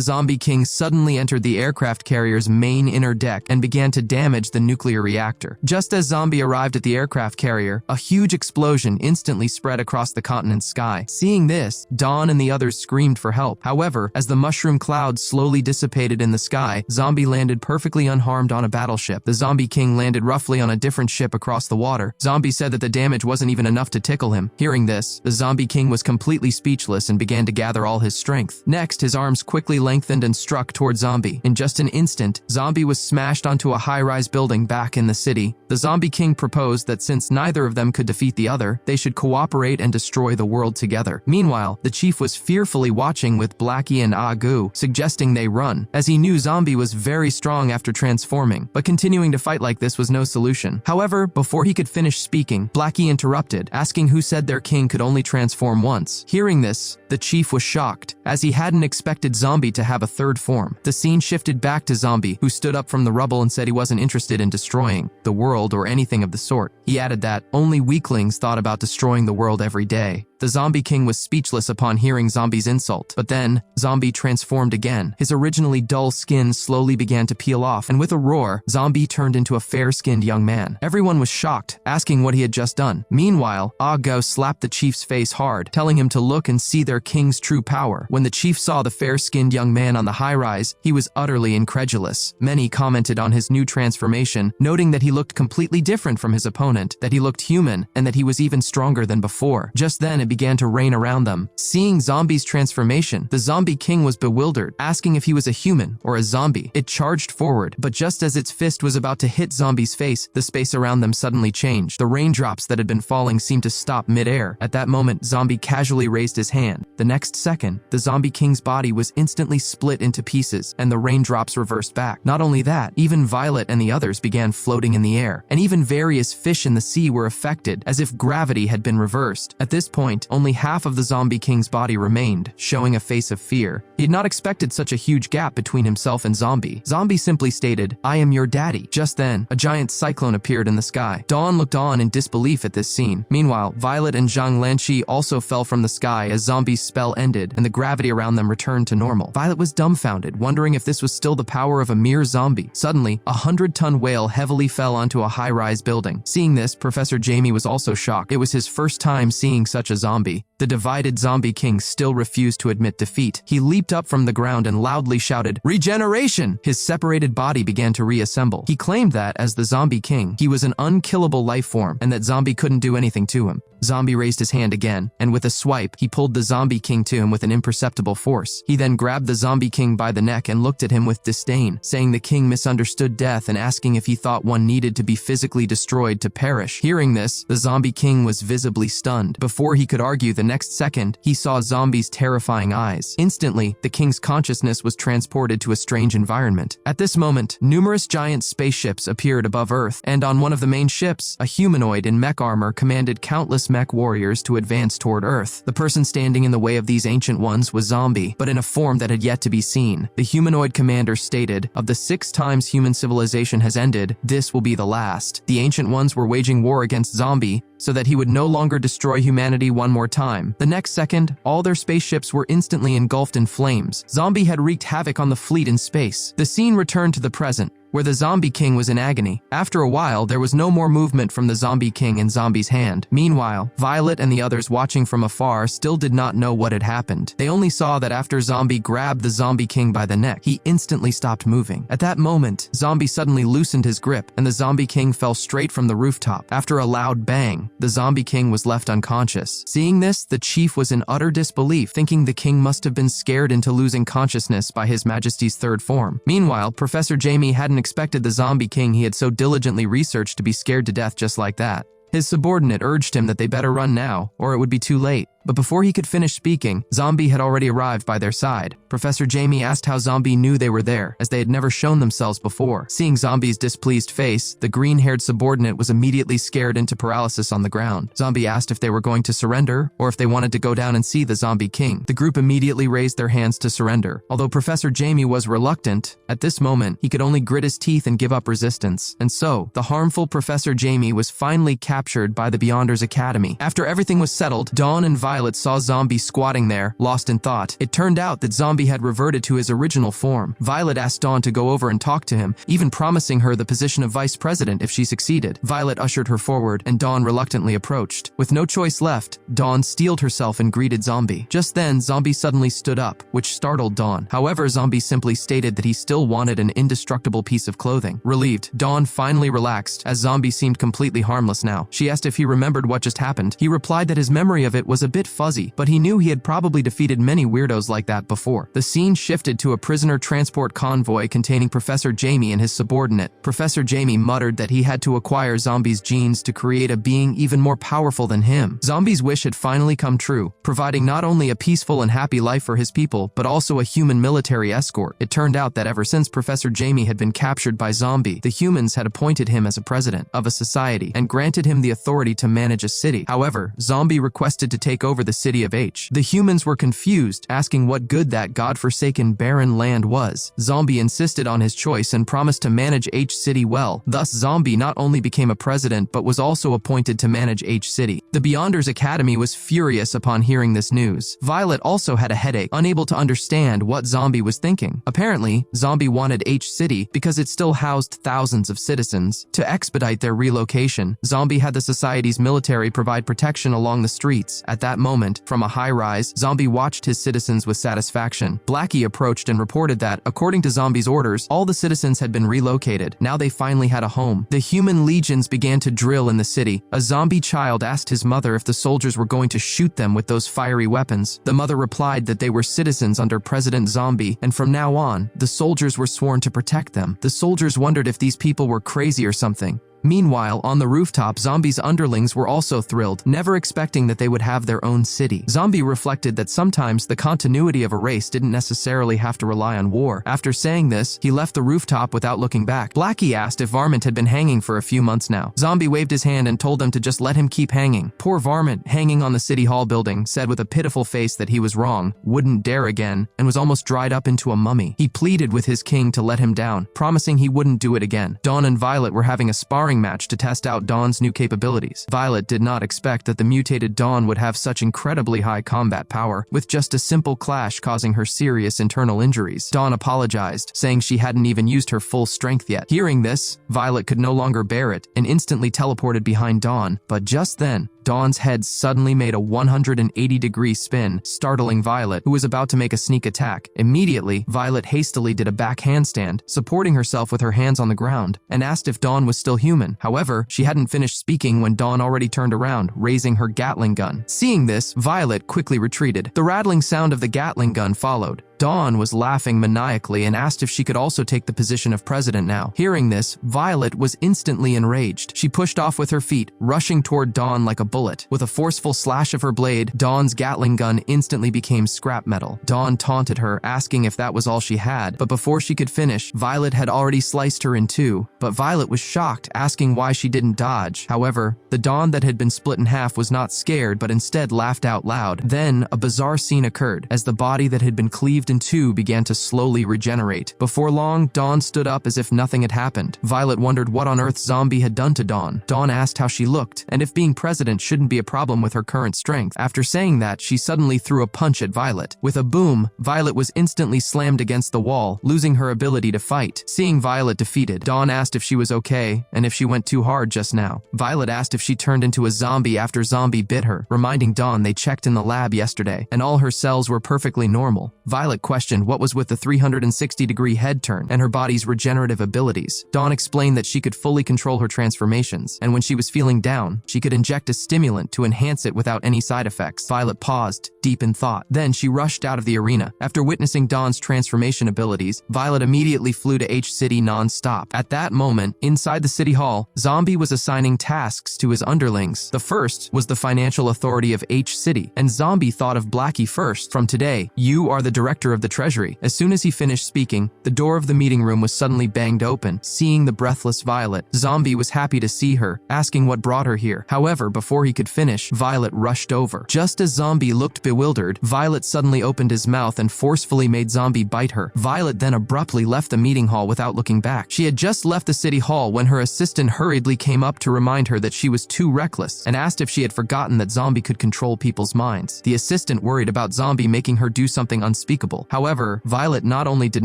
Zombie King suddenly entered the aircraft carrier's main inner deck and began to damage the nuclear reactor. Just as Zombie arrived at the aircraft carrier, a huge explosion instantly spread across the continent's sky. Seeing this, Dawn and the others screamed for help. However, as the mushroom cloud slowly dissipated in the sky, Zombie landed perfectly unharmed on a battleship. The Zombie King landed roughly on a different ship across the water. Zombie said that the damage wasn't even enough to tickle him. Hearing this, the Zombie King was completely speechless and began to gather all his strength. Next, his arms quickly lengthened and struck toward Zombie. In just an instant, Zombie was smashed onto a high-rise building back in the city. The Zombie King proposed that since neither of them could defeat the other, they should cooperate and destroy the world together. Meanwhile, the chief was fearfully watching with Blackie and Agu, suggesting they run, as he knew Zombie was very strong after transforming, but continuing to fight like this was no solution. However, before he could finish speaking, Blackie interrupted, asking who said their king could only transform once. Hearing this, the chief was shocked, as he hadn't expected Zombie to have a third form. The scene shifted back to Zombie, who stood up from the rubble and said he wasn't interested in destroying the world or anything of the sort. He added that only weaklings thought about destroying the world every day. The Zombie King was speechless upon hearing Zombie's insult, but then Zombie transformed again. His originally dull skin slowly began to peel off, and with a roar, Zombie turned into a fair-skinned young man. Everyone was shocked, asking what he had just done. Meanwhile, Ago slapped the chief's face hard, telling him to look and see their king's true power. When the chief saw the fair-skinned young man on the high-rise, he was utterly incredulous. Many commented on his new transformation, noting that he looked completely different from his opponent, that he looked human, and that he was even stronger than before. Just then, it began to rain around them. Seeing Zombie's transformation, the Zombie King was bewildered, asking if he was a human or a zombie. It charged forward, but just as its fist was about to hit Zombie's face, the space around them suddenly changed. The raindrops that had been falling seemed to stop mid-air. At that moment, Zombie casually raised his hand. The next second, the Zombie King's body was instantly split into pieces, and the raindrops reversed back. Not only that, even Violet and the others began floating in the air, and even various fish in the sea were affected, as if gravity had been reversed. At this point, point, only half of the zombie king's body remained, showing a face of fear. He had not expected such a huge gap between himself and Zombie. Zombie simply stated, "I am your daddy." Just then, a giant cyclone appeared in the sky. Dawn looked on in disbelief at this scene. Meanwhile, Violet and Zhang Lanqi also fell from the sky as Zombie's spell ended and the gravity around them returned to normal. Violet was dumbfounded, wondering if this was still the power of a mere zombie. Suddenly, a 100-ton whale heavily fell onto a high-rise building. Seeing this, Professor Jaime was also shocked. It was his first time seeing such a zombie. The divided zombie king still refused to admit defeat. He leaped up from the ground and loudly shouted, "Regeneration!" His separated body began to reassemble. He claimed that, as the zombie king, he was an unkillable life form and that Zombie couldn't do anything to him. Zombie raised his hand again, and with a swipe, he pulled the zombie king to him with an imperceptible force. He then grabbed the zombie king by the neck and looked at him with disdain, saying the king misunderstood death and asking if he thought one needed to be physically destroyed to perish. Hearing this, the zombie king was visibly stunned. Before he could argue, the next second, he saw Zombie's terrifying eyes. Instantly, the king's consciousness was transported to a strange environment. At this moment, numerous giant spaceships appeared above Earth, and on one of the main ships, a humanoid in mech armor commanded countless mech warriors to advance toward Earth. The person standing in the way of these ancient ones was Zombie, but in a form that had yet to be seen. The humanoid commander stated, "Of the 6 times human civilization has ended, this will be the last." The ancient ones were waging war against Zombie, so that he would no longer destroy humanity one more time. The next second, all their spaceships were instantly engulfed in flames. Zombie had wreaked havoc on the fleet in space. The scene returned to the present, where the zombie king was in agony. After a while, there was no more movement from the zombie king in Zombie's hand. Meanwhile, Violet and the others watching from afar still did not know what had happened. They only saw that after Zombie grabbed the zombie king by the neck, he instantly stopped moving. At that moment, Zombie suddenly loosened his grip, and the zombie king fell straight from the rooftop. After a loud bang, the zombie king was left unconscious. Seeing this, the chief was in utter disbelief, thinking the king must have been scared into losing consciousness by His Majesty's third form. Meanwhile, Professor Jaime hadn't expected the zombie king he had so diligently researched to be scared to death just like that. His subordinate urged him that they better run now, or it would be too late. But before he could finish speaking, Zombie had already arrived by their side. Professor Jaime asked how Zombie knew they were there, as they had never shown themselves before. Seeing Zombie's displeased face, the green-haired subordinate was immediately scared into paralysis on the ground. Zombie asked if they were going to surrender, or if they wanted to go down and see the zombie king. The group immediately raised their hands to surrender. Although Professor Jaime was reluctant, at this moment, he could only grit his teeth and give up resistance. And so, the harmful Professor Jaime was finally captured by the Beyonders Academy. After everything was settled, Dawn and Violet saw Zombie squatting there, lost in thought. It turned out that Zombie had reverted to his original form. Violet asked Dawn to go over and talk to him, even promising her the position of vice president if she succeeded. Violet ushered her forward, and Dawn reluctantly approached. With no choice left, Dawn steeled herself and greeted Zombie. Just then, Zombie suddenly stood up, which startled Dawn. However, Zombie simply stated that he still wanted an indestructible piece of clothing. Relieved, Dawn finally relaxed, as Zombie seemed completely harmless now. She asked if he remembered what just happened. He replied that his memory of it was a bit fuzzy, but he knew he had probably defeated many weirdos like that before. The scene shifted to a prisoner transport convoy containing Professor Jaime and his subordinate. Professor Jaime muttered that he had to acquire Zombie's genes to create a being even more powerful than him. Zombie's wish had finally come true, providing not only a peaceful and happy life for his people, but also a human military escort. It turned out that ever since Professor Jaime had been captured by Zombie, the humans had appointed him as a president of a society and granted him the authority to manage a city. However, Zombie requested to take over the city of H. The humans were confused, asking what good that godforsaken barren land was. Zombie insisted on his choice and promised to manage H City well. Thus, Zombie not only became a president, but was also appointed to manage H City. The Beyonders Academy was furious upon hearing this news. Violet also had a headache, unable to understand what Zombie was thinking. Apparently, Zombie wanted H City because it still housed thousands of citizens. To expedite their relocation, Zombie had the society's military provide protection along the streets. At that moment, from a high-rise, Zombie watched his citizens with satisfaction. Blackie approached and reported that, according to Zombie's orders, all the citizens had been relocated. Now they finally had a home. The human legions began to drill in the city. A zombie child asked his mother if the soldiers were going to shoot them with those fiery weapons. The mother replied that they were citizens under President Zombie, and from now on, the soldiers were sworn to protect them. The soldiers wondered if these people were crazy or something. Meanwhile, on the rooftop, Zombie's underlings were also thrilled, never expecting that they would have their own city. Zombie reflected that sometimes the continuity of a race didn't necessarily have to rely on war. After saying this, he left the rooftop without looking back. Blackie asked if Varmint had been hanging for a few months now. Zombie waved his hand and told them to just let him keep hanging. Poor Varmint, hanging on the city hall building, said with a pitiful face that he was wrong, wouldn't dare again, and was almost dried up into a mummy. He pleaded with his king to let him down, promising he wouldn't do it again. Dawn and Violet were having a sparring match to test out Dawn's new capabilities. Violet did not expect that the mutated Dawn would have such incredibly high combat power, with just a simple clash causing her serious internal injuries. Dawn apologized, saying she hadn't even used her full strength yet. Hearing this, Violet could no longer bear it and instantly teleported behind Dawn, but just then, Dawn's head suddenly made a 180-degree spin, startling Violet, who was about to make a sneak attack. Immediately, Violet hastily did a back handstand, supporting herself with her hands on the ground, and asked if Dawn was still human. However, she hadn't finished speaking when Dawn already turned around, raising her Gatling gun. Seeing this, Violet quickly retreated. The rattling sound of the Gatling gun followed. Dawn was laughing maniacally and asked if she could also take the position of president now. Hearing this, Violet was instantly enraged. She pushed off with her feet, rushing toward Dawn like a bullet. With a forceful slash of her blade, Dawn's Gatling gun instantly became scrap metal. Dawn taunted her, asking if that was all she had, but before she could finish, Violet had already sliced her in two. But Violet was shocked, asking why she didn't dodge. However, the Dawn that had been split in half was not scared, but instead laughed out loud. Then, a bizarre scene occurred, as the body that had been cleaved in two began to slowly regenerate. Before long, Dawn stood up as if nothing had happened. Violet wondered what on earth Zombie had done to Dawn. Dawn asked how she looked, and if being president shouldn't be a problem with her current strength. After saying that, she suddenly threw a punch at Violet. With a boom, Violet was instantly slammed against the wall, losing her ability to fight. Seeing Violet defeated, Dawn asked if she was okay, and if she went too hard just now. Violet asked if she turned into a zombie after Zombie bit her, reminding Dawn they checked in the lab yesterday, and all her cells were perfectly normal. Violet questioned what was with the 360-degree head turn and her body's regenerative abilities. Dawn explained that she could fully control her transformations, and when she was feeling down, she could inject a stimulant to enhance it without any side effects. Violet paused, deep in thought. Then she rushed out of the arena. After witnessing Dawn's transformation abilities, Violet immediately flew to H-City non-stop. At that moment, inside the city hall, Zombie was assigning tasks to his underlings. The first was the financial authority of H-City, and Zombie thought of Blackie first. From today, you are the director of the treasury. As soon as he finished speaking, the door of the meeting room was suddenly banged open. Seeing the breathless Violet, Zombie was happy to see her, asking what brought her here. However, before he could finish, Violet rushed over. Just as Zombie looked bewildered, Violet suddenly opened his mouth and forcefully made Zombie bite her. Violet then abruptly left the meeting hall without looking back. She had just left the city hall when her assistant hurriedly came up to remind her that she was too reckless and asked if she had forgotten that Zombie could control people's minds. The assistant worried about Zombie making her do something unspeakable. However, Violet not only did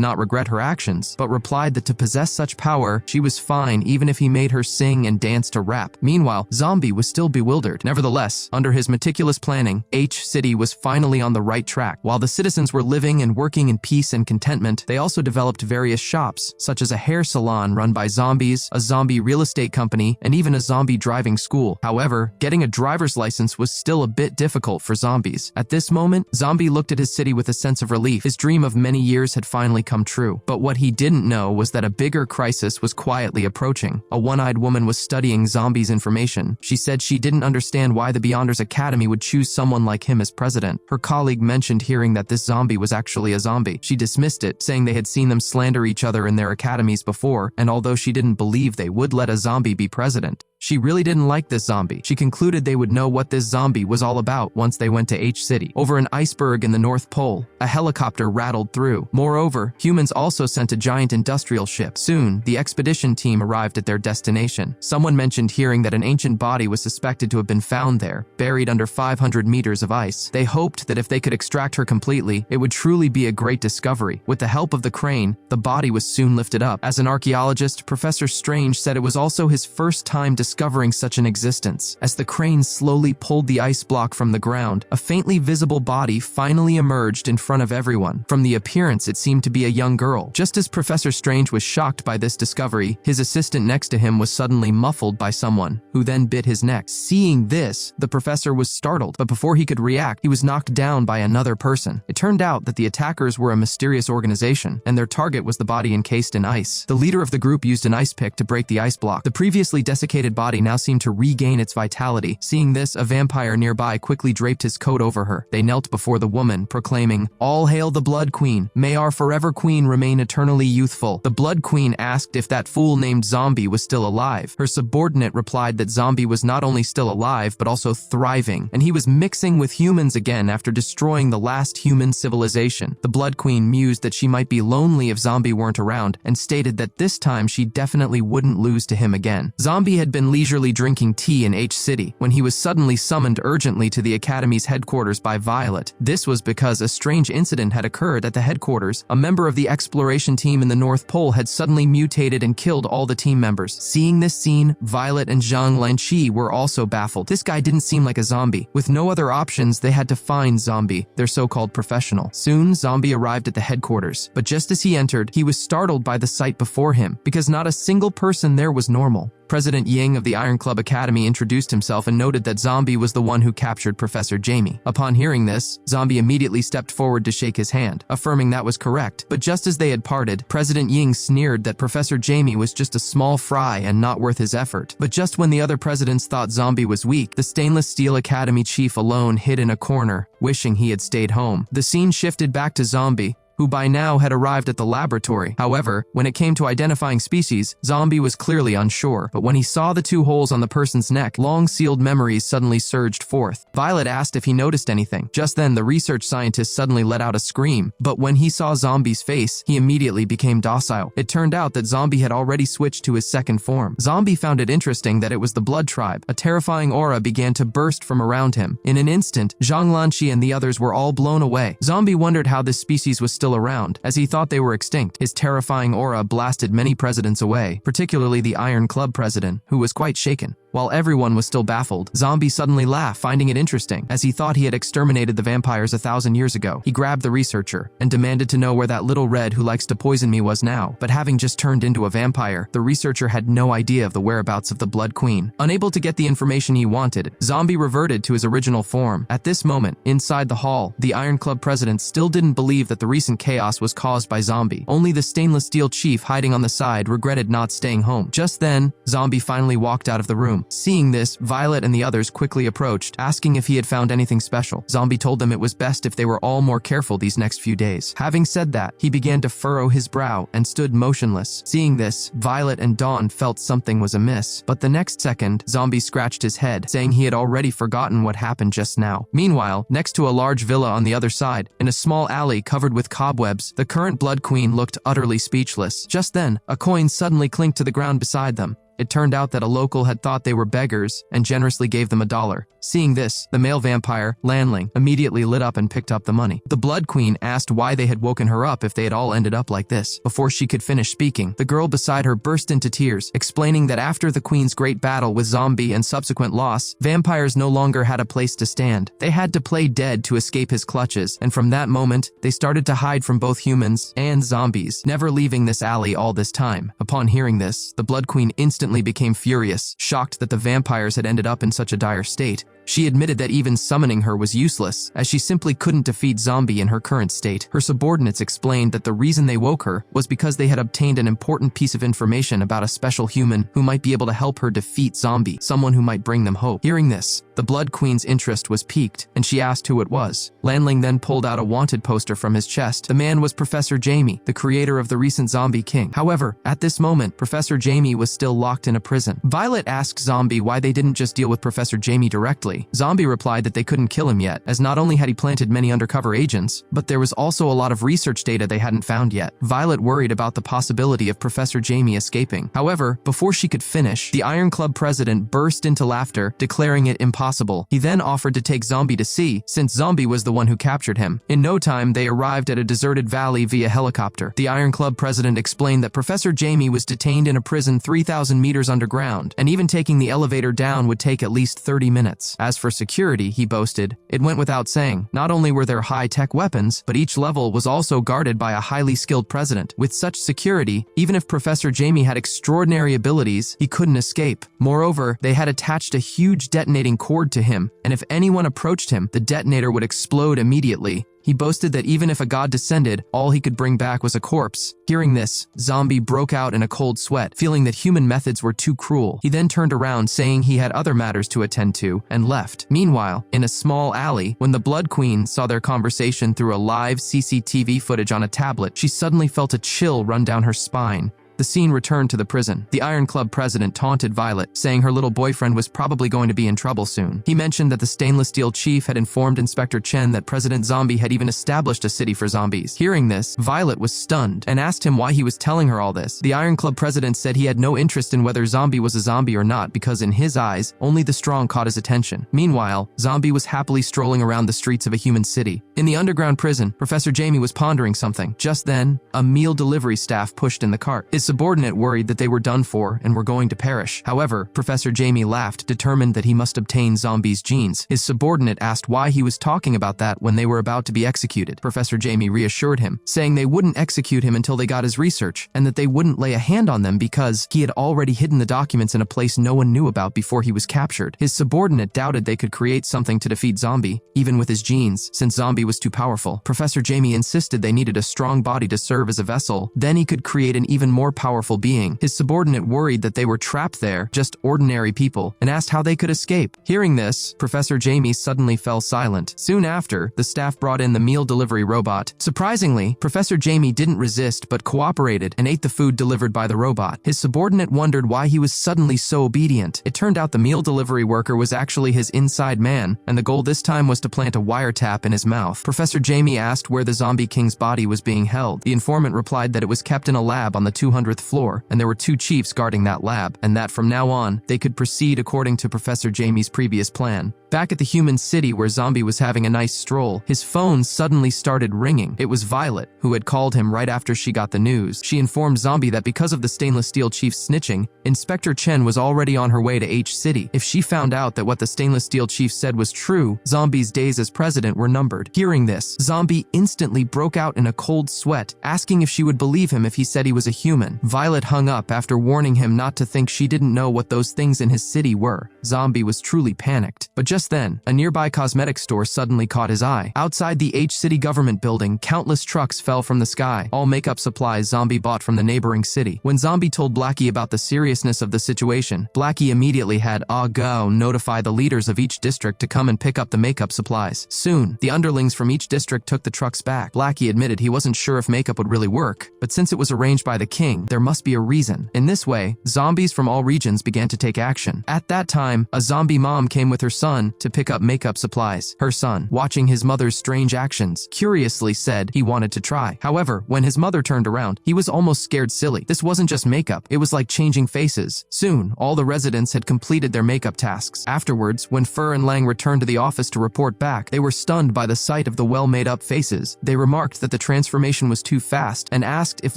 not regret her actions, but replied that to possess such power, she was fine even if he made her sing and dance to rap. Meanwhile, Zombie was still bewildered. Nevertheless, under his meticulous planning, H-City was finally on the right track. While the citizens were living and working in peace and contentment, they also developed various shops, such as a hair salon run by zombies, a zombie real estate company, and even a zombie driving school. However, getting a driver's license was still a bit difficult for zombies. At this moment, Zombie looked at his city with a sense of relief. His dream of many years had finally come true. But what he didn't know was that a bigger crisis was quietly approaching. A one-eyed woman was studying Zombie's information. She said she didn't understand why the Beyonders Academy would choose someone like him as president. Her colleague mentioned hearing that this zombie was actually a zombie. She dismissed it, saying they had seen them slander each other in their academies before, and although she didn't believe they would let a zombie be president, she really didn't like this zombie. She concluded they would know what this zombie was all about once they went to H-City. Over an iceberg in the North Pole, a helicopter rattled through. Moreover, humans also sent a giant industrial ship. Soon, the expedition team arrived at their destination. Someone mentioned hearing that an ancient body was suspected to have been found there, buried under 500 meters of ice. They hoped that if they could extract her completely, it would truly be a great discovery. With the help of the crane, the body was soon lifted up. As an archaeologist, Professor Strange said it was also his first time discovering such an existence. As the crane slowly pulled the ice block from the ground, a faintly visible body finally emerged in front of everyone. From the appearance, it seemed to be a young girl. Just as Professor Strange was shocked by this discovery, his assistant next to him was suddenly muffled by someone, who then bit his neck. Seeing this, the professor was startled, but before he could react, he was knocked down by another person. It turned out that the attackers were a mysterious organization, and their target was the body encased in ice. The leader of the group used an ice pick to break the ice block. The previously desiccated body now seemed to regain its vitality. Seeing this, a vampire nearby quickly draped his coat over her. They knelt before the woman, proclaiming, "All hail the Blood Queen. May our forever queen remain eternally youthful." The Blood Queen asked if that fool named Zombie was still alive. Her subordinate replied that Zombie was not only still alive, but also thriving, and he was mixing with humans again after destroying the last human civilization. The Blood Queen mused that she might be lonely if Zombie weren't around, and stated that this time she definitely wouldn't lose to him again. Zombie had been leisurely drinking tea in H City when he was suddenly summoned urgently to the Academy's headquarters by Violet. This was because a strange incident had occurred at the headquarters. A member of the exploration team in the North Pole had suddenly mutated and killed all the team members. Seeing this scene, Violet and Zhang Lanqi were also baffled. This guy didn't seem like a zombie. With no other options, they had to find Zombie, their so-called professional. Soon, Zombie arrived at the headquarters, but just as he entered, he was startled by the sight before him, because not a single person there was normal. President Ying of the Iron Club Academy introduced himself and noted that Zombie was the one who captured Professor Jaime. Upon hearing this, Zombie immediately stepped forward to shake his hand, affirming that was correct. But just as they had parted, President Ying sneered that Professor Jaime was just a small fry and not worth his effort. But just when the other presidents thought Zombie was weak, the Stainless Steel Academy chief alone hid in a corner, wishing he had stayed home. The scene shifted back to Zombie, who by now had arrived at the laboratory. However, when it came to identifying species, Zombie was clearly unsure. But when he saw the two holes on the person's neck, long-sealed memories suddenly surged forth. Violet asked if he noticed anything. Just then, the research scientist suddenly let out a scream. But when he saw Zombie's face, he immediately became docile. It turned out that Zombie had already switched to his second form. Zombie found it interesting that it was the Blood Tribe. A terrifying aura began to burst from around him. In an instant, Zhang Lanqi and the others were all blown away. Zombie wondered how this species was still around, as he thought they were extinct. His terrifying aura blasted many presidents away, particularly the Iron Club president, who was quite shaken. While everyone was still baffled, Zombie suddenly laughed, finding it interesting, as he thought he had exterminated the vampires 1,000 years ago. He grabbed the researcher and demanded to know where that little red who likes to poison me was now. But having just turned into a vampire, the researcher had no idea of the whereabouts of the Blood Queen. Unable to get the information he wanted, Zombie reverted to his original form. At this moment, inside the hall, the Iron Club president still didn't believe that the recent chaos was caused by Zombie. Only the Stainless Steel chief hiding on the side regretted not staying home. Just then, Zombie finally walked out of the room. Seeing this, Violet and the others quickly approached, asking if he had found anything special. Zombie told them it was best if they were all more careful these next few days. Having said that, he began to furrow his brow and stood motionless. Seeing this, Violet and Dawn felt something was amiss. But the next second, Zombie scratched his head, saying he had already forgotten what happened just now. Meanwhile, next to a large villa on the other side, in a small alley covered with cobwebs, the current Blood Queen looked utterly speechless. Just then, a coin suddenly clinked to the ground beside them. It turned out that a local had thought they were beggars and generously gave them $1. Seeing this, the male vampire, Lanling, immediately lit up and picked up the money. The Blood Queen asked why they had woken her up if they had all ended up like this. Before she could finish speaking, the girl beside her burst into tears, explaining that after the Queen's great battle with Zombie and subsequent loss, vampires no longer had a place to stand. They had to play dead to escape his clutches, and from that moment, they started to hide from both humans and zombies, never leaving this alley all this time. Upon hearing this, the Blood Queen instantly became furious, shocked that the vampires had ended up in such a dire state. She admitted that even summoning her was useless, as she simply couldn't defeat Zombie in her current state. Her subordinates explained that the reason they woke her was because they had obtained an important piece of information about a special human who might be able to help her defeat Zombie, someone who might bring them hope. Hearing this, the Blood Queen's interest was piqued, and she asked who it was. Lanling then pulled out a wanted poster from his chest. The man was Professor Jaime, the creator of the recent Zombie King. However, at this moment, Professor Jaime was still locked in a prison. Violet asked Zombie why they didn't just deal with Professor Jaime directly, Zombie. Zombie replied that they couldn't kill him yet, as not only had he planted many undercover agents, but there was also a lot of research data they hadn't found yet. Violet worried about the possibility of Professor Jaime escaping. However, before she could finish, the Iron Club president burst into laughter, declaring it impossible. He then offered to take Zombie to sea, since Zombie was the one who captured him. In no time, they arrived at a deserted valley via helicopter. The Iron Club president explained that Professor Jaime was detained in a prison 3,000 meters underground, and even taking the elevator down would take at least 30 minutes. As for security, he boasted, it went without saying. Not only were there high-tech weapons, but each level was also guarded by a highly skilled president. With such security, even if Professor Jaime had extraordinary abilities, he couldn't escape. Moreover, they had attached a huge detonating cord to him, and if anyone approached him, the detonator would explode immediately. He boasted that even if a god descended, all he could bring back was a corpse. Hearing this, Zombie broke out in a cold sweat, feeling that human methods were too cruel. He then turned around, saying he had other matters to attend to, and left. Meanwhile, in a small alley, when the Blood Queen saw their conversation through a live CCTV footage on a tablet, she suddenly felt a chill run down her spine. The scene returned to the prison. The Iron Club president taunted Violet, saying her little boyfriend was probably going to be in trouble soon. He mentioned that the stainless steel chief had informed Inspector Chen that President Zombie had even established a city for zombies. Hearing this, Violet was stunned and asked him why he was telling her all this. The Iron Club president said he had no interest in whether Zombie was a zombie or not because in his eyes, only the strong caught his attention. Meanwhile, Zombie was happily strolling around the streets of a human city. In the underground prison, Professor Jaime was pondering something. Just then, a meal delivery staff pushed in the cart. His subordinate worried that they were done for and were going to perish. However, Professor Jaime laughed, determined that he must obtain Zombie's genes. His subordinate asked why he was talking about that when they were about to be executed. Professor Jaime reassured him, saying they wouldn't execute him until they got his research, and that they wouldn't lay a hand on them because he had already hidden the documents in a place no one knew about before he was captured. His subordinate doubted they could create something to defeat Zombie, even with his genes, since Zombie was too powerful. Professor Jaime insisted they needed a strong body to serve as a vessel, then he could create an even more powerful being. His subordinate worried that they were trapped there, just ordinary people, and asked how they could escape. Hearing this, Professor Jaime suddenly fell silent. Soon after, the staff brought in the meal delivery robot. Surprisingly, Professor Jaime didn't resist but cooperated and ate the food delivered by the robot. His subordinate wondered why he was suddenly so obedient. It turned out the meal delivery worker was actually his inside man, and the goal this time was to plant a wiretap in his mouth. Professor Jaime asked where the zombie king's body was being held. The informant replied that it was kept in a lab on the 200th floor, and there were 2 chiefs guarding that lab, and that from now on, they could proceed according to Professor Jaime's previous plan. Back at the human city where Zombie was having a nice stroll, his phone suddenly started ringing. It was Violet, who had called him right after she got the news. She informed Zombie that because of the stainless steel chief's snitching, Inspector Chen was already on her way to H City. If she found out that what the stainless steel chief said was true, Zombie's days as president were numbered. Hearing this, Zombie instantly broke out in a cold sweat, asking if she would believe him if he said he was a human. Violet hung up after warning him not to think she didn't know what those things in his city were. Zombie was truly panicked. But just then, a nearby cosmetics store suddenly caught his eye. Outside the H-City government building, countless trucks fell from the sky, all makeup supplies Zombie bought from the neighboring city. When Zombie told Blackie about the seriousness of the situation, Blackie immediately had Go notify the leaders of each district to come and pick up the makeup supplies. Soon, the underlings from each district took the trucks back. Blackie admitted he wasn't sure if makeup would really work, but since it was arranged by the king, there must be a reason. In this way, zombies from all regions began to take action. At that time, a zombie mom came with her son to pick up makeup supplies. Her son, watching his mother's strange actions, curiously said he wanted to try. However, when his mother turned around, he was almost scared silly. This wasn't just makeup, it was like changing faces. Soon, all the residents had completed their makeup tasks. Afterwards, when Fur and Lang returned to the office to report back, they were stunned by the sight of the well-made-up faces. They remarked that the transformation was too fast and asked if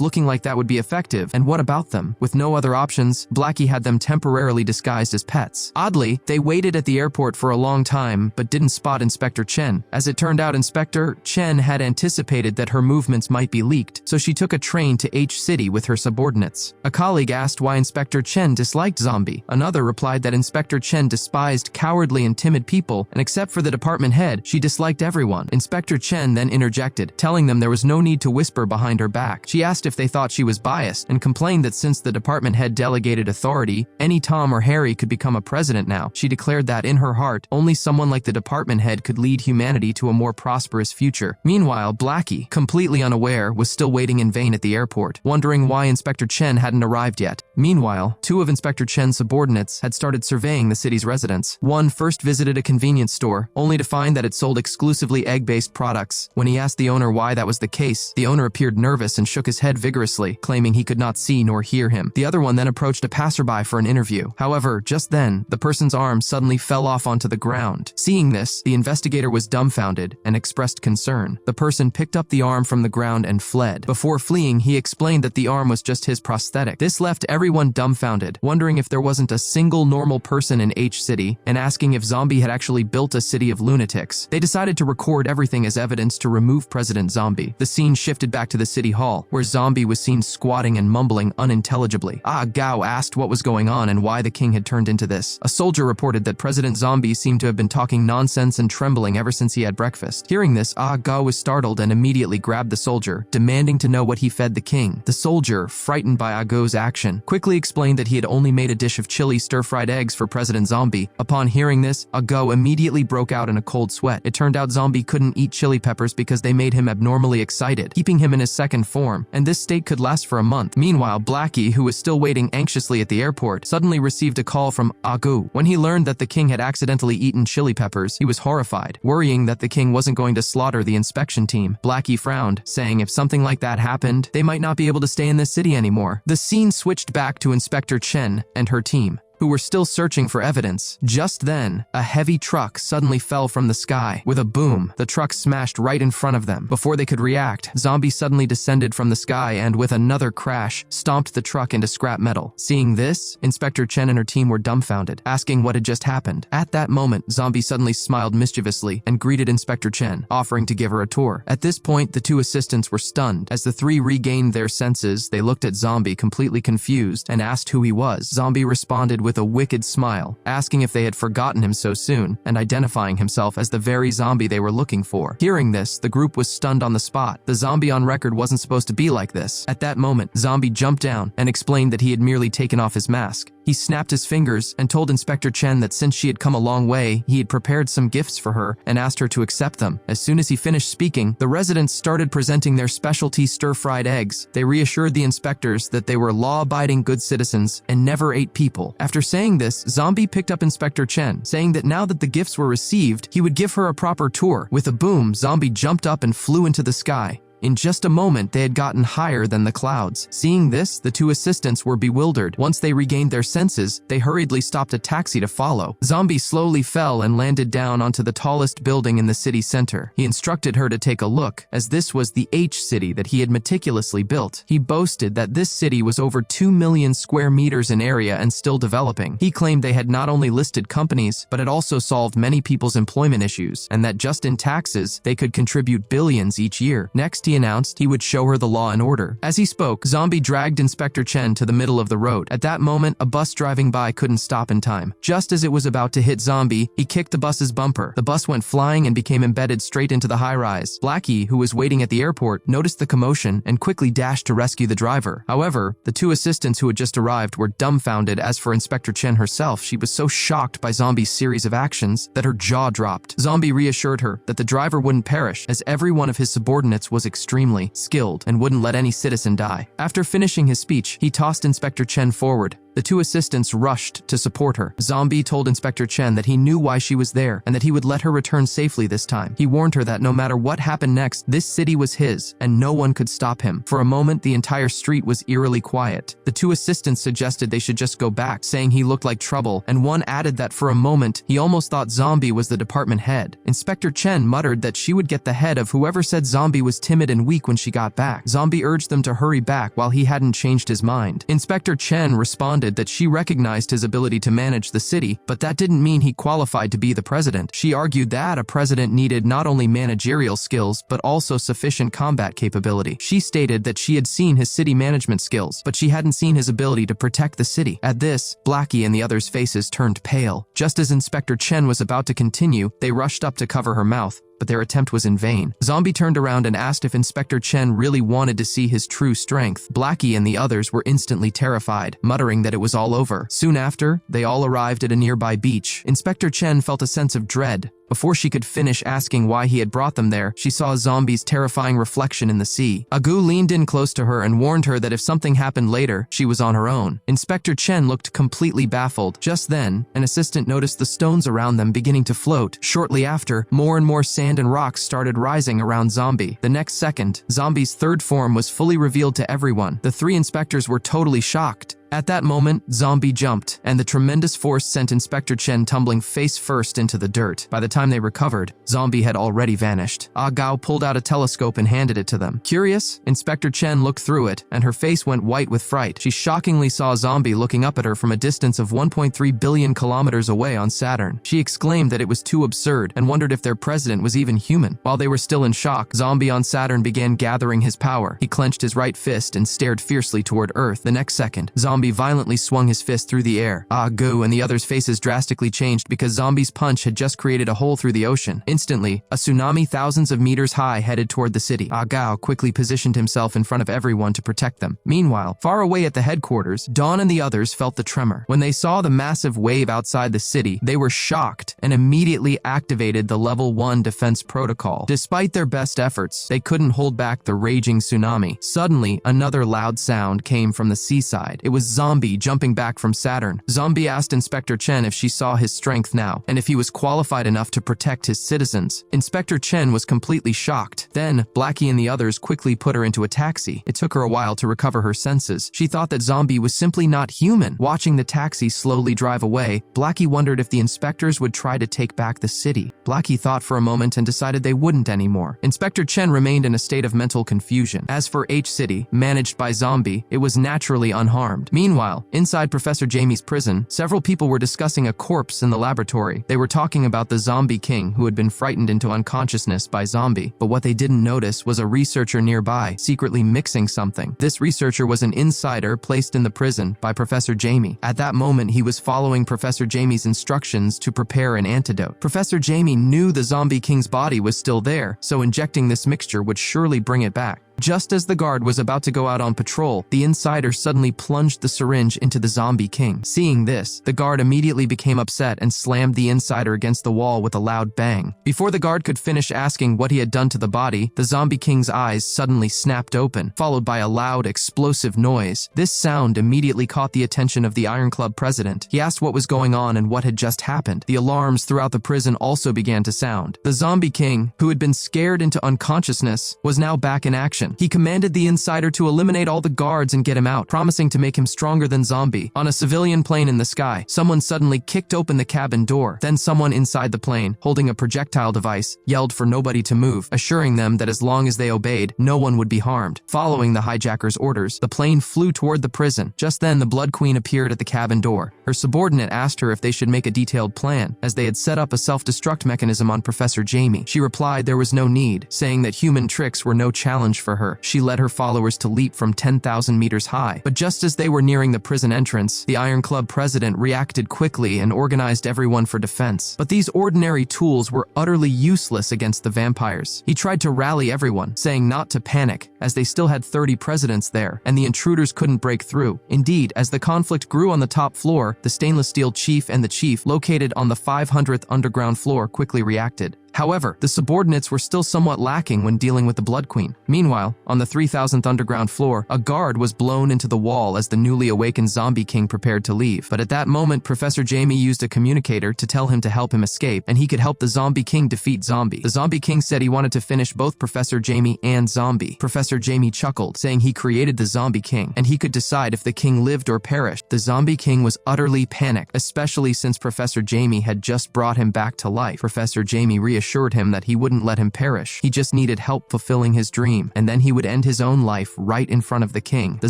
looking like that would be effective, and what about them? With no other options, Blackie had them temporarily disguised as pets. Oddly, they waited at the airport for a long time, but didn't spot Inspector Chen. As it turned out, Inspector Chen had anticipated that her movements might be leaked, so she took a train to H-City with her subordinates. A colleague asked why Inspector Chen disliked Zombie. Another replied that Inspector Chen despised cowardly and timid people, and except for the department head, she disliked everyone. Inspector Chen then interjected, telling them there was no need to whisper behind her back. She asked if they thought she was biased, office and complained that since the department head delegated authority, any Tom or Harry could become a president now. She declared that in her heart, only someone like the department head could lead humanity to a more prosperous future. Meanwhile, Blackie, completely unaware, was still waiting in vain at the airport, wondering why Inspector Chen hadn't arrived yet. Meanwhile, two of Inspector Chen's subordinates had started surveying the city's residents. One first visited a convenience store, only to find that it sold exclusively egg-based products. When he asked the owner why that was the case, the owner appeared nervous and shook his head vigorously, claiming he could not see nor hear him. The other one then approached a passerby for an interview. However, just then, the person's arm suddenly fell off onto the ground. Seeing this, the investigator was dumbfounded and expressed concern. The person picked up the arm from the ground and fled. Before fleeing, he explained that the arm was just his prosthetic. This left everyone dumbfounded, wondering if there wasn't a single normal person in H City, and asking if Zombie had actually built a city of lunatics. They decided to record everything as evidence to remove President Zombie. The scene shifted back to the city hall, where Zombie was seen squatting and mumbling unintelligibly. Gao asked what was going on and why the king had turned into this. A soldier reported that President Zombie seemed to have been talking nonsense and trembling ever since he had breakfast. Hearing this, Gao was startled and immediately grabbed the soldier, demanding to know what he fed the king. The soldier, frightened by Gao's action, quickly explained that he had only made a dish of chili stir-fried eggs for President Zombie. Upon hearing this, Gao immediately broke out in a cold sweat. It turned out Zombie couldn't eat chili peppers because they made him abnormally excited, keeping him in his second form, and this state could last for a month. Meanwhile, Blackie, who was still waiting anxiously at the airport, suddenly received a call from Gao. When he learned that the king had accidentally eaten chili peppers, he was horrified, worrying that the king wasn't going to slaughter the inspection team. Blackie frowned, saying if something like that happened, they might not be able to stay in this city anymore. The scene switched back to Inspector Chen and her team, who were still searching for evidence. Just then, a heavy truck suddenly fell from the sky. With a boom, the truck smashed right in front of them. Before they could react, Zombie suddenly descended from the sky and, with another crash, stomped the truck into scrap metal. Seeing this, Inspector Chen and her team were dumbfounded, asking what had just happened. At that moment, Zombie suddenly smiled mischievously and greeted Inspector Chen, offering to give her a tour. At this point, the two assistants were stunned. As the three regained their senses, they looked at Zombie completely confused and asked who he was. Zombie responded with a wicked smile, asking if they had forgotten him so soon, and identifying himself as the very zombie they were looking for. Hearing this, the group was stunned on the spot. The zombie on record wasn't supposed to be like this. At that moment, Zombie jumped down and explained that he had merely taken off his mask. He snapped his fingers and told Inspector Chen that since she had come a long way, he had prepared some gifts for her and asked her to accept them. As soon as he finished speaking, the residents started presenting their specialty stir-fried eggs. They reassured the inspectors that they were law-abiding good citizens and never ate people. After saying this, Zombie picked up Inspector Chen, saying that now that the gifts were received, he would give her a proper tour. With a boom, Zombie jumped up and flew into the sky. In just a moment, they had gotten higher than the clouds. Seeing this, the two assistants were bewildered. Once they regained their senses, they hurriedly stopped a taxi to follow. Zombie slowly fell and landed down onto the tallest building in the city center. He instructed her to take a look, as this was the H city that he had meticulously built. He boasted that this city was over 2 million square meters in area and still developing. He claimed they had not only listed companies, but had also solved many people's employment issues, and that just in taxes, they could contribute billions each year. Next, he announced he would show her the law and order. As he spoke, Zombie dragged Inspector Chen to the middle of the road. At that moment, a bus driving by couldn't stop in time. Just as it was about to hit Zombie, he kicked the bus's bumper. The bus went flying and became embedded straight into the high-rise. Blackie, who was waiting at the airport, noticed the commotion and quickly dashed to rescue the driver. However, the two assistants who had just arrived were dumbfounded. As for Inspector Chen herself, she was so shocked by Zombie's series of actions that her jaw dropped. Zombie reassured her that the driver wouldn't perish, as every one of his subordinates was extremely skilled and wouldn't let any citizen die. After finishing his speech, he tossed Inspector Chen forward. The two assistants rushed to support her. Zombie told Inspector Chen that he knew why she was there and that he would let her return safely this time. He warned her that no matter what happened next, this city was his and no one could stop him. For a moment, the entire street was eerily quiet. The two assistants suggested they should just go back, saying he looked like trouble, and one added that for a moment, he almost thought Zombie was the department head. Inspector Chen muttered that she would get the head of whoever said Zombie was timid and weak when she got back. Zombie urged them to hurry back while he hadn't changed his mind. Inspector Chen responded that she recognized his ability to manage the city, but that didn't mean he qualified to be the president. She argued that a president needed not only managerial skills, but also sufficient combat capability. She stated that she had seen his city management skills, but she hadn't seen his ability to protect the city. At this, Blackie and the others' faces turned pale. Just as Inspector Chen was about to continue, they rushed up to cover her mouth. but their attempt was in vain. Zombie turned around and asked if Inspector Chen really wanted to see his true strength. Blackie and the others were instantly terrified, muttering that it was all over. Soon after, they all arrived at a nearby beach. Inspector Chen felt a sense of dread. Before she could finish asking why he had brought them there, she saw a zombie's terrifying reflection in the sea. Agu leaned in close to her and warned her that if something happened later, she was on her own. Inspector Chen looked completely baffled. Just then, an assistant noticed the stones around them beginning to float. Shortly after, more and more sand and rocks started rising around Zombie. The next second, Zombie's third form was fully revealed to everyone. The three inspectors were totally shocked. At that moment, Zombie jumped, and the tremendous force sent Inspector Chen tumbling face first into the dirt. By the time they recovered, Zombie had already vanished. Ah Gao pulled out a telescope and handed it to them. Curious, Inspector Chen looked through it, and her face went white with fright. She shockingly saw Zombie looking up at her from a distance of 1.3 billion kilometers away on Saturn. She exclaimed that it was too absurd and wondered if their president was even human. While they were still in shock, Zombie on Saturn began gathering his power. He clenched his right fist and stared fiercely toward Earth. The next second, Zombie violently swung his fist through the air. Ah Gu and the others' faces drastically changed because Zombie's punch had just created a hole through the ocean. Instantly, a tsunami thousands of meters high headed toward the city. Ah Gao quickly positioned himself in front of everyone to protect them. Meanwhile, far away at the headquarters, Dawn and the others felt the tremor. When they saw the massive wave outside the city, they were shocked and immediately activated the Level 1 defense protocol. Despite their best efforts, they couldn't hold back the raging tsunami. Suddenly, another loud sound came from the seaside. It was Zombie jumping back from Saturn. Zombie asked Inspector Chen if she saw his strength now, and if he was qualified enough to protect his citizens. Inspector Chen was completely shocked. Then, Blackie and the others quickly put her into a taxi. It took her a while to recover her senses. She thought that Zombie was simply not human. Watching the taxi slowly drive away, Blackie wondered if the inspectors would try to take back the city. Blackie thought for a moment and decided they wouldn't anymore. Inspector Chen remained in a state of mental confusion. As for H City, managed by Zombie, it was naturally unharmed. Meanwhile, inside Professor Jaime's prison, several people were discussing a corpse in the laboratory. They were talking about the Zombie King who had been frightened into unconsciousness by Zombie. But what they didn't notice was a researcher nearby, secretly mixing something. This researcher was an insider placed in the prison by Professor Jaime. At that moment, he was following Professor Jaime's instructions to prepare an antidote. Professor Jaime knew the Zombie King's body was still there, so injecting this mixture would surely bring it back. Just as the guard was about to go out on patrol, the insider suddenly plunged the syringe into the Zombie King. Seeing this, the guard immediately became upset and slammed the insider against the wall with a loud bang. Before the guard could finish asking what he had done to the body, the Zombie King's eyes suddenly snapped open, followed by a loud, explosive noise. This sound immediately caught the attention of the Iron Club president. He asked what was going on and what had just happened. The alarms throughout the prison also began to sound. The Zombie King, who had been scared into unconsciousness, was now back in action. He commanded the insider to eliminate all the guards and get him out, promising to make him stronger than Zombie. On a civilian plane in the sky, someone suddenly kicked open the cabin door. Then someone inside the plane, holding a projectile device, yelled for nobody to move, assuring them that as long as they obeyed, no one would be harmed. Following the hijacker's orders, the plane flew toward the prison. Just then, the Blood Queen appeared at the cabin door. Her subordinate asked her if they should make a detailed plan, as they had set up a self-destruct mechanism on Professor Jaime. She replied there was no need, saying that human tricks were no challenge for her. She led her followers to leap from 10,000 meters high. But just as they were nearing the prison entrance, the Iron Club president reacted quickly and organized everyone for defense. But these ordinary tools were utterly useless against the vampires. He tried to rally everyone, saying not to panic, as they still had 30 presidents there, and the intruders couldn't break through. Indeed, as the conflict grew on the top floor, the stainless steel chief and the chief, located on the 500th underground floor, quickly reacted. However, the subordinates were still somewhat lacking when dealing with the Blood Queen. Meanwhile, on the 3000th underground floor, a guard was blown into the wall as the newly awakened Zombie King prepared to leave. But at that moment, Professor Jaime used a communicator to tell him to help him escape, and he could help the Zombie King defeat Zombie. The Zombie King said he wanted to finish both Professor Jaime and Zombie. Professor Jaime chuckled, saying he created the Zombie King, and he could decide if the king lived or perished. The Zombie King was utterly panicked, especially since Professor Jaime had just brought him back to life. Professor Jaime reassured him that he wouldn't let him perish. He just needed help fulfilling his dream, and then he would end his own life right in front of the king. The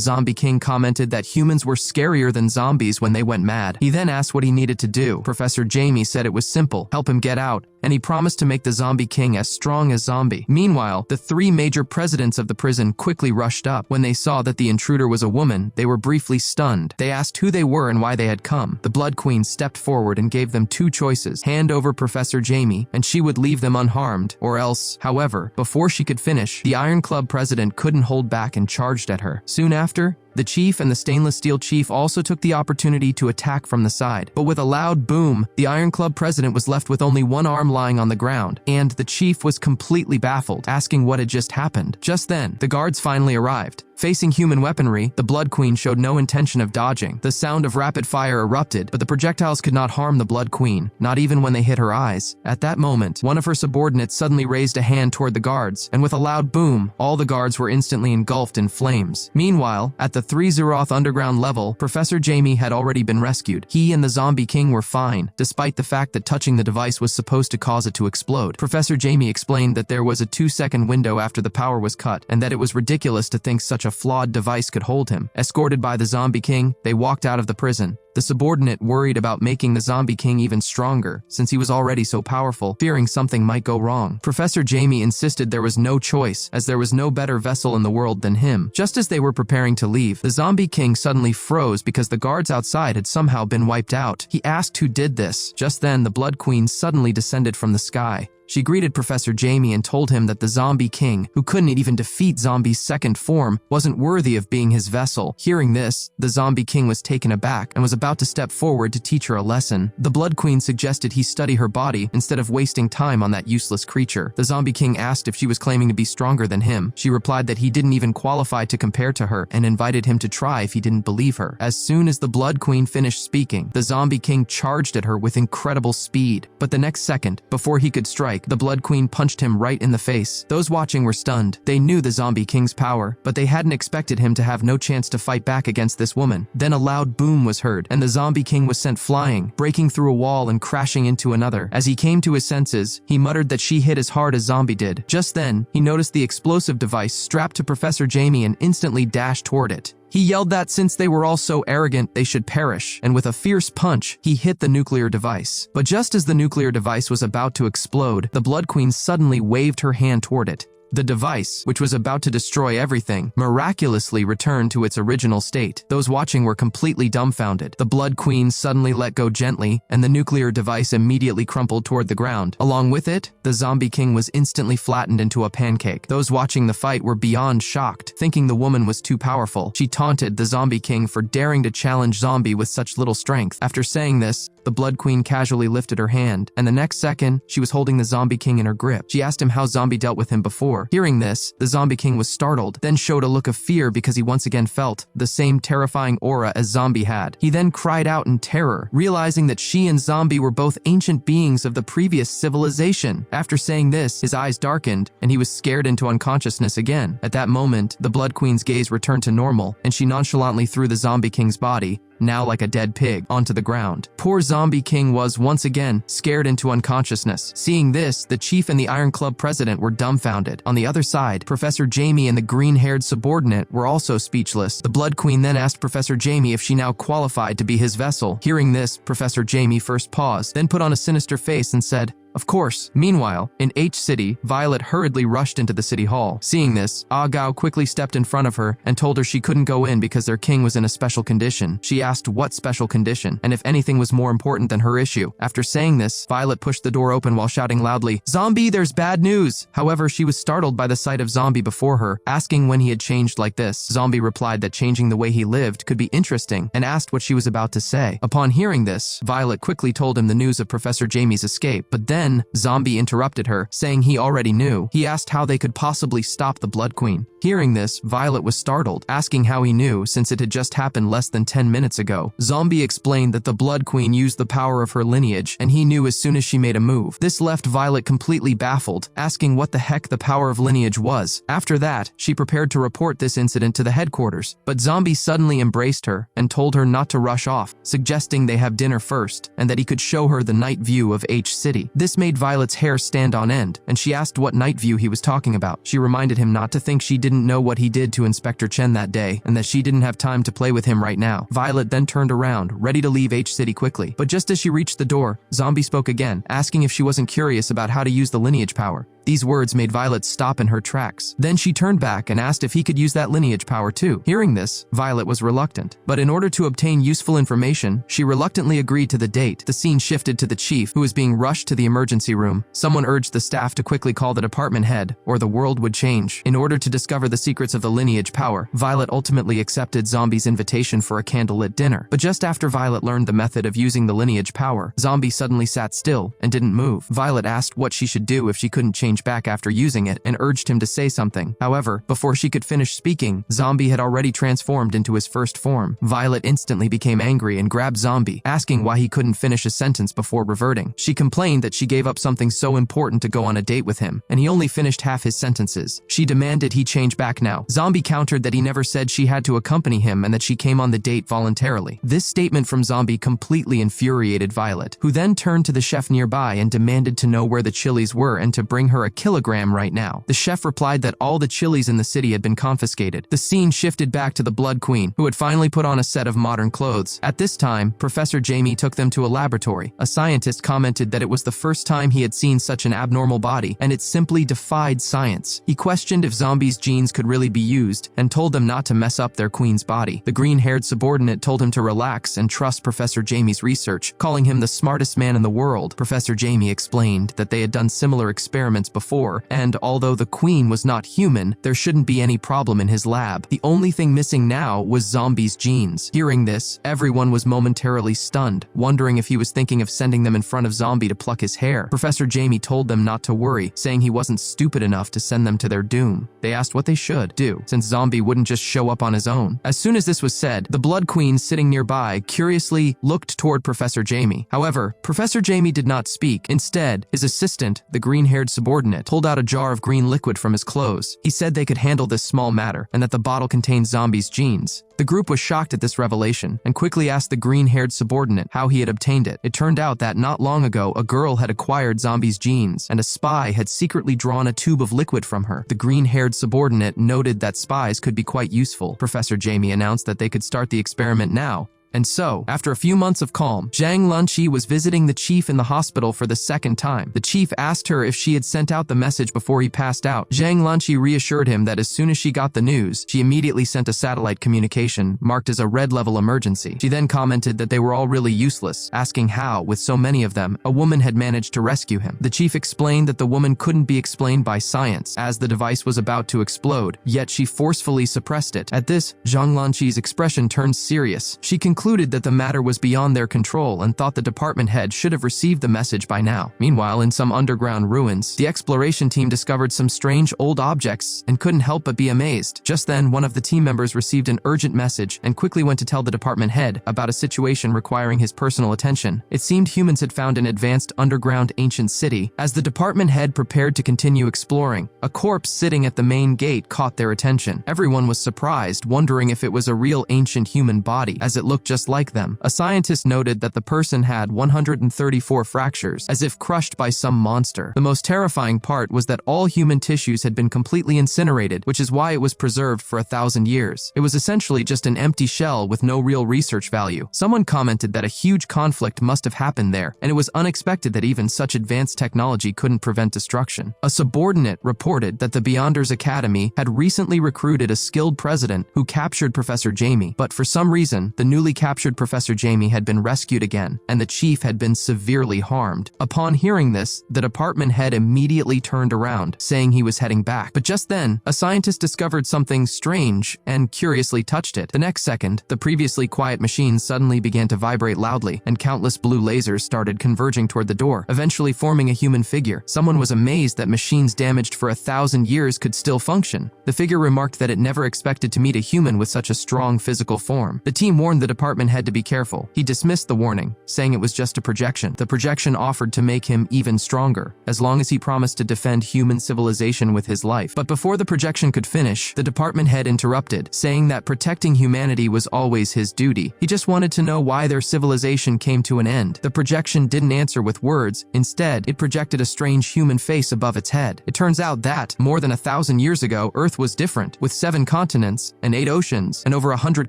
Zombie King commented that humans were scarier than zombies when they went mad. He then asked what he needed to do. Professor Jaime said it was simple: help him get out and he promised to make the zombie king as strong as zombie. Meanwhile, the 3 major presidents of the prison quickly rushed up. When they saw that the intruder was a woman, they were briefly stunned. They asked who they were and why they had come. The Blood Queen stepped forward and gave them 2 choices: hand over Professor Jaime, and she would leave them unharmed, or else. However, before she could finish, the Iron Club president couldn't hold back and charged at her. Soon after, the chief and the stainless steel chief also took the opportunity to attack from the side. But with a loud boom, the Iron Club president was left with only one arm lying on the ground, and the chief was completely baffled, asking what had just happened. Just then, the guards finally arrived. Facing human weaponry, the Blood Queen showed no intention of dodging. The sound of rapid fire erupted, but the projectiles could not harm the Blood Queen, not even when they hit her eyes. At that moment, one of her subordinates suddenly raised a hand toward the guards, and with a loud boom, all the guards were instantly engulfed in flames. Meanwhile, at the 3 Zeroth underground level, Professor Jaime had already been rescued. He and the Zombie King were fine, despite the fact that touching the device was supposed to cause it to explode. Professor Jaime explained that there was a 2-second window after the power was cut, and that it was ridiculous to think such a flawed device could hold him. Escorted by the Zombie King, they walked out of the prison. The subordinate worried about making the Zombie King even stronger, since he was already so powerful, fearing something might go wrong. Professor Jaime insisted there was no choice, as there was no better vessel in the world than him. Just as they were preparing to leave, the Zombie King suddenly froze because the guards outside had somehow been wiped out. He asked who did this. Just then, the Blood Queen suddenly descended from the sky. She greeted Professor Jaime and told him that the Zombie King, who couldn't even defeat Zombie's second form, wasn't worthy of being his vessel. Hearing this, the Zombie King was taken aback and was about to step forward to teach her a lesson. The Blood Queen suggested he study her body instead of wasting time on that useless creature. The Zombie King asked if she was claiming to be stronger than him. She replied that he didn't even qualify to compare to her and invited him to try if he didn't believe her. As soon as the Blood Queen finished speaking, the Zombie King charged at her with incredible speed. But the next second, before he could strike, the Blood Queen punched him right in the face. Those watching were stunned. They knew the Zombie King's power, but they hadn't expected him to have no chance to fight back against this woman. Then a loud boom was heard, and the Zombie King was sent flying, breaking through a wall and crashing into another. As he came to his senses, he muttered that she hit as hard as Zombie did. Just then, he noticed the explosive device strapped to Professor Jaime and instantly dashed toward it. He yelled that since they were all so arrogant, they should perish, and with a fierce punch, he hit the nuclear device. But just as the nuclear device was about to explode, the Blood Queen suddenly waved her hand toward it. The device, which was about to destroy everything, miraculously returned to its original state. Those watching were completely dumbfounded. The Blood Queen suddenly let go gently, and the nuclear device immediately crumpled toward the ground. Along with it, the Zombie King was instantly flattened into a pancake. Those watching the fight were beyond shocked, thinking the woman was too powerful. She taunted the Zombie King for daring to challenge Zombie with such little strength. After saying this, the Blood Queen casually lifted her hand, and the next second, she was holding the Zombie King in her grip. She asked him how Zombie dealt with him before. Hearing this, the Zombie King was startled, then showed a look of fear because he once again felt the same terrifying aura as Zombie had. He then cried out in terror, realizing that she and Zombie were both ancient beings of the previous civilization. After saying this, his eyes darkened, and he was scared into unconsciousness again. At that moment, the Blood Queen's gaze returned to normal, and she nonchalantly threw the Zombie King's body, now like a dead pig, onto the ground. Poor Zombie King was, once again, scared into unconsciousness. Seeing this, the chief and the Iron Club president were dumbfounded. On the other side, Professor Jaime and the green-haired subordinate were also speechless. The Blood Queen then asked Professor Jaime if she now qualified to be his vessel. Hearing this, Professor Jaime first paused, then put on a sinister face and said, "Of course." Meanwhile, in H City, Violet hurriedly rushed into the city hall. Seeing this, Ah Gao quickly stepped in front of her and told her she couldn't go in because their king was in a special condition. She asked what special condition, and if anything was more important than her issue. After saying this, Violet pushed the door open while shouting loudly, "Zombie, there's bad news!" However, she was startled by the sight of Zombie before her, asking when he had changed like this. Zombie replied that changing the way he lived could be interesting, and asked what she was about to say. Upon hearing this, Violet quickly told him the news of Professor Jaime's escape, but then Zombie interrupted her, saying he already knew. He asked how they could possibly stop the Blood Queen. Hearing this, Violet was startled, asking how he knew since it had just happened less than 10 minutes ago. Zombie explained that the Blood Queen used the power of her lineage, and he knew as soon as she made a move. This left Violet completely baffled, asking what the heck the power of lineage was. After that, she prepared to report this incident to the headquarters, but Zombie suddenly embraced her and told her not to rush off, suggesting they have dinner first, and that he could show her the night view of H City. This This made Violet's hair stand on end, and she asked what night view he was talking about. She reminded him not to think she didn't know what he did to Inspector Chen that day, and that she didn't have time to play with him right now. Violet then turned around, ready to leave H-City quickly. But just as she reached the door, Zombie spoke again, asking if she wasn't curious about how to use the lineage power. These words made Violet stop in her tracks. Then she turned back and asked if he could use that lineage power too. Hearing this, Violet was reluctant. But in order to obtain useful information, she reluctantly agreed to the date. The scene shifted to the chief, who was being rushed to the emergency room. Someone urged the staff to quickly call the department head, or the world would change. In order to discover the secrets of the lineage power, Violet ultimately accepted Zombie's invitation for a candlelit dinner. But just after Violet learned the method of using the lineage power, Zombie suddenly sat still and didn't move. Violet asked what she should do if she couldn't change back after using it and urged him to say something. However, before she could finish speaking, Zombie had already transformed into his first form. Violet instantly became angry and grabbed Zombie, asking why he couldn't finish a sentence before reverting. She complained that she gave up something so important to go on a date with him, and he only finished half his sentences. She demanded he change back now. Zombie countered that he never said she had to accompany him and that she came on the date voluntarily. This statement from Zombie completely infuriated Violet, who then turned to the chef nearby and demanded to know where the chilies were and to bring her a kilogram right now. The chef replied that all the chilies in the city had been confiscated. The scene shifted back to the Blood Queen, who had finally put on a set of modern clothes. At this time, Professor Jaime took them to a laboratory. A scientist commented that it was the first time he had seen such an abnormal body, and it simply defied science. He questioned if Zombie's genes could really be used, and told them not to mess up their queen's body. The green-haired subordinate told him to relax and trust Professor Jaime's research, calling him the smartest man in the world. Professor Jaime explained that they had done similar experiments before, and although the queen was not human, there shouldn't be any problem in his lab. The only thing missing now was Zombie's genes. Hearing this, everyone was momentarily stunned, wondering if he was thinking of sending them in front of Zombie to pluck his hair. Professor Jaime told them not to worry, saying he wasn't stupid enough to send them to their doom. They asked what they should do, since Zombie wouldn't just show up on his own. As soon as this was said, the Blood Queen sitting nearby curiously looked toward Professor Jaime. However, Professor Jaime did not speak. Instead, his assistant, the green-haired subordinate, pulled out a jar of green liquid from his clothes. He said they could handle this small matter and that the bottle contained Zombie's genes. The group was shocked at this revelation and quickly asked the green-haired subordinate how he had obtained it. It turned out that not long ago, a girl had acquired Zombie's genes and a spy had secretly drawn a tube of liquid from her. The green-haired subordinate noted that spies could be quite useful. Professor Jaime announced that they could start the experiment now. And so, after a few months of calm, Zhang Lanqi was visiting the chief in the hospital for the second time. The chief asked her if she had sent out the message before he passed out. Zhang Lanqi reassured him that as soon as she got the news, she immediately sent a satellite communication marked as a red-level emergency. She then commented that they were all really useless, asking how, with so many of them, a woman had managed to rescue him. The chief explained that the woman couldn't be explained by science, as the device was about to explode, yet she forcefully suppressed it. At this, Zhang Lanqi's expression turned serious. She concluded that the matter was beyond their control and thought the department head should have received the message by now. Meanwhile, in some underground ruins, the exploration team discovered some strange old objects and couldn't help but be amazed. Just then, one of the team members received an urgent message and quickly went to tell the department head about a situation requiring his personal attention. It seemed humans had found an advanced underground ancient city. As the department head prepared to continue exploring, a corpse sitting at the main gate caught their attention. Everyone was surprised, wondering if it was a real ancient human body, as it looked just like them. A scientist noted that the person had 134 fractures, as if crushed by some monster. The most terrifying part was that all human tissues had been completely incinerated, which is why it was preserved for 1,000 years. It was essentially just an empty shell with no real research value. Someone commented that a huge conflict must have happened there, and it was unexpected that even such advanced technology couldn't prevent destruction. A subordinate reported that the Beyonders Academy had recently recruited a skilled president who captured Professor Jaime, but for some reason, the newly captured Professor Jaime had been rescued again, and the chief had been severely harmed. Upon hearing this, the department head immediately turned around, saying he was heading back. But just then, a scientist discovered something strange and curiously touched it. The next second, the previously quiet machine suddenly began to vibrate loudly, and countless blue lasers started converging toward the door, eventually forming a human figure. Someone was amazed that machines damaged for 1,000 years could still function. The figure remarked that it never expected to meet a human with such a strong physical form. The team warned the department department head to be careful. He dismissed the warning, saying it was just a projection. The projection offered to make him even stronger, as long as he promised to defend human civilization with his life. But before the projection could finish, the department head interrupted, saying that protecting humanity was always his duty. He just wanted to know why their civilization came to an end. The projection didn't answer with words. Instead, it projected a strange human face above its head. It turns out that, more than 1,000 years ago, Earth was different. With 7 continents and 8 oceans and over 100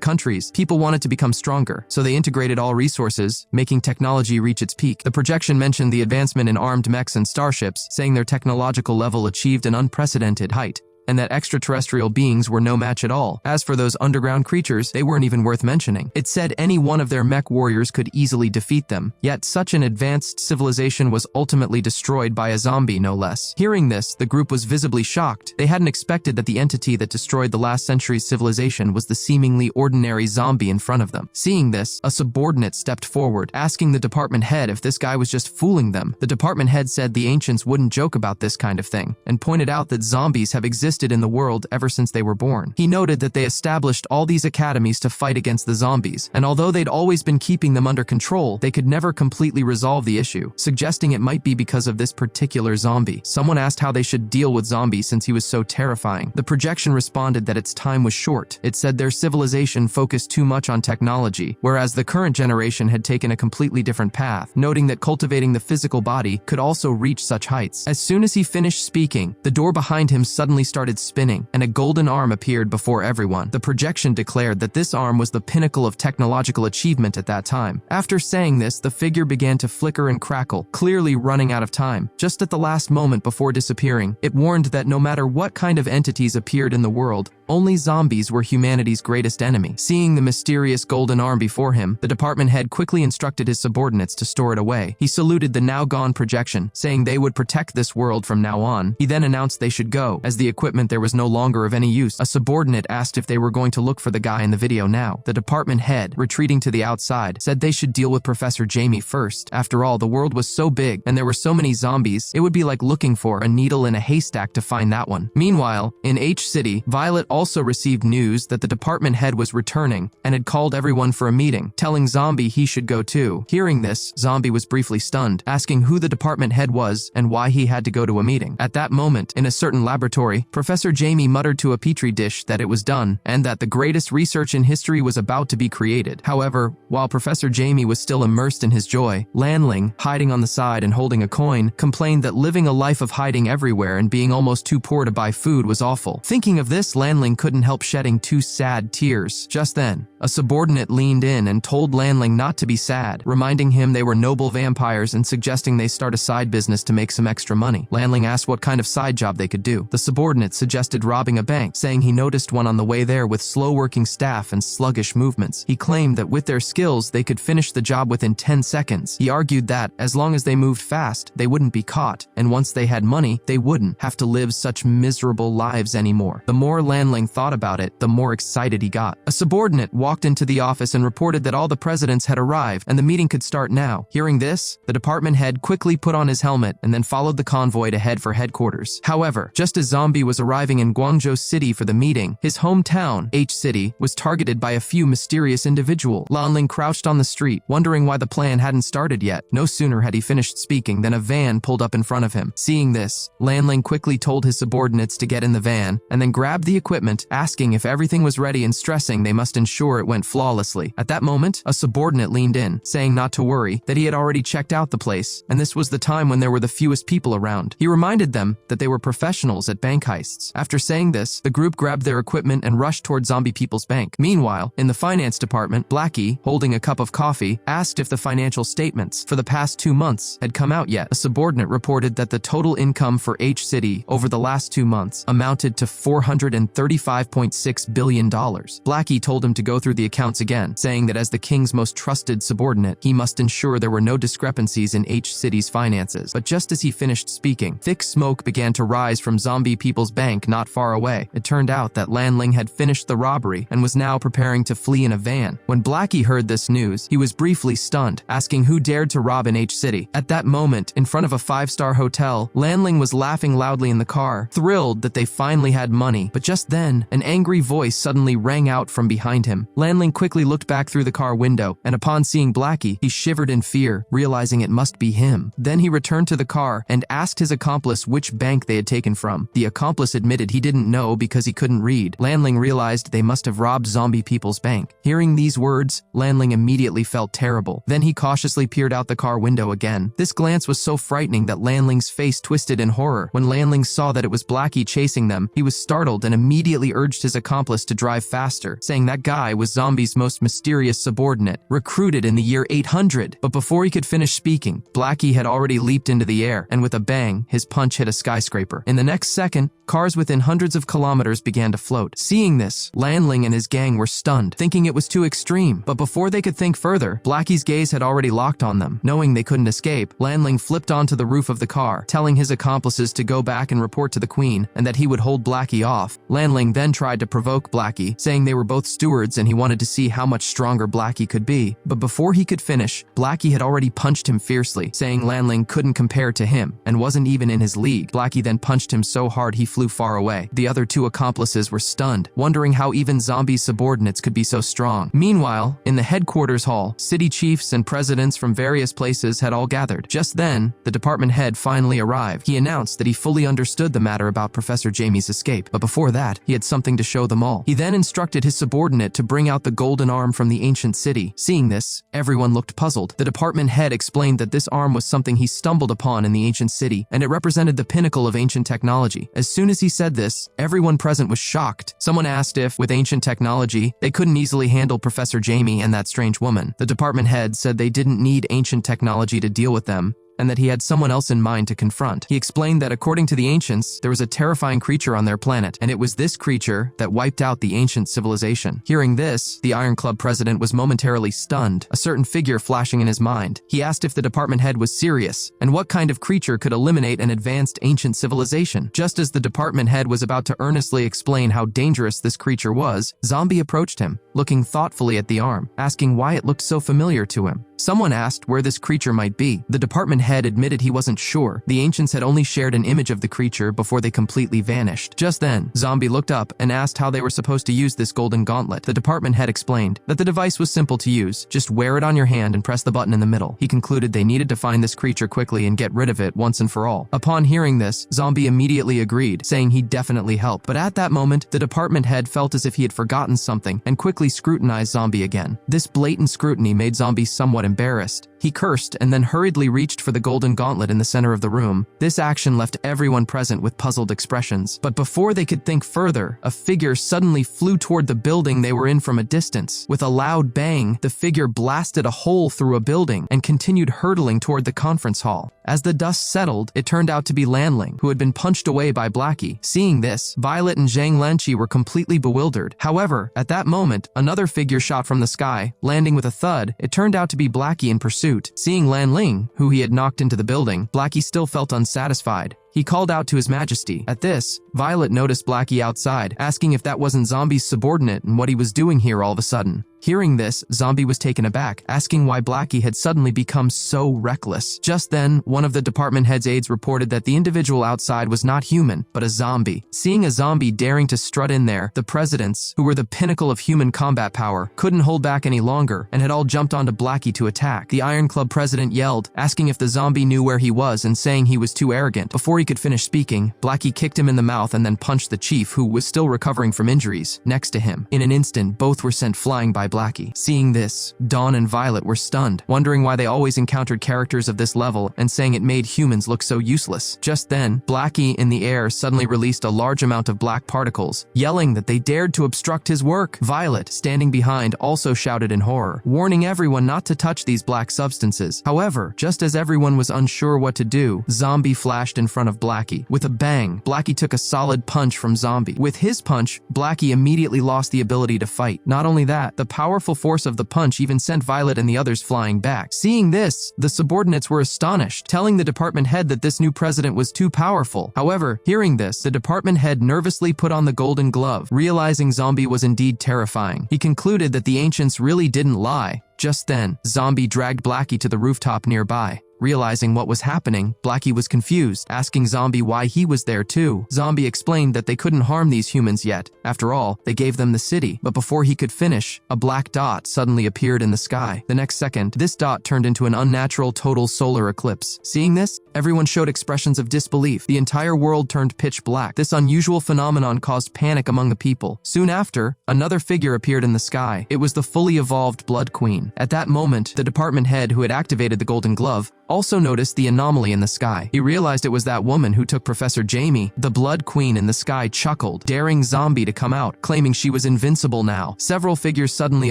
countries, people wanted to become stronger, so they integrated all resources, making technology reach its peak. The projection mentioned the advancement in armed mechs and starships, saying their technological level achieved an unprecedented height, and that extraterrestrial beings were no match at all. As for those underground creatures, they weren't even worth mentioning. It said any one of their mech warriors could easily defeat them, yet such an advanced civilization was ultimately destroyed by a zombie, no less. Hearing this, the group was visibly shocked. They hadn't expected that the entity that destroyed the last century's civilization was the seemingly ordinary zombie in front of them. Seeing this, a subordinate stepped forward, asking the department head if this guy was just fooling them. The department head said the ancients wouldn't joke about this kind of thing, and pointed out that zombies have existed in the world ever since they were born. He noted that they established all these academies to fight against the zombies, and although they'd always been keeping them under control, they could never completely resolve the issue, suggesting it might be because of this particular zombie. Someone asked how they should deal with zombies since he was so terrifying. The projection responded that its time was short. It said their civilization focused too much on technology, whereas the current generation had taken a completely different path, noting that cultivating the physical body could also reach such heights. As soon as he finished speaking, the door behind him suddenly started spinning, and a golden arm appeared before everyone. The projection declared that this arm was the pinnacle of technological achievement at that time. After saying this, the figure began to flicker and crackle, clearly running out of time. Just at the last moment before disappearing, it warned that no matter what kind of entities appeared in the world, only zombies were humanity's greatest enemy. Seeing the mysterious golden arm before him, the department head quickly instructed his subordinates to store it away. He saluted the now-gone projection, saying they would protect this world from now on. He then announced they should go, as the equipment there was no longer of any use. A subordinate asked if they were going to look for the guy in the video now. The department head, retreating to the outside, said they should deal with Professor Jaime first. After all, the world was so big, and there were so many zombies, it would be like looking for a needle in a haystack to find that one. Meanwhile, in H City, Violet also received news that the department head was returning, and had called everyone for a meeting, telling Zombie he should go too. Hearing this, Zombie was briefly stunned, asking who the department head was and why he had to go to a meeting. At that moment, in a certain laboratory, Professor Jaime muttered to a petri dish that it was done, and that the greatest research in history was about to be created. However, while Professor Jaime was still immersed in his joy, Lanling, hiding on the side and holding a coin, complained that living a life of hiding everywhere and being almost too poor to buy food was awful. Thinking of this, Lanling couldn't help shedding 2 sad tears. Just then, a subordinate leaned in and told Lanling not to be sad, reminding him they were noble vampires and suggesting they start a side business to make some extra money. Lanling asked what kind of side job they could do. The subordinate suggested robbing a bank, saying he noticed one on the way there with slow-working staff and sluggish movements. He claimed that with their skills, they could finish the job within 10 seconds. He argued that, as long as they moved fast, they wouldn't be caught, and once they had money, they wouldn't have to live such miserable lives anymore. The more Lanling thought about it, the more excited he got. A subordinate walked into the office and reported that all the presidents had arrived, and the meeting could start now. Hearing this, the department head quickly put on his helmet and then followed the convoy to head for headquarters. However, just as Zombie was arriving in Guangzhou City for the meeting, his hometown, H City, was targeted by a few mysterious individuals. Lanling crouched on the street, wondering why the plan hadn't started yet. No sooner had he finished speaking than a van pulled up in front of him. Seeing this, Lanling quickly told his subordinates to get in the van, and then grabbed the equipment, asking if everything was ready and stressing they must ensure it went flawlessly. At that moment, a subordinate leaned in, saying not to worry, that he had already checked out the place, and this was the time when there were the fewest people around. He reminded them that they were professionals at bank heists. After saying this, the group grabbed their equipment and rushed toward Zombie People's Bank. Meanwhile, in the finance department, Blackie, holding a cup of coffee, asked if the financial statements for the past 2 months had come out yet. A subordinate reported that the total income for H City over the last 2 months amounted to $435.6 billion. Blackie told him to go through the accounts again, saying that as the king's most trusted subordinate, he must ensure there were no discrepancies in H City's finances. But just as he finished speaking, thick smoke began to rise from Zombie People's Bank not far away. It turned out that Lanling had finished the robbery and was now preparing to flee in a van. When Blackie heard this news, he was briefly stunned, asking who dared to rob in H City. At that moment, in front of a 5-star hotel, Lanling was laughing loudly in the car, thrilled that they finally had money. But just then, then, an angry voice suddenly rang out from behind him. Lanling quickly looked back through the car window, and upon seeing Blackie, he shivered in fear, realizing it must be him. Then he returned to the car and asked his accomplice which bank they had taken from. The accomplice admitted he didn't know because he couldn't read. Lanling realized they must have robbed zombie people's bank. Hearing these words, Lanling immediately felt terrible. Then he cautiously peered out the car window again. This glance was so frightening that Lanling's face twisted in horror. When Lanling saw that it was Blackie chasing them, he was startled and immediately urged his accomplice to drive faster, saying that guy was Zombie's most mysterious subordinate, recruited in the year 800. But before he could finish speaking, Blackie had already leaped into the air, and with a bang, his punch hit a skyscraper. In the next second, cars within hundreds of kilometers began to float. Seeing this, Lanling and his gang were stunned, thinking it was too extreme. But before they could think further, Blackie's gaze had already locked on them. Knowing they couldn't escape, Lanling flipped onto the roof of the car, telling his accomplices to go back and report to the Queen, and that he would hold Blackie off. Lanling then tried to provoke Blackie, saying they were both stewards and he wanted to see how much stronger Blackie could be. But before he could finish, Blackie had already punched him fiercely, saying Lanling couldn't compare to him and wasn't even in his league. Blackie then punched him so hard he flew far away. The other two accomplices were stunned, wondering how even Zombie's subordinates could be so strong. Meanwhile, in the headquarters hall, city chiefs and presidents from various places had all gathered. Just then, the department head finally arrived. He announced that he fully understood the matter about Professor Jaime's escape, but before that, he had something to show them all. He then instructed his subordinate to bring out the golden arm from the ancient city. Seeing this, everyone looked puzzled. The department head explained that this arm was something he stumbled upon in the ancient city, and it represented the pinnacle of ancient technology. As soon as he said this, everyone present was shocked. Someone asked if, with ancient technology, they couldn't easily handle Professor Jaime and that strange woman. The department head said they didn't need ancient technology to deal with them, and that he had someone else in mind to confront. He explained that according to the ancients, there was a terrifying creature on their planet, and it was this creature that wiped out the ancient civilization. Hearing this, the Iron Club president was momentarily stunned, a certain figure flashing in his mind. He asked if the department head was serious, and what kind of creature could eliminate an advanced ancient civilization. Just as the department head was about to earnestly explain how dangerous this creature was, Zombie approached him, looking thoughtfully at the arm, asking why it looked so familiar to him. Someone asked where this creature might be. The department head admitted he wasn't sure. The ancients had only shared an image of the creature before they completely vanished. Just then, Zombie looked up and asked how they were supposed to use this golden gauntlet. The department head explained that the device was simple to use. Just wear it on your hand and press the button in the middle. He concluded they needed to find this creature quickly and get rid of it once and for all. Upon hearing this, Zombie immediately agreed, saying he'd definitely help. But at that moment, the department head felt as if he had forgotten something and quickly scrutinized Zombie again. This blatant scrutiny made Zombie somewhat embarrassed. He cursed and then hurriedly reached for the golden gauntlet in the center of the room. This action left everyone present with puzzled expressions. But before they could think further, a figure suddenly flew toward the building they were in from a distance. With a loud bang, the figure blasted a hole through a building and continued hurtling toward the conference hall. As the dust settled, it turned out to be Lanling, who had been punched away by Blackie. Seeing this, Violet and Zhang Lanqi were completely bewildered. However, at that moment, another figure shot from the sky, landing with a thud. It turned out to be Blackie in pursuit. Seeing Lanling, who he had knocked into the building, Blackie still felt unsatisfied. He called out to His Majesty. At this, Violet noticed Blackie outside, asking if that wasn't Zombie's subordinate and what he was doing here all of a sudden. Hearing this, Zombie was taken aback, asking why Blackie had suddenly become so reckless. Just then, one of the department head's aides reported that the individual outside was not human, but a zombie. Seeing a zombie daring to strut in there, the presidents, who were the pinnacle of human combat power, couldn't hold back any longer and had all jumped onto Blackie to attack. The Iron Club president yelled, asking if the zombie knew where he was and saying he was too arrogant. Before he could finish speaking, Blackie kicked him in the mouth and then punched the chief, who was still recovering from injuries, next to him. In an instant, both were sent flying by Blackie. Seeing this, Dawn and Violet were stunned, wondering why they always encountered characters of this level and saying it made humans look so useless. Just then, Blackie in the air suddenly released a large amount of black particles, yelling that they dared to obstruct his work. Violet, standing behind, also shouted in horror, warning everyone not to touch these black substances. However, just as everyone was unsure what to do, Zombie flashed in front of Blackie. With a bang, Blackie took a solid punch from Zombie. With his punch, Blackie immediately lost the ability to fight. Not only that, the powerful force of the punch even sent Violet and the others flying back. Seeing this, the subordinates were astonished, telling the department head that this new president was too powerful. However, hearing this, the department head nervously put on the golden glove, realizing Zombie was indeed terrifying. He concluded that the ancients really didn't lie, Just then, Zombie dragged Blackie to the rooftop nearby. Realizing what was happening, Blackie was confused, asking Zombie why he was there too. Zombie explained that they couldn't harm these humans yet. After all, they gave them the city. But before he could finish, a black dot suddenly appeared in the sky. The next second, this dot turned into an unnatural total solar eclipse. Seeing this, everyone showed expressions of disbelief. The entire world turned pitch black. This unusual phenomenon caused panic among the people. Soon after, another figure appeared in the sky. It was the fully evolved Blood Queen. At that moment, the department head who had activated the Golden Glove also noticed the anomaly in the sky. He realized it was that woman who took Professor Jaime. The Blood Queen in the sky chuckled, daring Zombie to come out, claiming she was invincible now. Several figures suddenly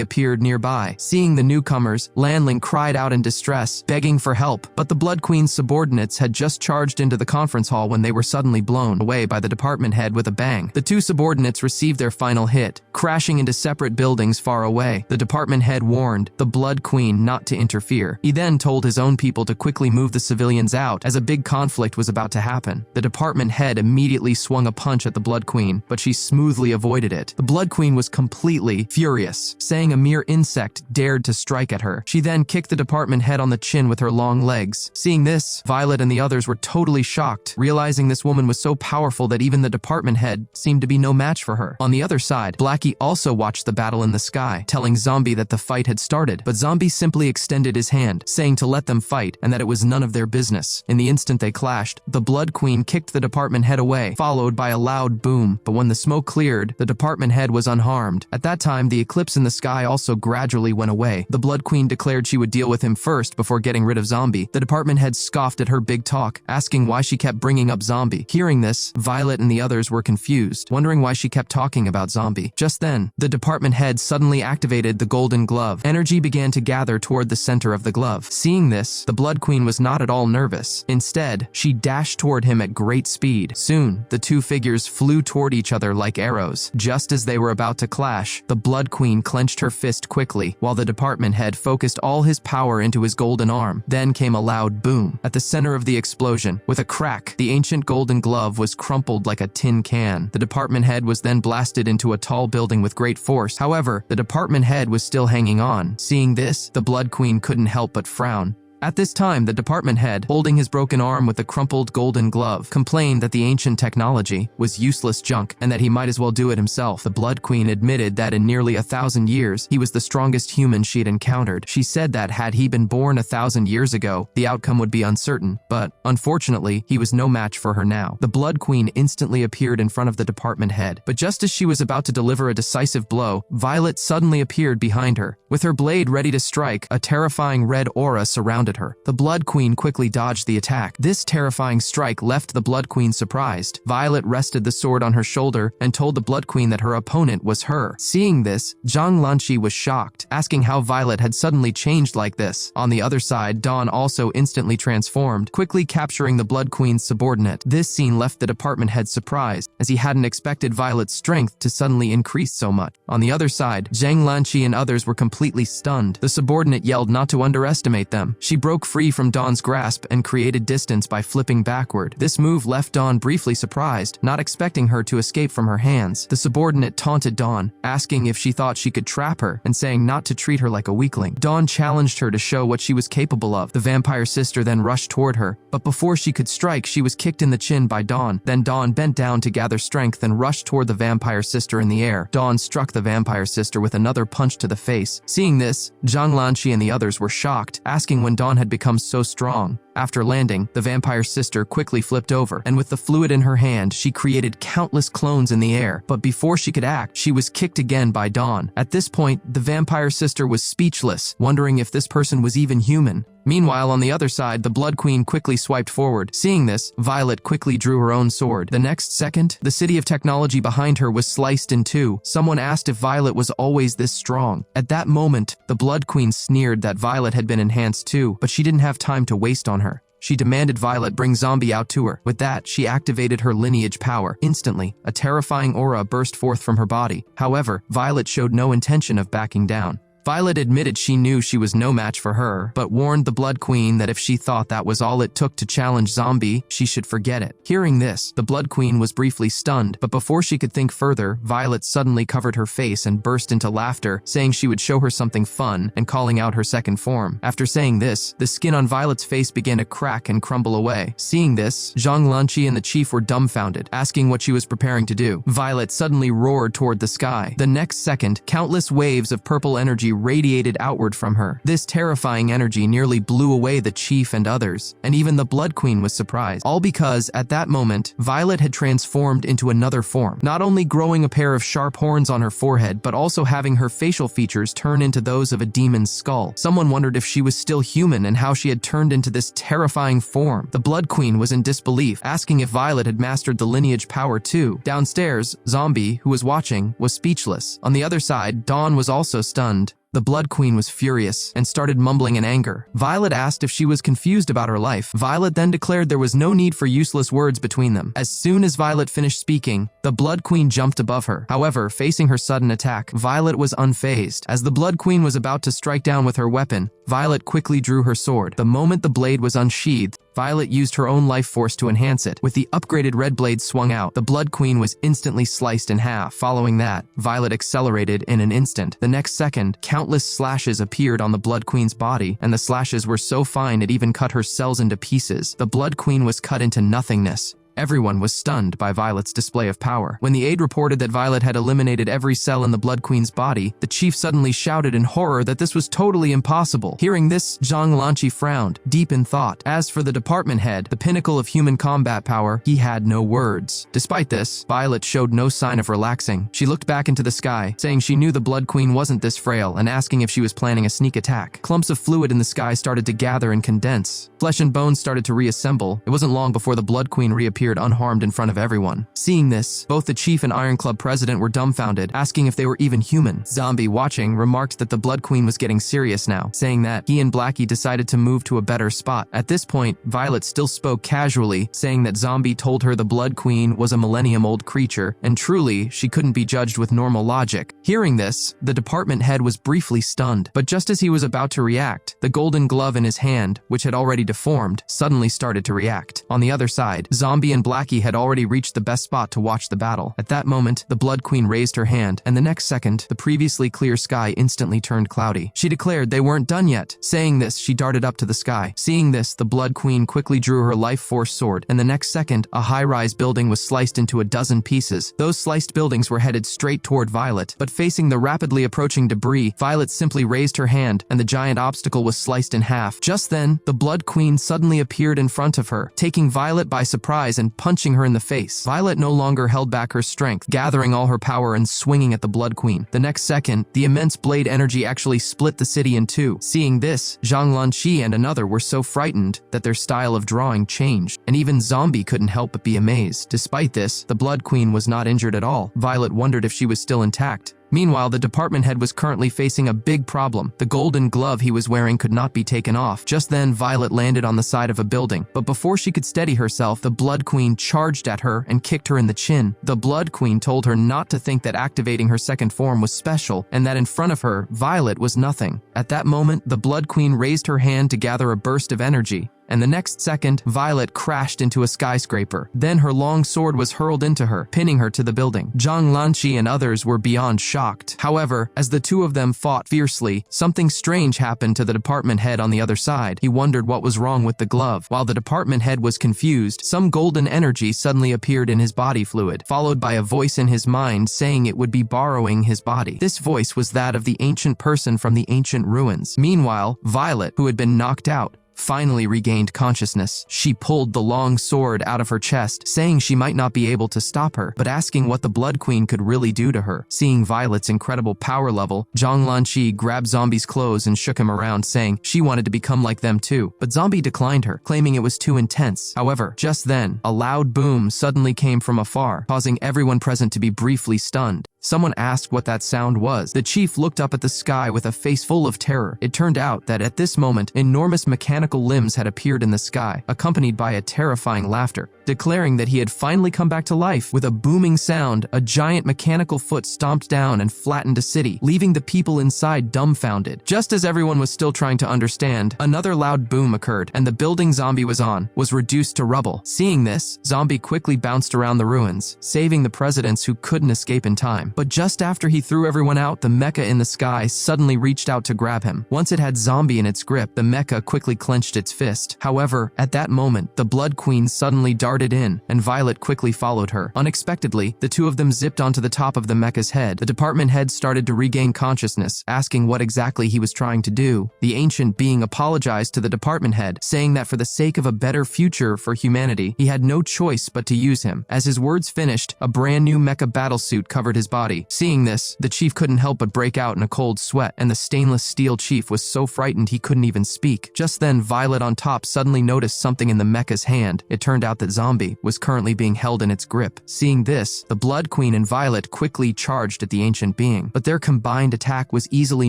appeared nearby. Seeing the newcomers, Lanling cried out in distress, begging for help. But the Blood Queen's subordinates had just charged into the conference hall when they were suddenly blown away by the department head with a bang. The two subordinates received their final hit, crashing into separate buildings far away. The department head warned the Blood Queen not to interfere. He then told his own people to quickly move the civilians out as a big conflict was about to happen. The department head immediately swung a punch at the Blood Queen, but she smoothly avoided it. The Blood Queen was completely furious, saying a mere insect dared to strike at her. She then kicked the department head on the chin with her long legs. Seeing this, Violet and the others were totally shocked, realizing this woman was so powerful that even the department head seemed to be no match for her. On the other side, Blackie also watched the battle in the sky, telling Zombie that the fight had started, but Zombie simply extended his hand, saying to let them fight and that it was none of their business. In the instant they clashed, the Blood Queen kicked the department head away, followed by a loud boom. But when the smoke cleared, the department head was unharmed. At that time, the eclipse in the sky also gradually went away. The Blood Queen declared she would deal with him first before getting rid of Zombie. The department head scoffed at her big talk, asking why she kept bringing up Zombie. Hearing this, Violet and the others were confused, wondering why she kept talking about Zombie. Just then, the department head suddenly activated the Golden Glove. Energy began to gather toward the center of the glove. Seeing this, the Blood Queen was not at all nervous. Instead, she dashed toward him at great speed. Soon, the two figures flew toward each other like arrows. Just as they were about to clash, the Blood Queen clenched her fist quickly, while the department head focused all his power into his golden arm. Then came a loud boom. At the center of the explosion, with a crack, the ancient Golden Glove was crumpled like a tin can. The department head was then blasted into a tall building with great force. However, the department head was still hanging on. Seeing this, the Blood Queen couldn't help but frown. At this time, the department head, holding his broken arm with the crumpled Golden Glove, complained that the ancient technology was useless junk and that he might as well do it himself. The Blood Queen admitted that in nearly 1,000 years, he was the strongest human she'd encountered. She said that had he been born 1,000 years ago, the outcome would be uncertain, but unfortunately, he was no match for her now. The Blood Queen instantly appeared in front of the department head, but just as she was about to deliver a decisive blow, Violet suddenly appeared behind her. With her blade ready to strike, a terrifying red aura surrounded her. The Blood Queen quickly dodged the attack. This terrifying strike left the Blood Queen surprised. Violet rested the sword on her shoulder and told the Blood Queen that her opponent was her. Seeing this, Zhang Lanqi was shocked, asking how Violet had suddenly changed like this. On the other side, Dawn also instantly transformed, quickly capturing the Blood Queen's subordinate. This scene left the department head surprised, as he hadn't expected Violet's strength to suddenly increase so much. On the other side, Zhang Lanqi and others were completely stunned. The subordinate yelled not to underestimate them. She broke free from Dawn's grasp and created distance by flipping backward. This move left Dawn briefly surprised, not expecting her to escape from her hands. The subordinate taunted Dawn, asking if she thought she could trap her and saying not to treat her like a weakling. Dawn challenged her to show what she was capable of. The vampire sister then rushed toward her, but before she could strike, she was kicked in the chin by Dawn. Then Dawn bent down to gather strength and rushed toward the vampire sister in the air. Dawn struck the vampire sister with another punch to the face. Seeing this, Zhang Lanqi and the others were shocked, asking when Dawn had become so strong. After landing, the vampire sister quickly flipped over, and with the fluid in her hand, she created countless clones in the air. But before she could act, she was kicked again by Dawn. At this point, the vampire sister was speechless, wondering if this person was even human. Meanwhile, on the other side, the Blood Queen quickly swiped forward. Seeing this, Violet quickly drew her own sword. The next second, the city of technology behind her was sliced in two. Someone asked if Violet was always this strong. At that moment, the Blood Queen sneered that Violet had been enhanced too, but she didn't have time to waste on her. She demanded Violet bring Zombie out to her. With that, she activated her lineage power. Instantly, a terrifying aura burst forth from her body. However, Violet showed no intention of backing down. Violet admitted she knew she was no match for her, but warned the Blood Queen that if she thought that was all it took to challenge Zombie, she should forget it. Hearing this, the Blood Queen was briefly stunned, but before she could think further, Violet suddenly covered her face and burst into laughter, saying she would show her something fun and calling out her second form. After saying this, the skin on Violet's face began to crack and crumble away. Seeing this, Zhang Lanqi and the chief were dumbfounded, asking what she was preparing to do. Violet suddenly roared toward the sky. The next second, countless waves of purple energy radiated outward from her. This terrifying energy nearly blew away the chief and others, and even the Blood Queen was surprised. All because, at that moment, Violet had transformed into another form, not only growing a pair of sharp horns on her forehead, but also having her facial features turn into those of a demon's skull. Someone wondered if she was still human and how she had turned into this terrifying form. The Blood Queen was in disbelief, asking if Violet had mastered the lineage power too. Downstairs, Zombie, who was watching, was speechless. On the other side, Dawn was also stunned. The Blood Queen was furious and started mumbling in anger. Violet asked if she was confused about her life. Violet then declared there was no need for useless words between them. As soon as Violet finished speaking, the Blood Queen jumped above her. However, facing her sudden attack, Violet was unfazed. As the Blood Queen was about to strike down with her weapon, Violet quickly drew her sword. The moment the blade was unsheathed, Violet used her own life force to enhance it. With the upgraded red blade swung out, the Blood Queen was instantly sliced in half. Following that, Violet accelerated in an instant. The next second, countless slashes appeared on the Blood Queen's body, and the slashes were so fine it even cut her cells into pieces. The Blood Queen was cut into nothingness. Everyone was stunned by Violet's display of power. When the aide reported that Violet had eliminated every cell in the Blood Queen's body, the chief suddenly shouted in horror that this was totally impossible. Hearing this, Zhang Lanqi frowned, deep in thought. As for the department head, the pinnacle of human combat power, he had no words. Despite this, Violet showed no sign of relaxing. She looked back into the sky, saying she knew the Blood Queen wasn't this frail, and asking if she was planning a sneak attack. Clumps of fluid in the sky started to gather and condense. Flesh and bones started to reassemble. It wasn't long before the Blood Queen reappeared unharmed in front of everyone. Seeing this, both the chief and Iron Club president were dumbfounded, asking if they were even human. Zombie, watching, remarked that the Blood Queen was getting serious now, saying that he and Blackie decided to move to a better spot. At this point, Violet still spoke casually, saying that Zombie told her the Blood Queen was a millennium-old creature, and truly, she couldn't be judged with normal logic. Hearing this, the department head was briefly stunned, but just as he was about to react, the golden glove in his hand, which had already deformed, suddenly started to react. On the other side, Zombie and Blackie had already reached the best spot to watch the battle. At that moment, the Blood Queen raised her hand, and the next second, the previously clear sky instantly turned cloudy. She declared they weren't done yet. Saying this, she darted up to the sky. Seeing this, the Blood Queen quickly drew her life force sword, and the next second, a high-rise building was sliced into a dozen pieces. Those sliced buildings were headed straight toward Violet, but facing the rapidly approaching debris, Violet simply raised her hand, and the giant obstacle was sliced in half. Just then, the Blood Queen suddenly appeared in front of her, taking Violet by surprise and punching her in the face. Violet no longer held back her strength, gathering all her power and swinging at the Blood Queen. The next second, the immense blade energy actually split the city in two. Seeing this, Zhang Lanqi and another were so frightened that their style of drawing changed, and even Zombie couldn't help but be amazed. Despite this, the Blood Queen was not injured at all. Violet wondered if she was still intact. Meanwhile, the department head was currently facing a big problem. The golden glove he was wearing could not be taken off. Just then, Violet landed on the side of a building, but before she could steady herself, the Blood Queen charged at her and kicked her in the chin. The Blood Queen told her not to think that activating her second form was special, and that in front of her, Violet was nothing. At that moment, the Blood Queen raised her hand to gather a burst of energy, and the next second, Violet crashed into a skyscraper. Then her long sword was hurled into her, pinning her to the building. Zhang Lanqi and others were beyond shocked. However, as the two of them fought fiercely, something strange happened to the department head on the other side. He wondered what was wrong with the glove. While the department head was confused, some golden energy suddenly appeared in his body fluid, followed by a voice in his mind saying it would be borrowing his body. This voice was that of the ancient person from the ancient ruins. Meanwhile, Violet, who had been knocked out, finally regained consciousness. She pulled the long sword out of her chest, saying she might not be able to stop her, but asking what the Blood Queen could really do to her. Seeing Violet's incredible power level, Zhang Lanqi grabbed Zombie's clothes and shook him around, saying she wanted to become like them too. But Zombie declined her, claiming it was too intense. However, just then, a loud boom suddenly came from afar, causing everyone present to be briefly stunned. Someone asked what that sound was. The chief looked up at the sky with a face full of terror. It turned out that at this moment, enormous mechanical limbs had appeared in the sky, accompanied by a terrifying laughter. declaring that he had finally come back to life. With a booming sound, a giant mechanical foot stomped down and flattened a city, leaving the people inside dumbfounded. Just as everyone was still trying to understand, another loud boom occurred, and the building Zombie was on was reduced to rubble. Seeing this, Zombie quickly bounced around the ruins, saving the presidents who couldn't escape in time. But just after he threw everyone out, the mecha in the sky suddenly reached out to grab him. Once it had Zombie in its grip, the mecha quickly clenched its fist. However, at that moment, the Blood Queen suddenly darted in, and Violet quickly followed her. Unexpectedly, the two of them zipped onto the top of the mecha's head. The department head started to regain consciousness, asking what exactly he was trying to do. The ancient being apologized to the department head, saying that for the sake of a better future for humanity, he had no choice but to use him. As his words finished, a brand new mecha battlesuit covered his body. Seeing this, the chief couldn't help but break out in a cold sweat, and the stainless steel chief was so frightened he couldn't even speak. Just then, Violet on top suddenly noticed something in the mecha's hand. It turned out that Zombie was currently being held in its grip. Seeing this, the Blood Queen and Violet quickly charged at the ancient being, but their combined attack was easily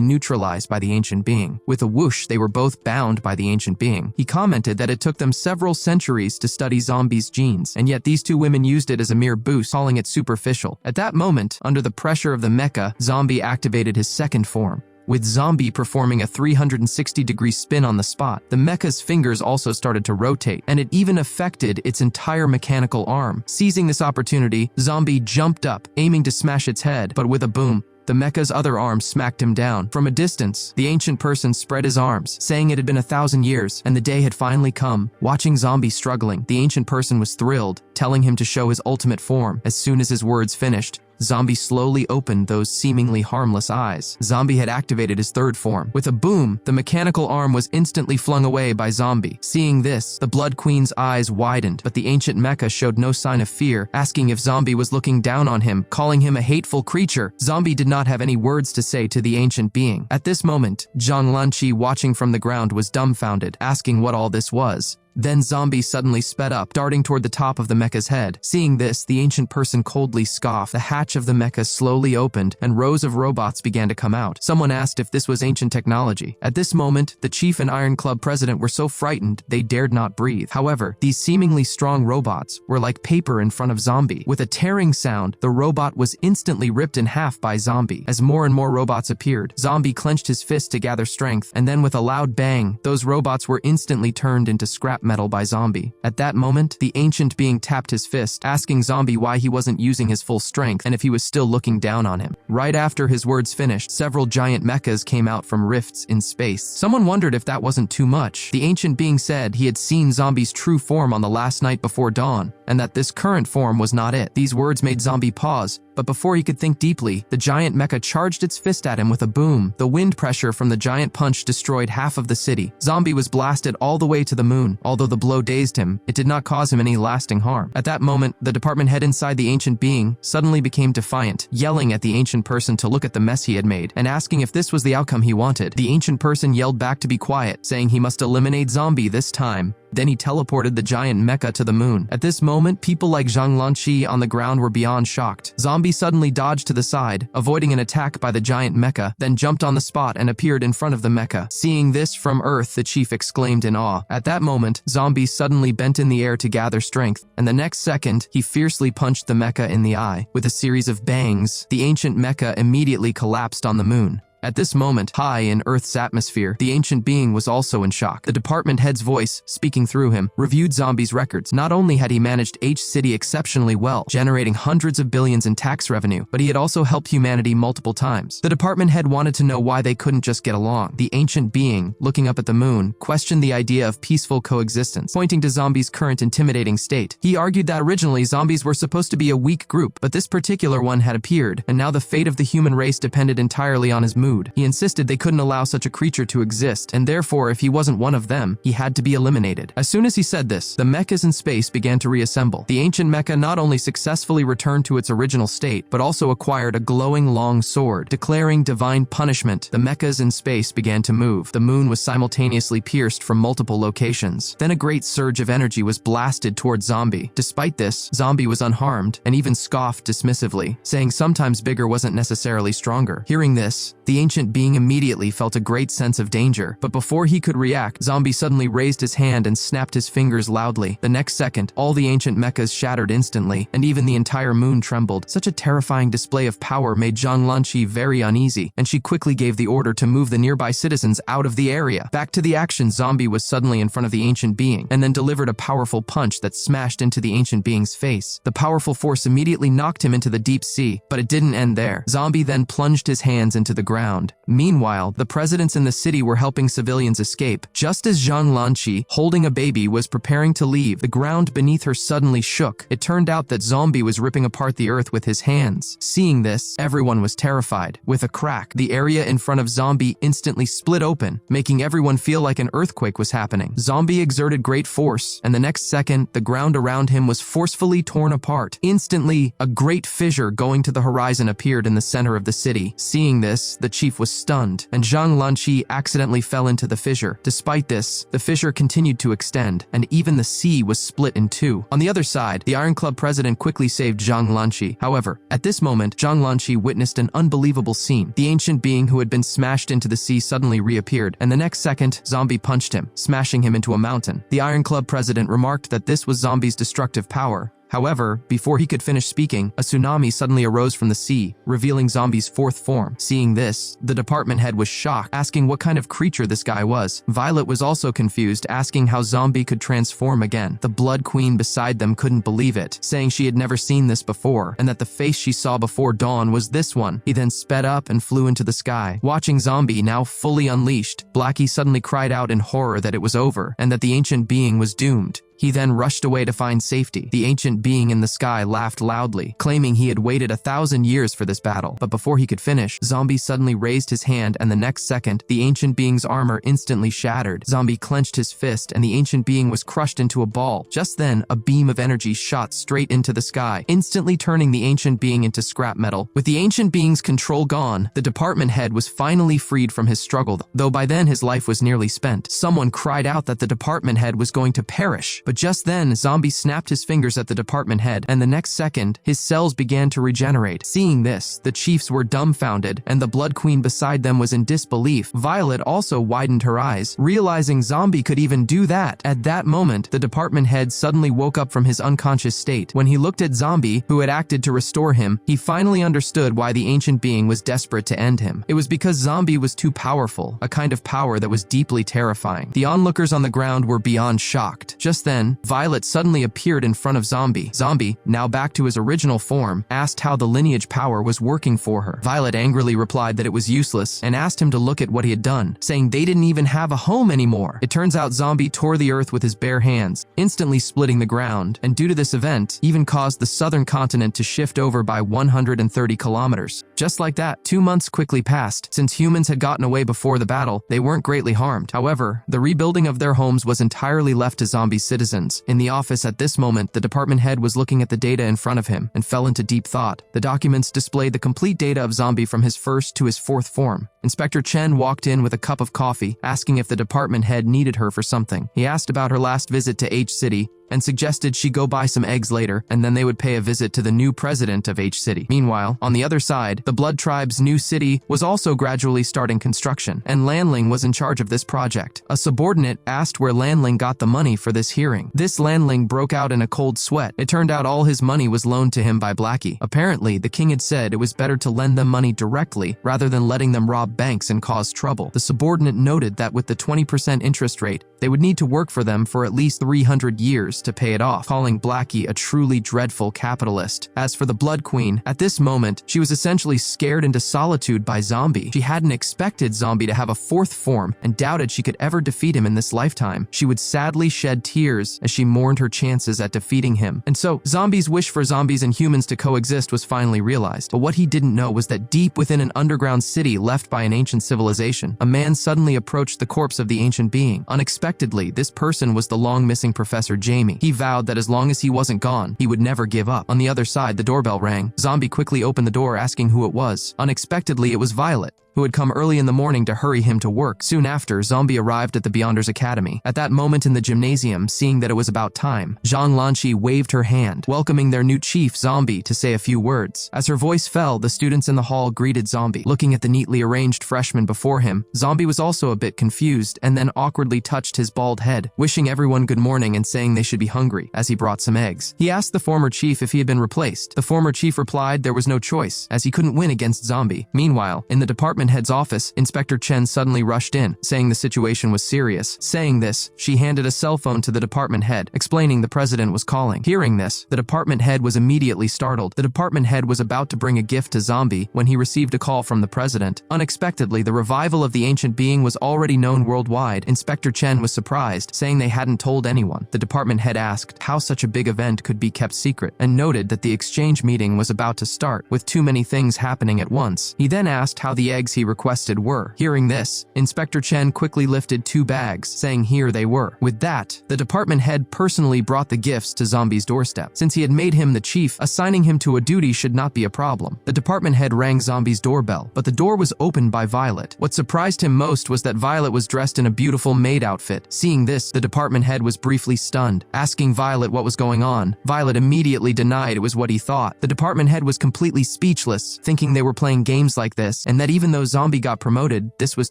neutralized by the ancient being. With a whoosh, they were both bound by the ancient being. He commented that it took them several centuries to study Zombie's genes, and yet these two women used it as a mere boost, calling it superficial. At that moment, under the pressure of the mecha, Zombie activated his second form. With Zombie performing a 360-degree spin on the spot, the mecha's fingers also started to rotate, and it even affected its entire mechanical arm. Seizing this opportunity, Zombie jumped up, aiming to smash its head, but with a boom, the mecha's other arm smacked him down. From a distance, the ancient person spread his arms, saying it had been 1,000 years, and the day had finally come. Watching Zombie struggling, the ancient person was thrilled, telling him to show his ultimate form. As soon as his words finished, Zombie slowly opened those seemingly harmless eyes. Zombie had activated his third form. With a boom, the mechanical arm was instantly flung away by Zombie. Seeing this, the Blood Queen's eyes widened, but the ancient mecha showed no sign of fear, asking if Zombie was looking down on him, calling him a hateful creature. Zombie did not have any words to say to the ancient being. At this moment, Zhang Lanqi, watching from the ground, was dumbfounded, asking what all this was. Then Zombie suddenly sped up, darting toward the top of the mecha's head. Seeing this, the ancient person coldly scoffed. The hatch of the mecha slowly opened, and rows of robots began to come out. Someone asked if this was ancient technology. At this moment, the chief and Iron Club president were so frightened they dared not breathe. However, these seemingly strong robots were like paper in front of Zombie. With a tearing sound, the robot was instantly ripped in half by Zombie. As more and more robots appeared, Zombie clenched his fist to gather strength, and then with a loud bang, those robots were instantly turned into scrap metal by Zombie. At that moment, the ancient being tapped his fist, asking Zombie why he wasn't using his full strength and if he was still looking down on him. Right after his words finished, several giant mechas came out from rifts in space. Someone wondered if that wasn't too much. The ancient being said he had seen Zombie's true form on the last night before dawn, and that this current form was not it. These words made Zombie pause, but before he could think deeply, the giant mecha charged its fist at him with a boom. The wind pressure from the giant punch destroyed half of the city. Zombie was blasted all the way to the moon. Although the blow dazed him, it did not cause him any lasting harm. At that moment, the department head inside the ancient being suddenly became defiant, yelling at the ancient person to look at the mess he had made, and asking if this was the outcome he wanted. The ancient person yelled back to be quiet, saying he must eliminate Zombie this time. Then he teleported the giant mecha to the moon. At this moment, people like Zhang Lanqi on the ground were beyond shocked. Zombie suddenly dodged to the side, avoiding an attack by the giant mecha, then jumped on the spot and appeared in front of the mecha. Seeing this from Earth, the chief exclaimed in awe. At that moment, Zombie suddenly bent in the air to gather strength, and the next second, he fiercely punched the mecha in the eye. With a series of bangs, the ancient mecha immediately collapsed on the moon. At this moment, high in Earth's atmosphere, the ancient being was also in shock. The department head's voice, speaking through him, reviewed Zombie's records. Not only had he managed H-City exceptionally well, generating hundreds of billions in tax revenue, but he had also helped humanity multiple times. The department head wanted to know why they couldn't just get along. The ancient being, looking up at the moon, questioned the idea of peaceful coexistence, pointing to Zombie's current intimidating state. He argued that originally zombies were supposed to be a weak group, but this particular one had appeared, and now the fate of the human race depended entirely on his mood. He insisted they couldn't allow such a creature to exist, and therefore if he wasn't one of them, he had to be eliminated. As soon as he said this, the mechas in space began to reassemble. The ancient mecha not only successfully returned to its original state, but also acquired a glowing long sword. Declaring divine punishment, the mechas in space began to move. The moon was simultaneously pierced from multiple locations. Then a great surge of energy was blasted towards Zombie. Despite this, Zombie was unharmed, and even scoffed dismissively, saying sometimes bigger wasn't necessarily stronger. Hearing this, the The ancient being immediately felt a great sense of danger, but before he could react, Zombie suddenly raised his hand and snapped his fingers loudly. The next second, all the ancient mechas shattered instantly, and even the entire moon trembled. Such a terrifying display of power made Zhang Lanqi very uneasy, and she quickly gave the order to move the nearby citizens out of the area. Back to the action, Zombie was suddenly in front of the ancient being, and then delivered a powerful punch that smashed into the ancient being's face. The powerful force immediately knocked him into the deep sea, but it didn't end there. Zombie then plunged his hands into the ground. Meanwhile, the presidents in the city were helping civilians escape. Just as Zhang Lanqi, holding a baby, was preparing to leave, the ground beneath her suddenly shook. It turned out that Zombie was ripping apart the earth with his hands. Seeing this, everyone was terrified. With a crack, the area in front of Zombie instantly split open, making everyone feel like an earthquake was happening. Zombie exerted great force, and the next second, the ground around him was forcefully torn apart. Instantly, a great fissure going to the horizon appeared in the center of the city. Seeing this, the chief was stunned, and Zhang Lanqi accidentally fell into the fissure. Despite this, the fissure continued to extend, and even the sea was split in two. On the other side, the Iron Club president quickly saved Zhang Lanqi. However, at this moment, Zhang Lanqi witnessed an unbelievable scene. The ancient being who had been smashed into the sea suddenly reappeared, and the next second, Zombie punched him, smashing him into a mountain. The Iron Club president remarked that this was Zombie's destructive power. However, before he could finish speaking, a tsunami suddenly arose from the sea, revealing Zombie's fourth form. Seeing this, the department head was shocked, asking what kind of creature this guy was. Violet was also confused, asking how Zombie could transform again. The Blood Queen beside them couldn't believe it, saying she had never seen this before, and that the face she saw before dawn was this one. He then sped up and flew into the sky. Watching Zombie now fully unleashed, Blackie suddenly cried out in horror that it was over, and that the ancient being was doomed. He then rushed away to find safety. The ancient being in the sky laughed loudly, claiming he had waited 1,000 years for this battle. But before he could finish, Zombie suddenly raised his hand, and the next second, the ancient being's armor instantly shattered. Zombie clenched his fist, and the ancient being was crushed into a ball. Just then, a beam of energy shot straight into the sky, instantly turning the ancient being into scrap metal. With the ancient being's control gone, the department head was finally freed from his struggle, though by then his life was nearly spent. Someone cried out that the department head was going to perish. But just then, Zombie snapped his fingers at the department head, and the next second, his cells began to regenerate. Seeing this, the chiefs were dumbfounded, and the Blood Queen beside them was in disbelief. Violet also widened her eyes, realizing Zombie could even do that. At that moment, the department head suddenly woke up from his unconscious state. When he looked at Zombie, who had acted to restore him, he finally understood why the ancient being was desperate to end him. It was because Zombie was too powerful, a kind of power that was deeply terrifying. The onlookers on the ground were beyond shocked. Just then, Violet suddenly appeared in front of Zombie. Zombie, now back to his original form, asked how the lineage power was working for her. Violet angrily replied that it was useless and asked him to look at what he had done, saying they didn't even have a home anymore. It turns out Zombie tore the earth with his bare hands, instantly splitting the ground, and due to this event, even caused the southern continent to shift over by 130 kilometers. Just like that, 2 months quickly passed. Since humans had gotten away before the battle, they weren't greatly harmed. However, the rebuilding of their homes was entirely left to Zombie citizens. In the office at this moment, the department head was looking at the data in front of him and fell into deep thought. The documents displayed the complete data of Zombie from his first to his fourth form. Inspector Chen walked in with a cup of coffee, asking if the department head needed her for something. He asked about her last visit to H City and suggested she go buy some eggs later, and then they would pay a visit to the new president of H City. Meanwhile, on the other side, the Blood Tribe's new city was also gradually starting construction, and Lanling was in charge of this project. A subordinate asked where Lanling got the money for this hearing. This Lanling broke out in a cold sweat. It turned out all his money was loaned to him by Blackie. Apparently, the king had said it was better to lend them money directly rather than letting them rob banks and cause trouble. The subordinate noted that with the 20% interest rate, they would need to work for them for at least 300 years to pay it off, calling Blackie a truly dreadful capitalist. As for the Blood Queen, at this moment, she was essentially scared into solitude by Zombie. She hadn't expected Zombie to have a fourth form and doubted she could ever defeat him in this lifetime. She would sadly shed tears as she mourned her chances at defeating him. And so, Zombie's wish for zombies and humans to coexist was finally realized. But what he didn't know was that deep within an underground city left by an ancient civilization, a man suddenly approached the corpse of the ancient being. Unexpectedly, this person was the long-missing Professor Jaime. He vowed that as long as he wasn't gone, he would never give up. On the other side, the doorbell rang. Zombie quickly opened the door asking who it was. Unexpectedly, it was Violet, who had come early in the morning to hurry him to work. Soon after, Zombie arrived at the Beyonders Academy. At that moment in the gymnasium, seeing that it was about time, Zhang Lanqi waved her hand, welcoming their new chief, Zombie, to say a few words. As her voice fell, the students in the hall greeted Zombie. Looking at the neatly arranged freshmen before him, Zombie was also a bit confused and then awkwardly touched his bald head, wishing everyone good morning and saying they should be hungry, as he brought some eggs. He asked the former chief if he had been replaced. The former chief replied there was no choice, as he couldn't win against Zombie. Meanwhile, in the department head's office, Inspector Chen suddenly rushed in, saying the situation was serious. Saying this, she handed a cell phone to the department head, explaining the president was calling. Hearing this, the department head was immediately startled. The department head was about to bring a gift to Zombie when he received a call from the president. Unexpectedly, the revival of the ancient being was already known worldwide. Inspector Chen was surprised, saying they hadn't told anyone. The department head asked how such a big event could be kept secret, and noted that the exchange meeting was about to start, with too many things happening at once. He then asked how the eggs he requested were. Hearing this, Inspector Chen quickly lifted 2 bags, saying here they were. With that, the department head personally brought the gifts to Zombie's doorstep. Since he had made him the chief, assigning him to a duty should not be a problem. The department head rang Zombie's doorbell, but the door was opened by Violet. What surprised him most was that Violet was dressed in a beautiful maid outfit. Seeing this, the department head was briefly stunned. Asking Violet what was going on, Violet immediately denied it was what he thought. The department head was completely speechless, thinking they were playing games like this, and that even though Zombie got promoted, this was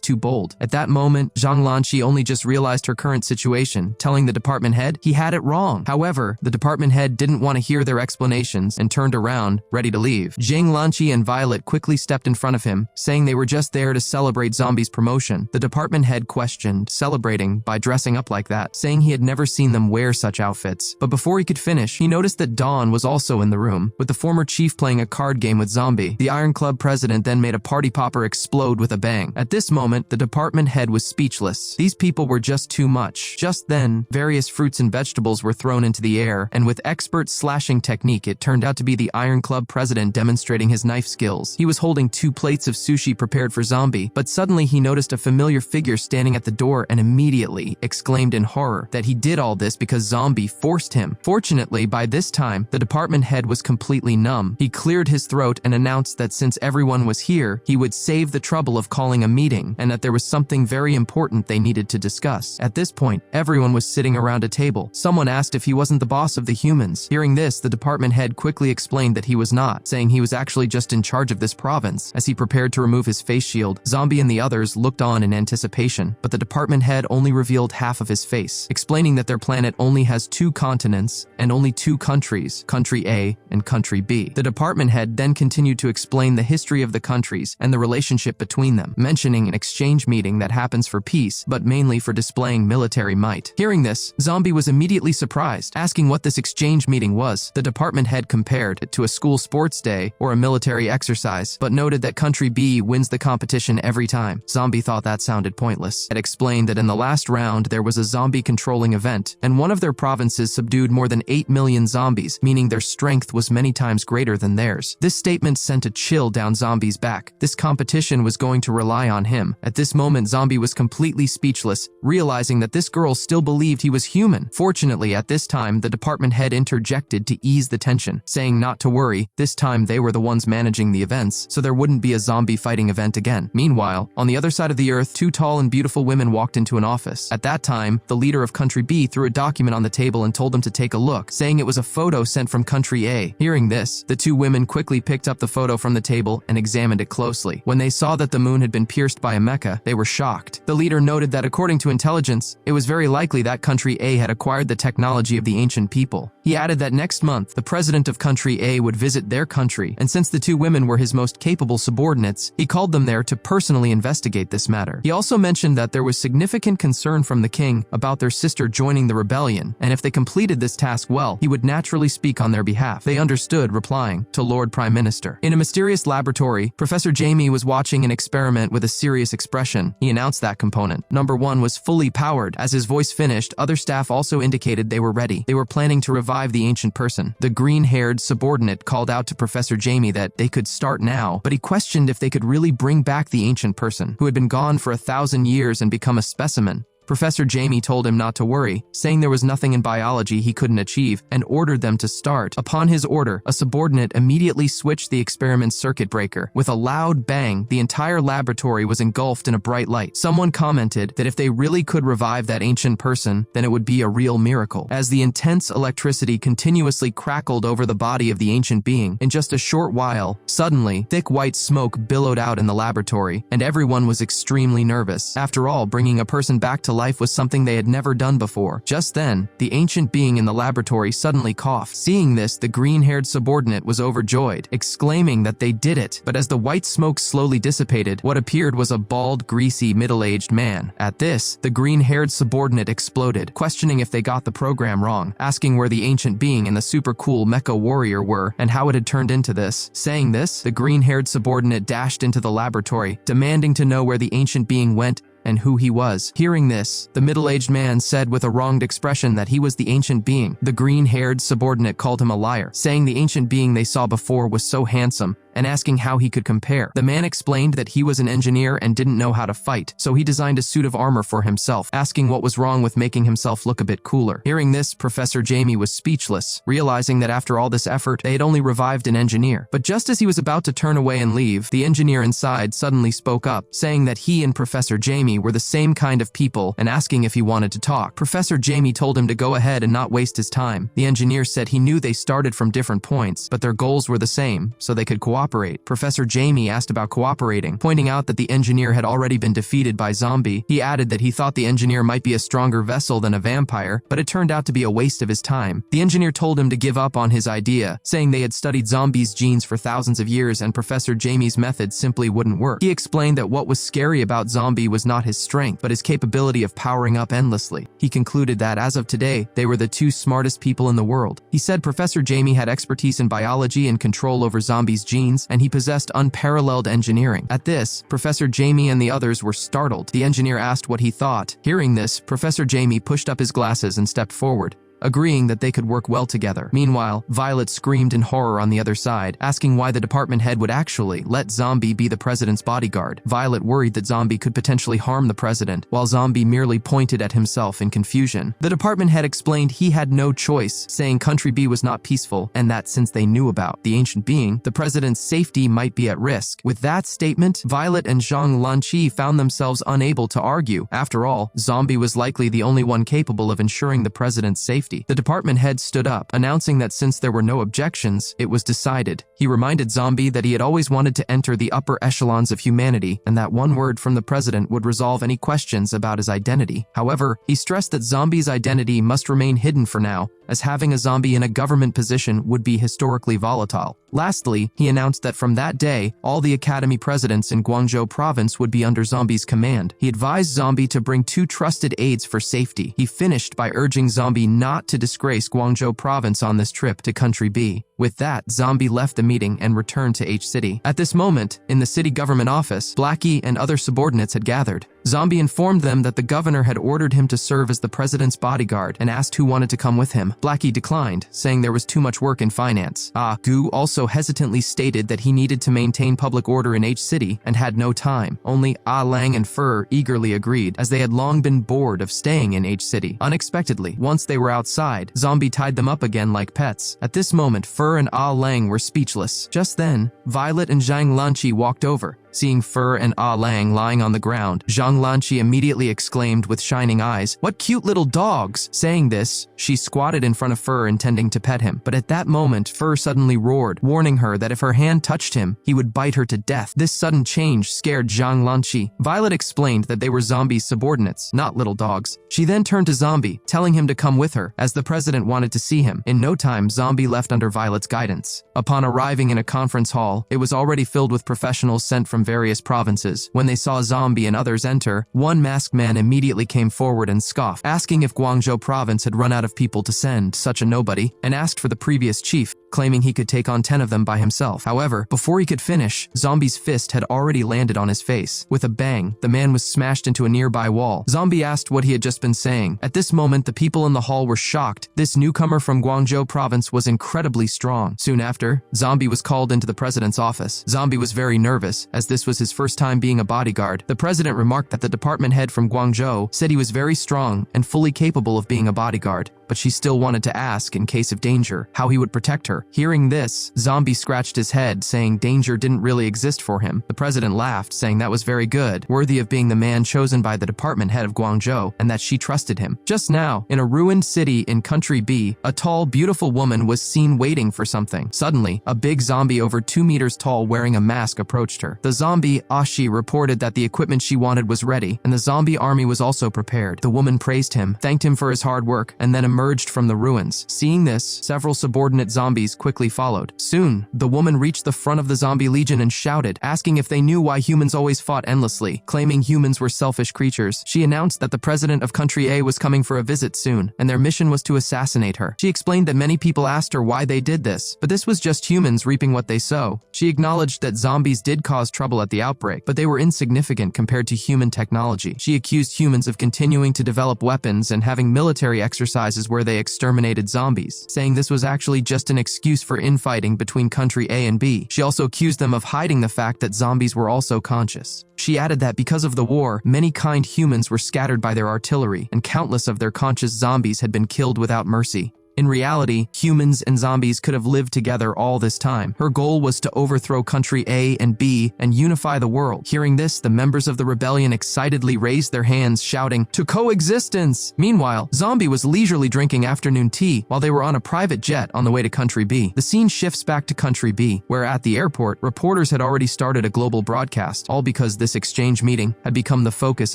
too bold. At that moment, Zhang Lanqi only just realized her current situation, telling the department head he had it wrong. However, the department head didn't want to hear their explanations and turned around, ready to leave. Zhang Lanqi and Violet quickly stepped in front of him, saying they were just there to celebrate Zombie's promotion. The department head questioned celebrating by dressing up like that, saying he had never seen them wear such outfits. But before he could finish, he noticed that Dawn was also in the room, with the former chief playing a card game with Zombie. The Iron Club president then made a party popper explode with a bang. At this moment, the department head was speechless. These people were just too much. Just then, various fruits and vegetables were thrown into the air, and with expert slashing technique, it turned out to be the Iron Club president demonstrating his knife skills. He was holding 2 plates of sushi prepared for Zombie, but suddenly he noticed a familiar figure standing at the door and immediately exclaimed in horror that he did all this because Zombie forced him. Fortunately, by this time, the department head was completely numb. He cleared his throat and announced that since everyone was here, he would save the trouble of calling a meeting, and that there was something very important they needed to discuss. At this point, everyone was sitting around a table. Someone asked if he wasn't the boss of the humans. Hearing this, the department head quickly explained that he was not, saying he was actually just in charge of this province. As he prepared to remove his face shield, Zombie and the others looked on in anticipation, but the department head only revealed half of his face, explaining that their planet only has 2 continents and only 2 countries, Country A and Country B. The department head then continued to explain the history of the countries and the relationship between them, mentioning an exchange meeting that happens for peace, but mainly for displaying military might. Hearing this, Zombie was immediately surprised, asking what this exchange meeting was. The department head compared it to a school sports day or a military exercise, but noted that Country B wins the competition every time. Zombie thought that sounded pointless. It explained that in the last round there was a zombie controlling event, and one of their provinces subdued more than 8 million zombies, meaning their strength was many times greater than theirs. This statement sent a chill down Zombie's back. This competition was going to rely on him. At this moment, Zombie was completely speechless, realizing that this girl still believed he was human. Fortunately, at this time, the department head interjected to ease the tension, saying not to worry, this time they were the ones managing the events, so there wouldn't be a zombie fighting event again. Meanwhile, on the other side of the earth, 2 tall and beautiful women walked into an office. At that time, the leader of Country B threw a document on the table and told them to take a look, saying it was a photo sent from Country A. Hearing this, the 2 women quickly picked up the photo from the table and examined it closely. When they saw that the moon had been pierced by a mecha, they were shocked. The leader noted that according to intelligence, it was very likely that Country A had acquired the technology of the ancient people. He added that next month, the president of Country A would visit their country, and since the 2 women were his most capable subordinates, he called them there to personally investigate this matter. He also mentioned that there was significant concern from the king about their sister joining the rebellion, and if they completed this task well, he would naturally speak on their behalf. They understood, replying to Lord Prime Minister. In a mysterious laboratory, Professor Jaime was watching an experiment with a serious expression. He announced that component, number 1, was fully powered. As his voice finished, other staff also indicated they were ready. They were planning to revive the ancient person. The green-haired subordinate called out to Professor Jaime that they could start now, but he questioned if they could really bring back the ancient person, who had been gone for 1,000 years and become a specimen. Professor Jaime told him not to worry, saying there was nothing in biology he couldn't achieve, and ordered them to start. Upon his order, a subordinate immediately switched the experiment's circuit breaker. With a loud bang, the entire laboratory was engulfed in a bright light. Someone commented that if they really could revive that ancient person, then it would be a real miracle. As the intense electricity continuously crackled over the body of the ancient being, in just a short while, suddenly, thick white smoke billowed out in the laboratory, and everyone was extremely nervous. After all, bringing a person back to life was something they had never done before. Just then, the ancient being in the laboratory suddenly coughed. Seeing this, the green-haired subordinate was overjoyed, exclaiming that they did it. But as the white smoke slowly dissipated, what appeared was a bald, greasy, middle-aged man. At this, the green-haired subordinate exploded, questioning if they got the program wrong, asking where the ancient being and the super-cool mecha warrior were, and how it had turned into this. Saying this, the green-haired subordinate dashed into the laboratory, demanding to know where the ancient being went and who he was. Hearing this, the middle-aged man said with a wronged expression that he was the ancient being. The green-haired subordinate called him a liar, saying the ancient being they saw before was so handsome, and asking how he could compare. The man explained that he was an engineer and didn't know how to fight, so he designed a suit of armor for himself, asking what was wrong with making himself look a bit cooler. Hearing this, Professor Jaime was speechless, realizing that after all this effort, they had only revived an engineer. But just as he was about to turn away and leave, the engineer inside suddenly spoke up, saying that he and Professor Jaime were the same kind of people and asking if he wanted to talk. Professor Jaime told him to go ahead and not waste his time. The engineer said he knew they started from different points, but their goals were the same, so they could cooperate. Professor Jaime asked about cooperating, pointing out that the engineer had already been defeated by Zombie. He added that he thought the engineer might be a stronger vessel than a vampire, but it turned out to be a waste of his time. The engineer told him to give up on his idea, saying they had studied Zombie's genes for thousands of years and Professor Jaime's method simply wouldn't work. He explained that what was scary about Zombie was not his strength, but his capability of powering up endlessly. He concluded that as of today, they were the two smartest people in the world. He said Professor Jaime had expertise in biology and control over Zombie's genes, and he possessed unparalleled engineering. At this, Professor Jaime and the others were startled. The engineer asked what he thought. Hearing this, Professor Jaime pushed up his glasses and stepped forward, agreeing that they could work well together. Meanwhile, Violet screamed in horror on the other side, asking why the department head would actually let Zombie be the president's bodyguard. Violet worried that Zombie could potentially harm the president, while Zombie merely pointed at himself in confusion. The department head explained he had no choice, saying Country B was not peaceful, and that since they knew about the ancient being, the president's safety might be at risk. With that statement, Violet and Zhang Lanqi found themselves unable to argue. After all, Zombie was likely the only one capable of ensuring the president's safety. The department head stood up, announcing that since there were no objections, it was decided. He reminded Zombie that he had always wanted to enter the upper echelons of humanity, and that one word from the president would resolve any questions about his identity. However, he stressed that Zombie's identity must remain hidden for now, as having a zombie in a government position would be historically volatile. Lastly, he announced that from that day, all the academy presidents in Guangzhou province would be under Zombie's command. He advised Zombie to bring 2 trusted aides for safety. He finished by urging Zombie not to disgrace Guangzhou province on this trip to Country B. With that, Zombie left the meeting and returned to H-City. At this moment, in the city government office, Blackie and other subordinates had gathered. Zombie informed them that the governor had ordered him to serve as the president's bodyguard and asked who wanted to come with him. Blackie declined, saying there was too much work in finance. Gu also hesitantly stated that he needed to maintain public order in H-City and had no time. Only Lang and Fur eagerly agreed, as they had long been bored of staying in H-City. Unexpectedly, once they were outside, Zombie tied them up again like pets. At this moment, Fur and Lang were speechless. Just then, Violet and Zhang Lanqi walked over. Seeing Fur and Lang lying on the ground, Zhang Lanqi immediately exclaimed with shining eyes, "What cute little dogs!" Saying this, she squatted in front of Fur intending to pet him. But at that moment, Fur suddenly roared, warning her that if her hand touched him, he would bite her to death. This sudden change scared Zhang Lanqi. Violet explained that they were Zombie's subordinates, not little dogs. She then turned to Zombie, telling him to come with her, as the president wanted to see him. In no time, Zombie left under Violet's guidance. Upon arriving in a conference hall, it was already filled with professionals sent from various provinces. When they saw Zombie and others enter, one masked man immediately came forward and scoffed, asking if Guangzhou province had run out of people to send such a nobody, and asked for the previous chief. claiming he could take on 10 of them by himself. However, before he could finish, Zombie's fist had already landed on his face. With a bang, the man was smashed into a nearby wall. Zombie asked what he had just been saying. At this moment, the people in the hall were shocked. This newcomer from Guangzhou province was incredibly strong. Soon after, Zombie was called into the president's office. Zombie was very nervous, as this was his first time being a bodyguard. The president remarked that the department head from Guangzhou said he was very strong and fully capable of being a bodyguard, but she still wanted to ask, in case of danger, how he would protect her. Hearing this, Zombie scratched his head, saying danger didn't really exist for him. The president laughed, saying that was very good, worthy of being the man chosen by the department head of Guangzhou, and that she trusted him. Just now, in a ruined city in Country B, a tall, beautiful woman was seen waiting for something. Suddenly, a big zombie over 2 meters tall wearing a mask approached her. The zombie, Ashi, reported that the equipment she wanted was ready, and the zombie army was also prepared. The woman praised him, thanked him for his hard work, and then emerged from the ruins. Seeing this, several subordinate zombies quickly followed. Soon, the woman reached the front of the zombie legion and shouted, asking if they knew why humans always fought endlessly, claiming humans were selfish creatures. She announced that the president of Country A was coming for a visit soon, and their mission was to assassinate her. She explained that many people asked her why they did this, but this was just humans reaping what they sow. She acknowledged that zombies did cause trouble at the outbreak, but they were insignificant compared to human technology. She accused humans of continuing to develop weapons and having military exercises where they exterminated zombies, saying this was actually just an excuse for infighting between Country A and B. She also accused them of hiding the fact that zombies were also conscious. She added that because of the war, many kind humans were scattered by their artillery, and countless of their conscious zombies had been killed without mercy. In reality, humans and zombies could have lived together all this time. Her goal was to overthrow Country A and B and unify the world. Hearing this, the members of the rebellion excitedly raised their hands, shouting, "To coexistence!" Meanwhile, Zombie was leisurely drinking afternoon tea while they were on a private jet on the way to Country B. The scene shifts back to Country B, where at the airport, reporters had already started a global broadcast, all because this exchange meeting had become the focus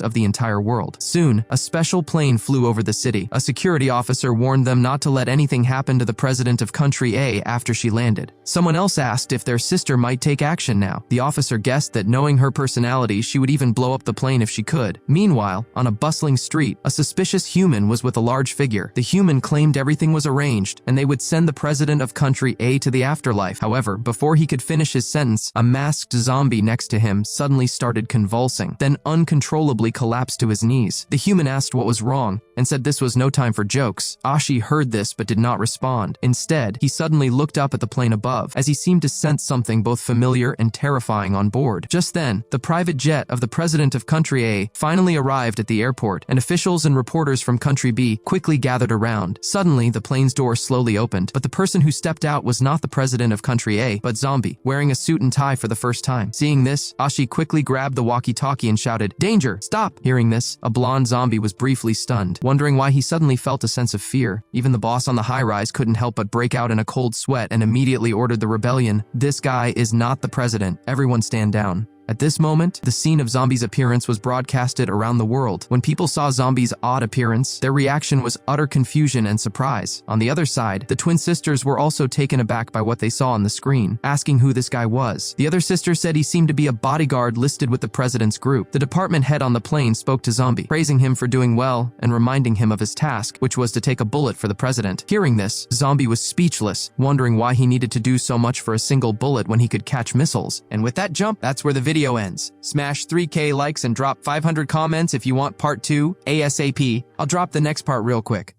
of the entire world. Soon, a special plane flew over the city. A security officer warned them not to let anything happened to the president of Country A after she landed. Someone else asked if their sister might take action now. The officer guessed that knowing her personality, she would even blow up the plane if she could. Meanwhile, on a bustling street, a suspicious human was with a large figure. The human claimed everything was arranged, and they would send the president of Country A to the afterlife. However, before he could finish his sentence, a masked zombie next to him suddenly started convulsing, then uncontrollably collapsed to his knees. The human asked what was wrong, and said this was no time for jokes. Ashi heard this but did not respond. Instead, he suddenly looked up at the plane above, as he seemed to sense something both familiar and terrifying on board. Just then, the private jet of the president of Country A finally arrived at the airport, and officials and reporters from Country B quickly gathered around. Suddenly, the plane's door slowly opened, but the person who stepped out was not the president of Country A, but Zombie, wearing a suit and tie for the first time. Seeing this, Ashi quickly grabbed the walkie-talkie and shouted, "Danger! Stop!" Hearing this, a blonde zombie was briefly stunned, wondering why he suddenly felt a sense of fear. Even the boss on the high-rise couldn't help but break out in a cold sweat and immediately ordered the rebellion. "This guy is not the president. Everyone stand down." At this moment, the scene of Zombie's appearance was broadcasted around the world. When people saw Zombie's odd appearance, their reaction was utter confusion and surprise. On the other side, the twin sisters were also taken aback by what they saw on the screen, asking who this guy was. The other sister said he seemed to be a bodyguard listed with the president's group. The department head on the plane spoke to Zombie, praising him for doing well and reminding him of his task, which was to take a bullet for the president. Hearing this, Zombie was speechless, wondering why he needed to do so much for a single bullet when he could catch missiles. And with that jump, that's where the video ends. Smash 3K likes and drop 500 comments if you want part 2 ASAP. I'll drop the next part real quick.